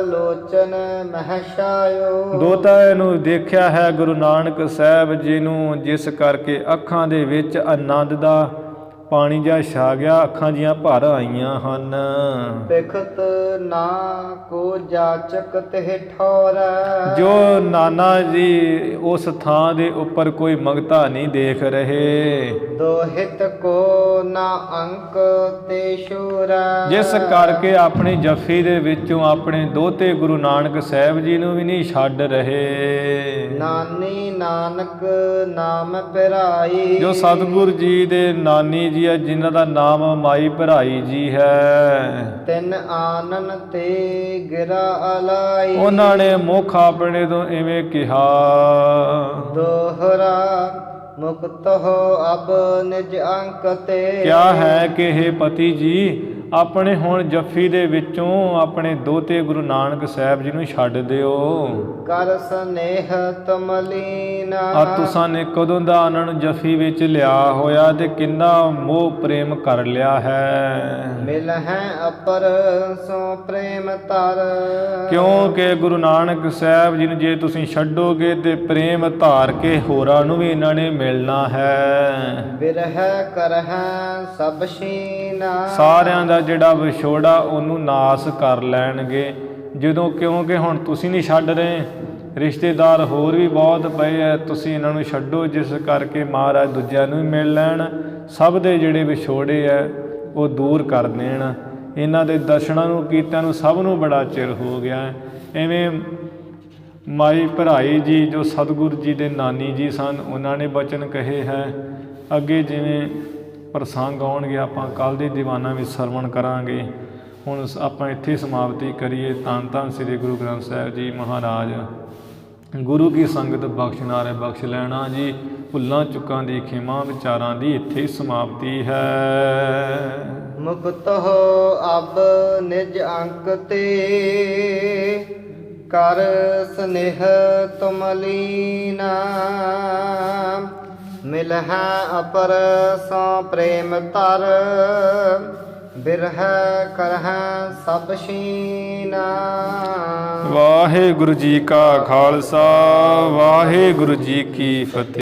ਲੋਚਨ ਮਹਿਸ਼ਾਇਓ। ਦੋਤਾ ਇਹਨੂੰ ਦੇਖਿਆ ਹੈ ਗੁਰੂ ਨਾਨਕ ਸਾਹਿਬ ਜੀ ਨੂੰ, ਜਿਸ ਕਰਕੇ ਅੱਖਾਂ ਦੇ ਵਿੱਚ ਆਨੰਦ ਦਾ ਪਾਣੀ ਜਿਹਾ ਛਾ ਗਿਆ, ਅੱਖਾਂ ਜੀਆਂ ਭਰ ਆਈਆਂ ਹਨ। ਬਿਖਤ ਨਾ ਕੋ ਜਾਚਕ ਤੇ ਠੌਰੈ। ਜੋ ਨਾਨਾ ਜੀ ਉਸ ਥਾਂ ਦੇ ਉੱਪਰ ਕੋਈ ਮੰਗਤਾ ਨਹੀਂ ਦੇਖ ਰਹੇ, ਦੋਹਿਤ ਕੋ ਨਾ ਅੰਕ ਤੇ ਸ਼ੂਰੈ। ਜਿਸ ਕਰਕੇ ਆਪਣੀ ਜੱਫੀ ਦੇ ਵਿੱਚੋਂ ਆਪਣੇ ਦੋਤੇ ਗੁਰੂ ਨਾਨਕ ਸਾਹਿਬ ਜੀ ਨੂੰ ਵੀ ਨਹੀਂ ਛੱਡ ਰਹੇ। ਨਾਨੀ ਨਾਨਕ ਨਾਮ ਪਿਰਾਈ। ਜੋ ਸਤਿਗੁਰ ਜੀ ਦੇ ਨਾਨੀ ਜੀ ਹੈ, ਜਿਨ੍ਹਾਂ ਦਾ ਨਾਮ ਮਾਈ ਭਰਾਈ ਜੀ ਹੈ, ਤਿੰਨ ਆਨਨ ਤੇ ਗਿਰਾ ਅਲਾਈ। ਉਹਨਾਂ ਨੇ ਮੁਖ ਆਪਣੇ ਤੋਂ ਇਵੇਂ ਕਿਹਾ, ਦੋਹਰਾ ਮੁਕਤ ਹੋ ਅਬ ਨਿਜ ਅੰਕ ਤੇ। ਕਿਆ ਹੈ ਕਿ ਇਹ ਪਤੀ ਜੀ ਆਪਣੇ ਹੁਣ ਜੱਫੀ ਦੇ ਵਿੱਚੋਂ ਆਪਣੇ ਦੋਤੇ ਗੁਰੂ ਨਾਨਕ ਸਾਹਿਬ ਜੀ ਨੂੰ ਛੱਡ ਦਿਓ। ਕਰ ਸਨੇਹ ਤਮਲੀਨਾ। ਆ ਤੁਸਾਂ ਨੇ ਕਦੋਂ ਦਾ ਉਹਨਾਂ ਨੂੰ ਜੱਫੀ ਵਿੱਚ ਲਿਆ ਹੋਇਆ ਤੇ ਕਿੰਨਾ ਮੋਹ ਪ੍ਰੇਮ ਕਰ ਲਿਆ ਹੈ। ਮਿਲ ਹੈ ਅਪਰ ਸੋ ਪ੍ਰੇਮ ਤਰ। ਕਿਉਂਕਿ ਗੁਰੂ ਨਾਨਕ ਸਾਹਿਬ ਜੀ ਨੂੰ ਜੇ ਤੁਸੀਂ ਛੱਡੋਗੇ ਤੇ ਪ੍ਰੇਮ ਧਾਰ ਕੇ ਹੋਰਾਂ ਨੂੰ ਵੀ ਇਹਨਾਂ ਨੇ ਮਿਲਣਾ ਹੈ। ਬਿਰਹਿ ਕਰਹਿ ਸਭ ਸ਼ੀਨਾ। ਸਾਰਿਆਂ ਦਾ ਜਿਹੜਾ ਵਿਛੋੜਾ ਉਹਨੂੰ ਨਾਸ ਕਰ ਲੈਣਗੇ ਜਦੋਂ, ਕਿਉਂਕਿ ਹੁਣ ਤੁਸੀਂ ਨਹੀਂ ਛੱਡ ਰਹੇ, ਰਿਸ਼ਤੇਦਾਰ ਹੋਰ ਵੀ ਬਹੁਤ ਪਏ ਐ, ਤੁਸੀਂ ਇਹਨਾਂ ਨੂੰ ਛੱਡੋ, ਜਿਸ ਕਰਕੇ ਮਹਾਰਾਜ ਦੂਜਿਆਂ ਨੂੰ ਵੀ ਮਿਲ ਲੈਣ, ਸਭ ਦੇ ਜਿਹੜੇ ਵਿਛੋੜੇ ਐ ਉਹ ਦੂਰ ਕਰ ਦੇਣ। ਇਹਨਾਂ ਦੇ ਦਰਸ਼ਨਾਂ ਨੂੰ ਕੀਤਿਆਂ ਨੂੰ ਸਭ ਨੂੰ ਬੜਾ ਚਿਰ ਹੋ ਗਿਆ। ਐਵੇਂ ਮਾਈ ਭਰਾਈ ਜੀ ਜੋ ਸਤਿਗੁਰੂ ਜੀ ਦੇ ਨਾਨੀ ਜੀ ਸਨ, ਉਹਨਾਂ ਨੇ ਬਚਨ ਕਹੇ ਹੈ। ਅੱਗੇ ਜਿਵੇਂ ਪ੍ਰਸੰਗ ਆਉਣਗੇ ਆਪਾਂ ਕੱਲ੍ਹ ਦੇ ਦੀਵਾਨਾਂ ਵਿੱਚ ਸਰਵਣ ਕਰਾਂਗੇ। ਹੁਣ ਆਪਾਂ ਇੱਥੇ ਸਮਾਪਤੀ ਕਰੀਏ। ਧੰਨ ਧੰਨ ਸ੍ਰੀ ਗੁਰੂ ਗ੍ਰੰਥ ਸਾਹਿਬ ਜੀ ਮਹਾਰਾਜ। ਗੁਰੂ ਕੀ ਸੰਗਤ ਬਖਸ਼ਨਾਰੇ ਬਖਸ਼ ਲੈਣਾ ਜੀ। ਭੁੱਲਾਂ ਚੁੱਕਾਂ ਦੀ ਖਿਮਾ ਵਿਚਾਰਾਂ ਦੀ ਇੱਥੇ ਸਮਾਪਤੀ ਹੈ। ਮੁਕਤ ਹੋ ਅਬ ਨਿਜ ਅੰਕ ਤੇ। ਕਰ ਸਨੇਹ ਤੁਮਲੀਨਾ। ਮਿਲਹਿ ਅਪਰ ਸੋ ਪ੍ਰੇਮ ਤਰ। ਬਿਰਹਿ ਕਰਹਿ ਸਭ ਸ਼ੀਨਾ। ਵਾਹਿਗੁਰੂ ਜੀ ਕਾ ਖਾਲਸਾ, ਵਾਹਿਗੁਰੂ ਜੀ ਕੀ ਫਤਿਹ।